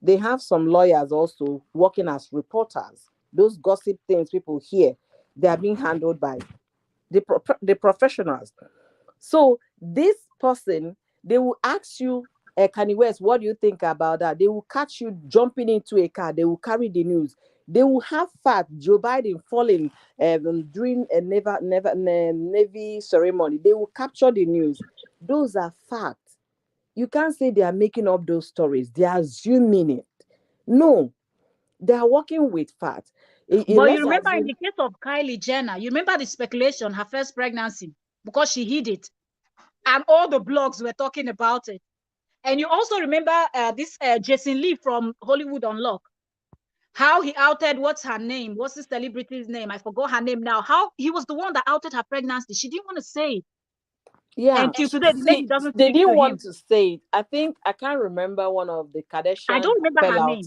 They have some lawyers also working as reporters. Those gossip things people hear, they are being handled by the professionals. So this person, they will ask you, Kanye West, what do you think about that? They will catch you jumping into a car. They will carry the news. They will have fact. Joe Biden falling during a Navy ceremony. They will capture the news. Those are facts. You can't say they are making up those stories. They are assuming it. No, they are working with facts. But you Let's remember in assume, the case of Kylie Jenner, you remember the speculation, her first pregnancy, because she hid it. And all the blogs were talking about it. And you also remember this Jason Lee from Hollywood Unlock, how he outed, what's her name? What's the celebrity's name? I forgot her name now. How he was the one that outed her pregnancy. She didn't want to say it. yeah. And till today, the lady See, doesn't they speak to didn't him. want to say it. I think I can't remember one of the I Kardashian don't remember fell her out. name.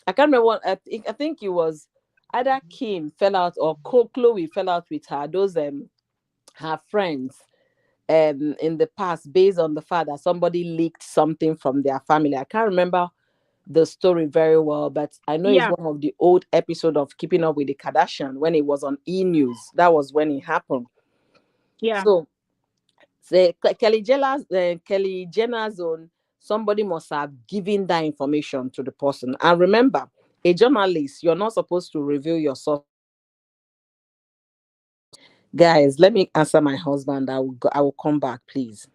I can't remember what I think it was either Kim fell out or Chloe fell out with her. Those her friends in the past, based on the fact that somebody leaked something from their family. I can't remember the story very well, but I know it's Yeah, one of the old episode of Keeping Up with the Kardashian when it was on E News. That was when it happened. yeah. So Kelly Jenner's own, somebody must have given that information to the person. And remember, a journalist, you're not supposed to reveal your source. Guys, let me answer my husband. I will come back, please.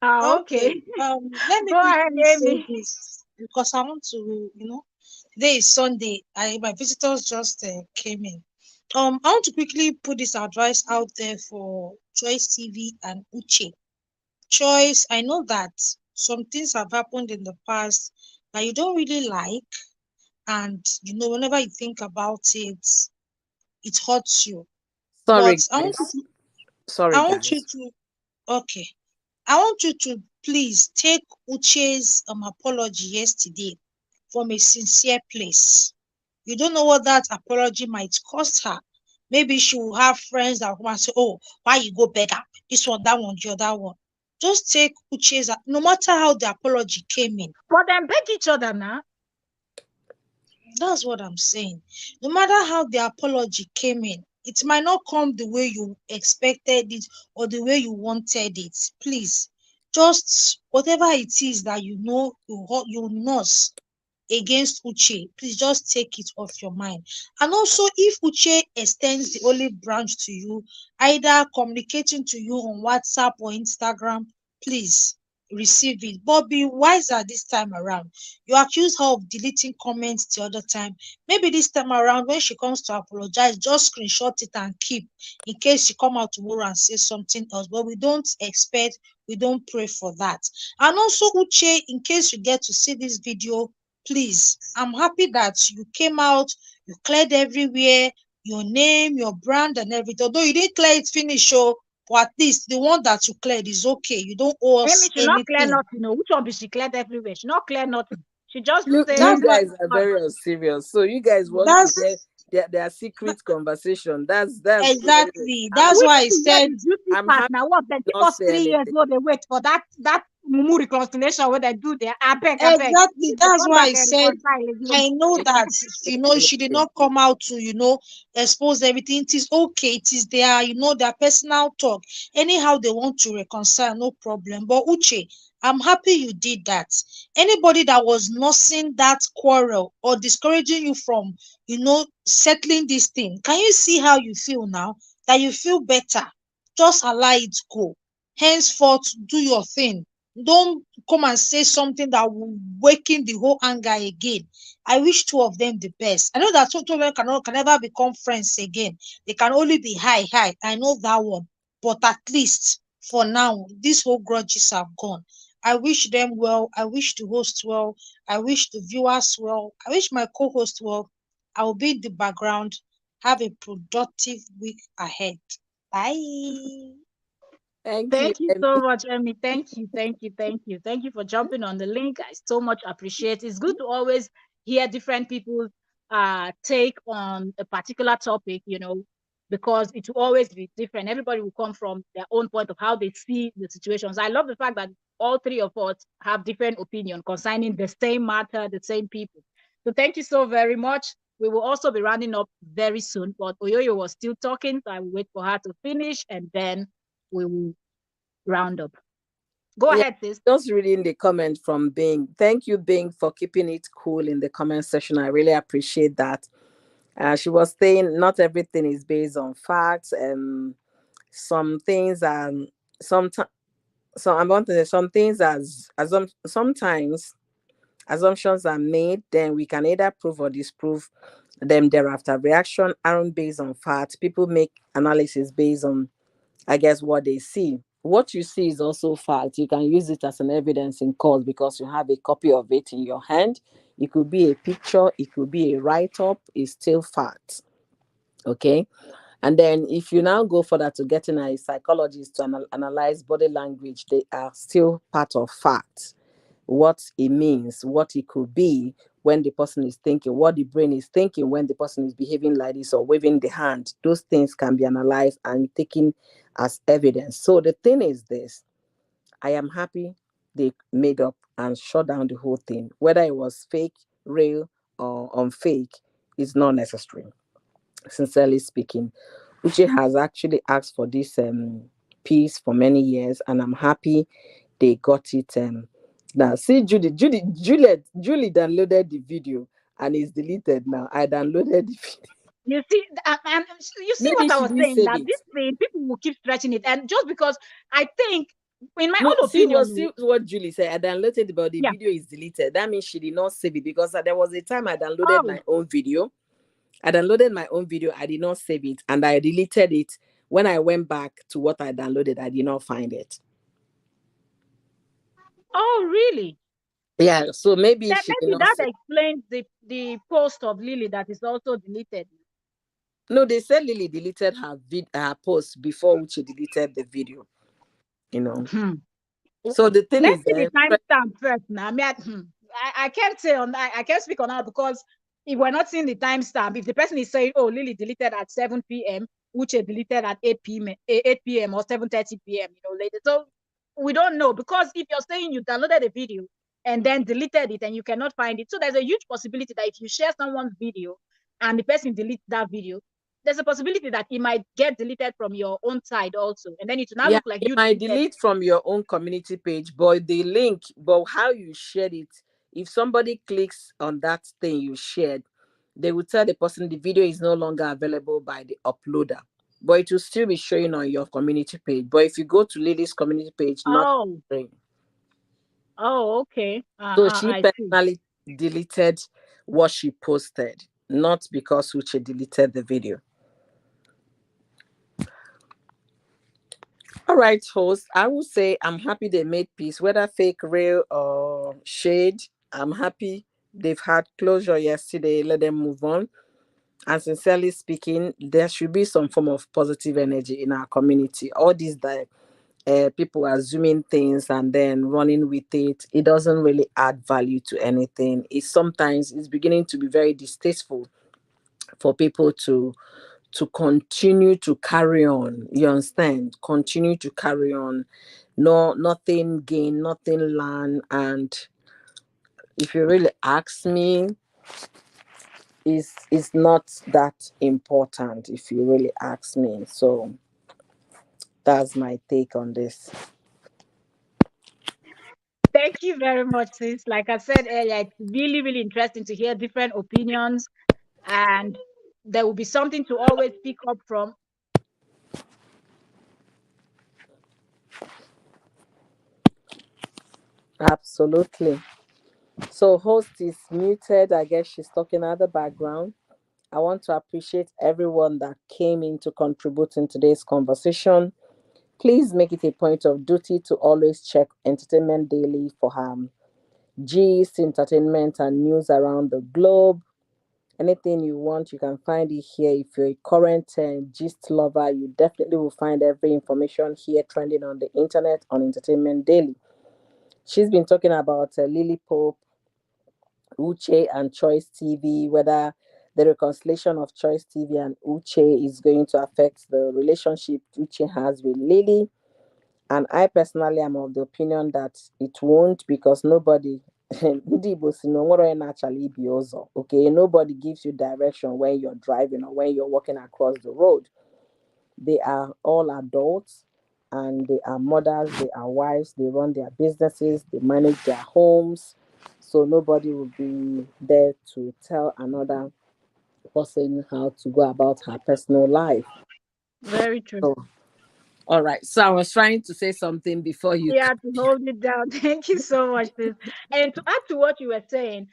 Ah, Okay. okay. Let me Go ahead, quickly say Amy. this because I want to, today is Sunday. My visitors just came in. I want to quickly put this advice out there for Choice TV and Uche. Choice, I know that some things have happened in the past that you don't really like, and whenever you think about it, it hurts you. But Sorry, guys. Sorry, I want you guys. to, okay, I want you to please take Uche's apology yesterday from a sincere place. You don't know what that apology might cost her. Maybe she will have friends that will come and say, "Oh, why you go beg up? This one, that one, the other one." Just take Uche's, no matter how the apology came in. But then beg each other now. That's what I'm saying. No matter how the apology came in, it might not come the way you expected it or the way you wanted it. Please, just whatever it is that you nurse against Uche, please just take it off your mind. And also, if Uche extends the olive branch to you, either communicating to you on WhatsApp or Instagram, please receive it. But be wiser this time around. You accuse her of deleting comments the other time. Maybe this time around, when she comes to apologize, just screenshot it and keep in case she come out tomorrow and say something else. But we don't pray for that. And also, Uche, in case you get to see this video, please, I'm happy that you came out, you cleared everywhere, your name, your brand, and everything. Although you didn't clear it finish, oh, but at least the one that you cleared is okay. You don't owe Amy, us she not clear anything. nothing. No, which one be she cleared everywhere? She not clear nothing. She just say You That's this why guys is are fine. very unserious. So you guys want to hear that's their secret conversation. That's very. exactly I'm that's We why need I to hear said the juicy I'm part happy now. What then to take not us say 3 years anything. while they wait for that mumu reconciliation where they do there. I beg. We exactly need to that's come why back I and said reconcile again. I know Thank that you. she did not come out to expose everything. It is okay. It is their personal talk. Anyhow they want to reconcile, no problem. But Uche, I'm happy you did that. Anybody that was nursing that quarrel or discouraging you from settling this thing, can you see how you feel now? That you feel better. Just allow it go. Henceforth, do your thing. Don't come and say something that will waken the whole anger again. I wish two of them the best. I know that two of them can never become friends again. They can only be high, high. I know that one. But at least for now, these whole grudges have gone. I wish them well. I wish the host well. I wish the viewers well. I wish my co-host well. I will be in the background. Have a productive week ahead. Bye. Thank you, Thank you so Emmy. much, Emmy. Thank you for jumping on the link. I so much appreciate it. It's good to always hear different people's take on a particular topic, because it will always be different. Everybody will come from their own point of how they see the situations. I love the fact that all three of us have different opinion concerning the same matter, the same people. So thank you so very much. We will also be rounding up very soon, but Oyoyo was still talking, so I will wait for her to finish and then we will round up. Go Yeah, ahead, sis. just reading the comment from Bing. Thank you, Bing, for keeping it cool in the comment section. I really appreciate that. She was saying not everything is based on facts. Some things are sometimes. So I'm going to say some things sometimes assumptions are made. Then we can either prove or disprove them thereafter. Reaction aren't based on facts. People make analysis based on, I guess, what they see. What you see is also fact. You can use it as an evidence in court because you have a copy of it in your hand. It could be a picture, it could be a write up, it's still fact. Okay. And then if you now go further to getting a psychologist to analyze body language, they are still part of fact. What it means, what it could be when the person is thinking, what the brain is thinking when the person is behaving like this or waving the hand. Those things can be analyzed and taken as evidence. So the thing is this, I am happy they made up and shut down the whole thing. Whether it was fake, real, or unfake is not necessary. Sincerely speaking, Uche has actually asked for this piece for many years, and I'm happy they got it. Now, see, Julie downloaded the video and it's deleted now. I downloaded the video. You see, and you see Maybe what I she was didn't saying, save that it. this thing, people will keep stretching it. And just because I think, in my No, own opinion, see what Julie said. I downloaded it, but the yeah. video is deleted. That means she did not save it because there was a time I downloaded Oh, my own video. I downloaded my own video. I did not save it, and I deleted it. When I went back to what I downloaded, I did not find it. oh, really? Yeah, so maybe That she did maybe not that save. explains the post of Lily that is also deleted. No, they said Lily deleted her post before Uche deleted the video. You know. Hmm. So the thing Let's is, see the timestamp first. Now, I can't say on that. I can't speak on that because if we're not seeing the timestamp, if the person is saying, "Oh, Lily deleted at 7 p.m., Uche deleted at 8 p.m., 8 p.m. or 7:30 p.m., later." So we don't know, because if you're saying you downloaded a video and then deleted it and you cannot find it, so there's a huge possibility that if you share someone's video and the person deletes that video, there's a possibility that it might get deleted from your own side also, and then it will now yeah, look like it you might deleted. delete from your own community page, but the link, but how you shared it, if somebody clicks on that thing you shared, they will tell the person the video is no longer available by the uploader. But it will still be showing on your community page. But if you go to Lily's community page, not Oh. showing. Oh, okay. So she I see. personally deleted what she posted, not because Uche deleted the video. All right, host. I will say I'm happy they made peace, whether fake, real, or shade. I'm happy they've had closure yesterday. Let them move on. And sincerely speaking, there should be some form of positive energy in our community. All these that people are assuming things and then running with it, it doesn't really add value to anything. It's beginning to be very distasteful for people to continue to carry on. You understand? Continue to carry on. No, nothing gain, nothing learn. And if you really ask me, is not that important if you really ask me. So that's my take on this. Thank you very much, sis. Like I said earlier, it's really, really interesting to hear different opinions, and there will be something to always pick up from. Absolutely. So host is muted. I guess she's talking at the background. I want to appreciate everyone that came in to contribute in today's conversation. Please make it a point of duty to always check Entertainment Daily for gist, entertainment, and news around the globe. Anything you want, you can find it here. If you're a current gist lover, you definitely will find every information here trending on the internet on Entertainment Daily. She's been talking about Lily Pope, Uche, and Choice TV, whether the reconciliation of Choice TV and Uche is going to affect the relationship Uche has with Lily. And I personally am of the opinion that it won't, because nobody ndị Igbo si na onwere onye naturally ibi ụzọ. Okay, nobody gives you direction when you're driving or when you're walking across the road. They are all adults, and they are mothers, they are wives, they run their businesses, they manage their homes. So nobody will be there to tell another person how to go about her personal life. Very true. So, all right. So I was trying to say something before you. You have to hold it down. Thank you so much, sis. And to add to what you were saying,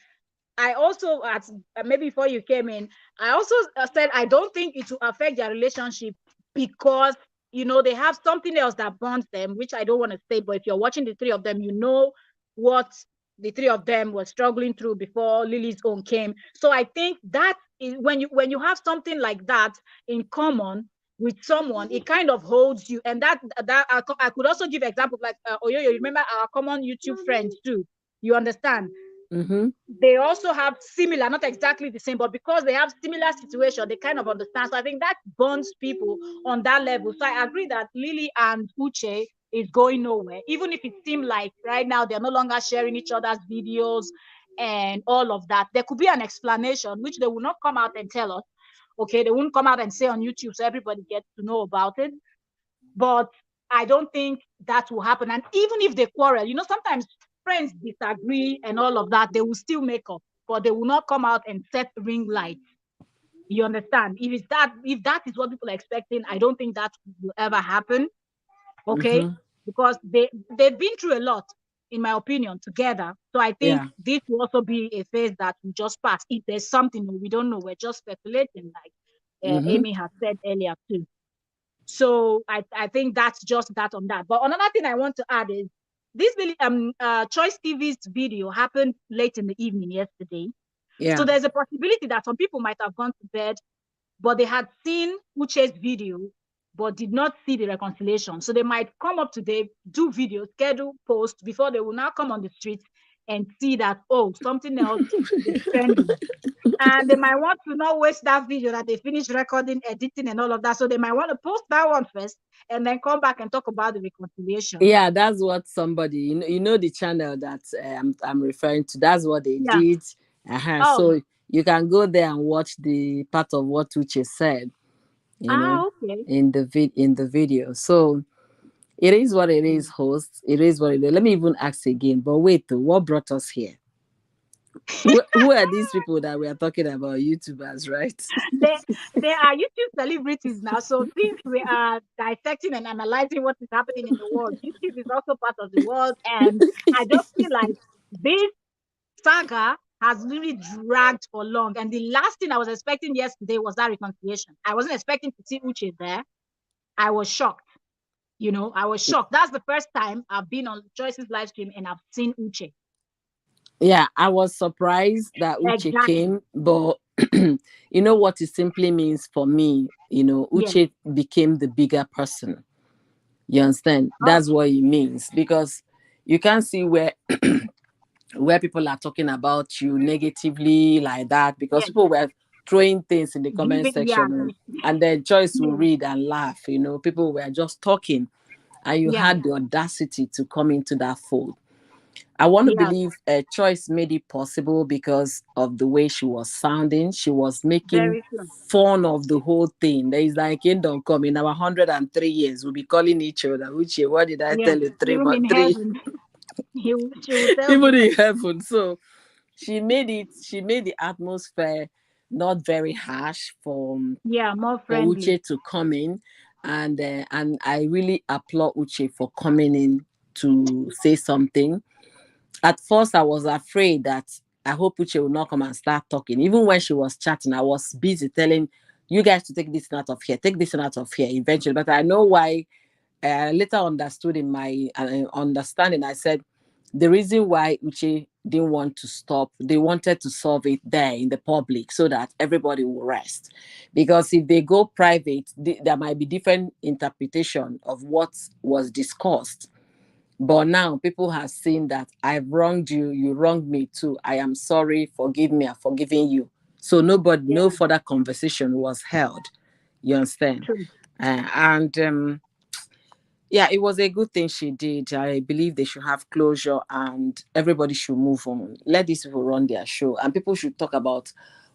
I also, at maybe before you came in, I also said I don't think it will affect their relationship, because they have something else that bonds them, which I don't want to say. But if you're watching the three of them, you know what the three of them were struggling through before Lily's own came. So I think that is when you have something like that in common with someone, it kind of holds you. And that I could also give examples like Oyoyo. Remember our common YouTube friends too. You understand? Mm-hmm. They also have similar, not exactly the same, but because they have similar situation, they kind of understand. So I think that bonds people on that level. So I agree that Lily and Uche is going nowhere. Even if it seems like right now they're no longer sharing each other's videos and all of that, there could be an explanation which they will not come out and tell us. Okay, they won't come out and say on YouTube so everybody gets to know about it. But I don't think that will happen. And even if they quarrel, sometimes friends disagree and all of that, they will still make up, but they will not come out and set ring lights. You understand? If that is what people are expecting, I don't think that will ever happen. Okay, Mm-hmm. because they've been through a lot, in my opinion, together. So I think Yeah. this will also be a phase that will just pass. If there's something we don't know, we're just speculating, like Mm-hmm. Amy has said earlier too. So I think that's just that on that. But another thing I want to add is this really Choice TV's video happened late in the evening yesterday. So Yeah. there's a possibility that some people might have gone to bed, but they had seen Uche's video, but did not see the reconciliation. So they might come up today, do video, schedule, post before they will now come on the streets and see that, oh, something else is trending. And they might want to not waste that video that they finished recording, editing, and all of that. So they might want to post that one first and then come back and talk about the reconciliation. Yeah, that's what somebody, you know the channel that I'm referring to. That's what they Yeah. did. Uh-huh. Oh, So you can go there and watch the part of what Uche said, you know, okay. in the video. So it is what it is, host. It is what it is. Let me even ask again. But wait, though, what brought us here? Who are these people that we are talking about? YouTubers, right? they they are YouTube celebrities now. So since we are dissecting and analyzing what is happening in the world, YouTube is also part of the world. And I just feel like this saga has really dragged for long. And the last thing I was expecting yesterday was that reconciliation. I wasn't expecting to see Uche there. I was shocked. I was shocked. That's the first time I've been on Choices live stream and I've seen Uche. Yeah, I was surprised that Uche Exactly. came, but you know what it simply means for me? Yeah. Uche became the bigger person. You understand? Oh, That's what it means because you can see where people are talking about you negatively like that because yeah. people were throwing things in the comment Giving, yeah, section and then Joyce will yeah, read and laugh. People were just talking and you yeah, had the audacity to come into that fold. I want to yeah. believe Choice made it possible because of the way she was sounding. She was making Very true. fun of the whole thing. There is like Kingdom Come in our 103 years. We'll be calling each other. Uche, what did I Yeah. tell you? Three, Even but in three, heaven, she will tell even people. in heaven. So she made the atmosphere not very harsh Yeah, more for friendly. Uche to come in. And I really applaud Uche for coming in to say something. At first I was afraid that I hope Uche would not come and start talking. Even when she was chatting, I was busy telling you guys to take this out of here, take this out of here eventually. But I know why. I later understood in my understanding. I said the reason why Uche didn't want to stop, they wanted to solve it there in the public so that everybody will rest. Because if they go private, there might be different interpretation of what was discussed, but now people have seen that I've wronged you, you wronged me too. I am sorry, forgive me, I've forgiven you. So no Yeah, further conversation was held. You understand? true. And yeah, it was a good thing she did. I believe they should have closure and everybody should move on. Let these people run their show, and people should talk about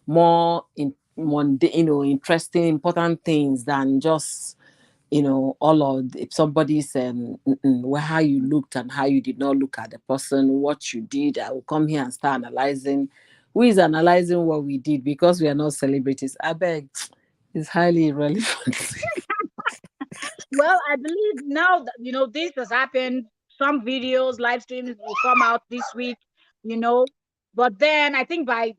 more interesting, important things than just all of if somebody's how you looked and how you did not look at the person, what you did. I will come here and start analyzing. Who is analyzing what we did because we are not celebrities? I beg, it's highly irrelevant. Well, I believe now that this has happened. Some videos, live streams will come out this week. You know, but then I think let's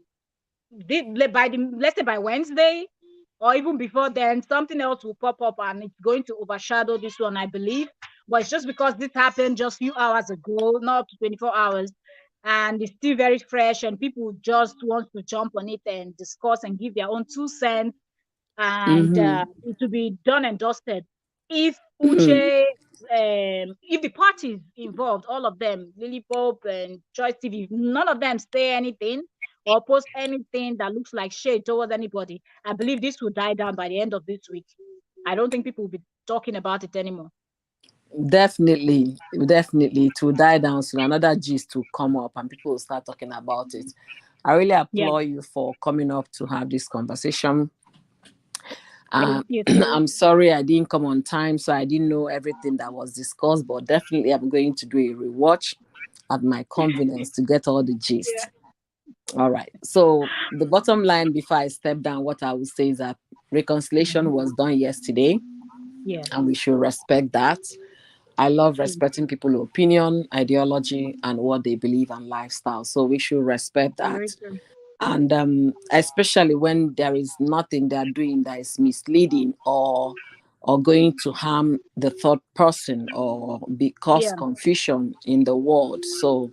say by Wednesday or even before then, something else will pop up and it's going to overshadow this one, I believe. But it's just because this happened just a few hours ago, not up to 24 hours, and it's still very fresh, and people just want to jump on it and discuss and give their own 2 cents, and Mm-hmm. it will be done and dusted. If Uche, if the parties involved, all of them, Lily Pope and Choice TV, none of them say anything or post anything that looks like shade towards anybody, I believe this will die down by the end of this week. I don't think people will be talking about it anymore. Definitely, definitely, it will die down soon. Another gist to come up, and people will start talking about it. I really Yeah. applaud you for coming up to have this conversation. Thank you too. I'm sorry I didn't come on time, so I didn't know everything that was discussed, but definitely I'm going to do a rewatch at my convenience to get all the Yeah. gist. All right. So the bottom line before I step down, what I would say is that reconciliation was done yesterday, Yes. and we should respect that. I love Mm. respecting people's opinion, ideology, and what they believe and lifestyle. So we should respect Very that. true. And especially when there is nothing they're doing that is misleading or going to harm the third person or cause Yeah. confusion in the world. So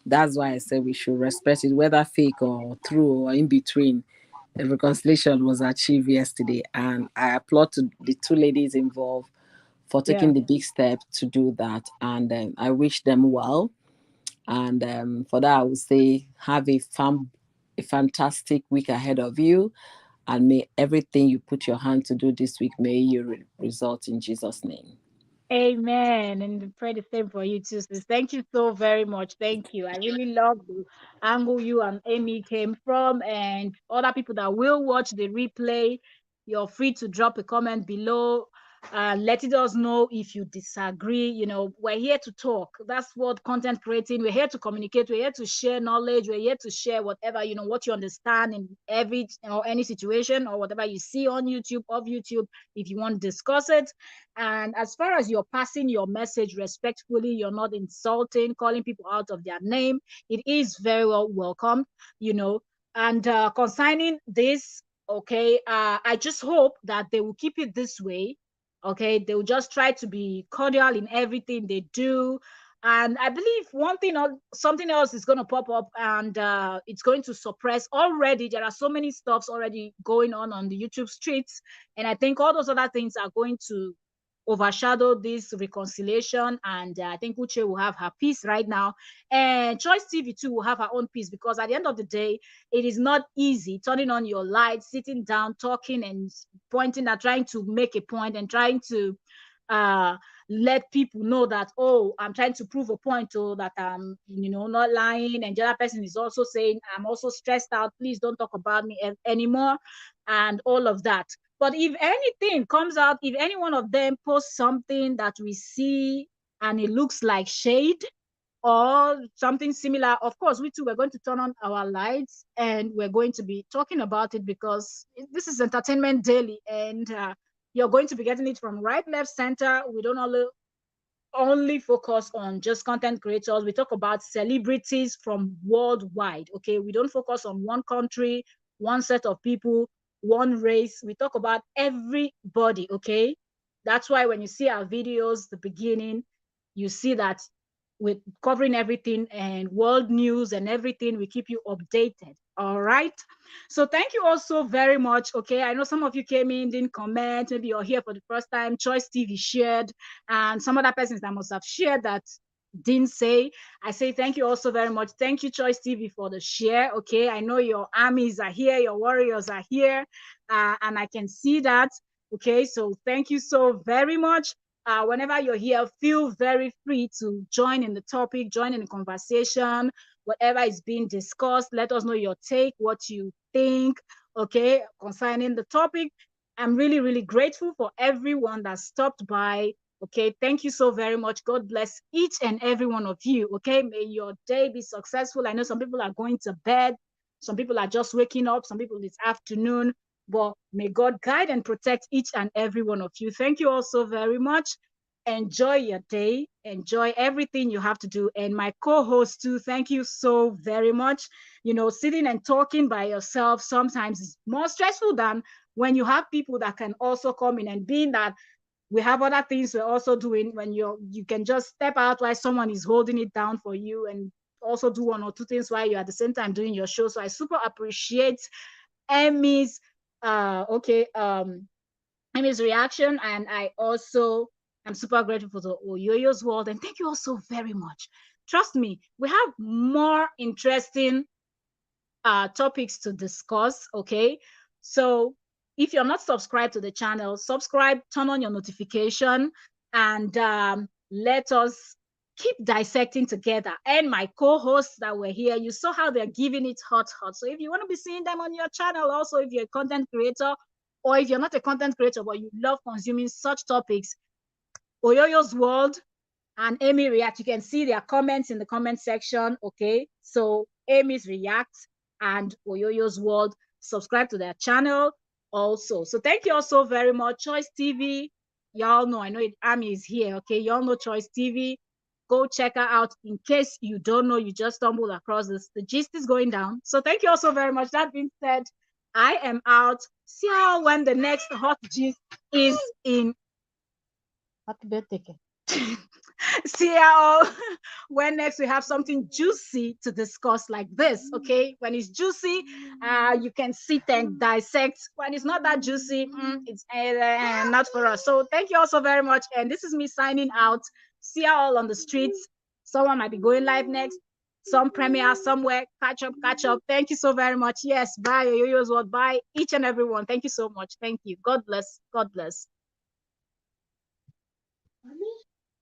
that's why I say we should respect it, whether fake or true or in between. The reconciliation was achieved yesterday, and I applaud to the two ladies involved for Yeah. taking the big step to do that. And I wish them well. And for that, I would say have a fantastic week ahead of you. And may everything you put your hand to do this week, may you result in Jesus' name. Amen. And pray the same for you too, sis. Thank you so very much. Thank you. I really love the angle you and Amy came from, and other people that will watch the replay. You're free to drop a comment below, letting us know if you disagree. We're here to talk. That's what content creating. We're here to communicate. We're here to share knowledge. We're here to share whatever what you understand in every or any situation or whatever you see on YouTube, of YouTube. If you want to discuss it, and as far as you're passing your message respectfully, you're not insulting, calling people out of their name, it is very well welcomed, you know. And concerning this, okay, I just hope that they will keep it this way. Okay, they will just try to be cordial in everything they do. And I believe one thing or something else is going to pop up, and it's going to suppress. Already there are so many stuffs already going on the YouTube streets, and I think all those other things are going to overshadow this reconciliation. And I think Uche will have her peace right now. And Choice TV too will have her own peace, because at the end of the day, it is not easy turning on your lights, sitting down, talking and pointing at, trying to make a point and trying to uh let people know that, oh, I'm trying to prove a point, oh, that I'm not lying, and the other person is also saying I'm also stressed out, please don't talk about me anymore, and all of that. But if anything comes out, if any one of them posts something that we see and it looks like shade or something similar, of course, we too, we're going to turn on our lights and we're going to be talking about it, because this is entertainment daily, and you're going to be getting it from right, left, center. We don't only focus on just content creators. We talk about celebrities from worldwide. Okay, we don't focus on one country, one set of people, one race. We talk about everybody. Okay, that's why when you see our videos, the beginning, you see that we're covering everything and world news and everything. We keep you updated. All right. So thank you all so very much. Okay, I know some of you came in, didn't comment. Maybe you're here for the first time. Choice TV shared, and some other persons that must have shared that didn't say. I say thank you also very much. Thank you, Choice TV, for the share. Okay, I know your armies are here, your warriors are here, and I can see that. Okay, so thank you so very much. Whenever you're here, feel very free to join in the topic, join in the conversation, whatever is being discussed. Let us know your take, what you think, okay, concerning the topic. I'm really, really grateful for everyone that stopped by. Okay, thank you so very much. God bless each and every one of you. Okay, may your day be successful. I know some people are going to bed, some people are just waking up, some people it's afternoon, but may God guide and protect each and every one of you. Thank you all so very much. Enjoy your day, enjoy everything you have to do. And my co-host too, thank you so very much. Sitting and talking by yourself sometimes is more stressful than when you have people that can also come in, and being that we have other things we're also doing, when you can just step out while someone is holding it down for you, and also do one or two things while you're at the same time doing your show. So I super appreciate Emmy's Amy's reaction. And I also am super grateful for the Oyoyo's world. And thank you all so very much. Trust me, we have more interesting topics to discuss. Okay. So if you're not subscribed to the channel, subscribe, turn on your notification, and Let us keep dissecting together. And my co-hosts that were here, you saw how they're giving it hot. So if you want to be seeing them on your channel, also if you're a content creator, or if you're not a content creator but you love consuming such topics, Oyoyo's World and Amy React, you can see their comments in the comment section. Okay, so Amy's React and Oyoyo's World, subscribe to their channel also. So thank you all so very much. Choice TV, y'all know, I know Amy is here. Okay, y'all know Choice TV. Go check her out. In case you don't know, you just stumbled across this, the gist is going down. So thank you all so very much. That being said, I am out. See y'all when the next hot gist is in. Happy birthday. See y'all when next we have something juicy to discuss like this. Okay, when it's juicy, you can sit and dissect. When it's not that juicy, it's not for us. So thank you all so very much, and this is me signing out. See y'all on the streets. Someone might be going live next, some premiere somewhere. Catch up. Thank you so very much. Yes, bye Yoyo's World. Bye each and everyone. Thank you so much. Thank you. God bless.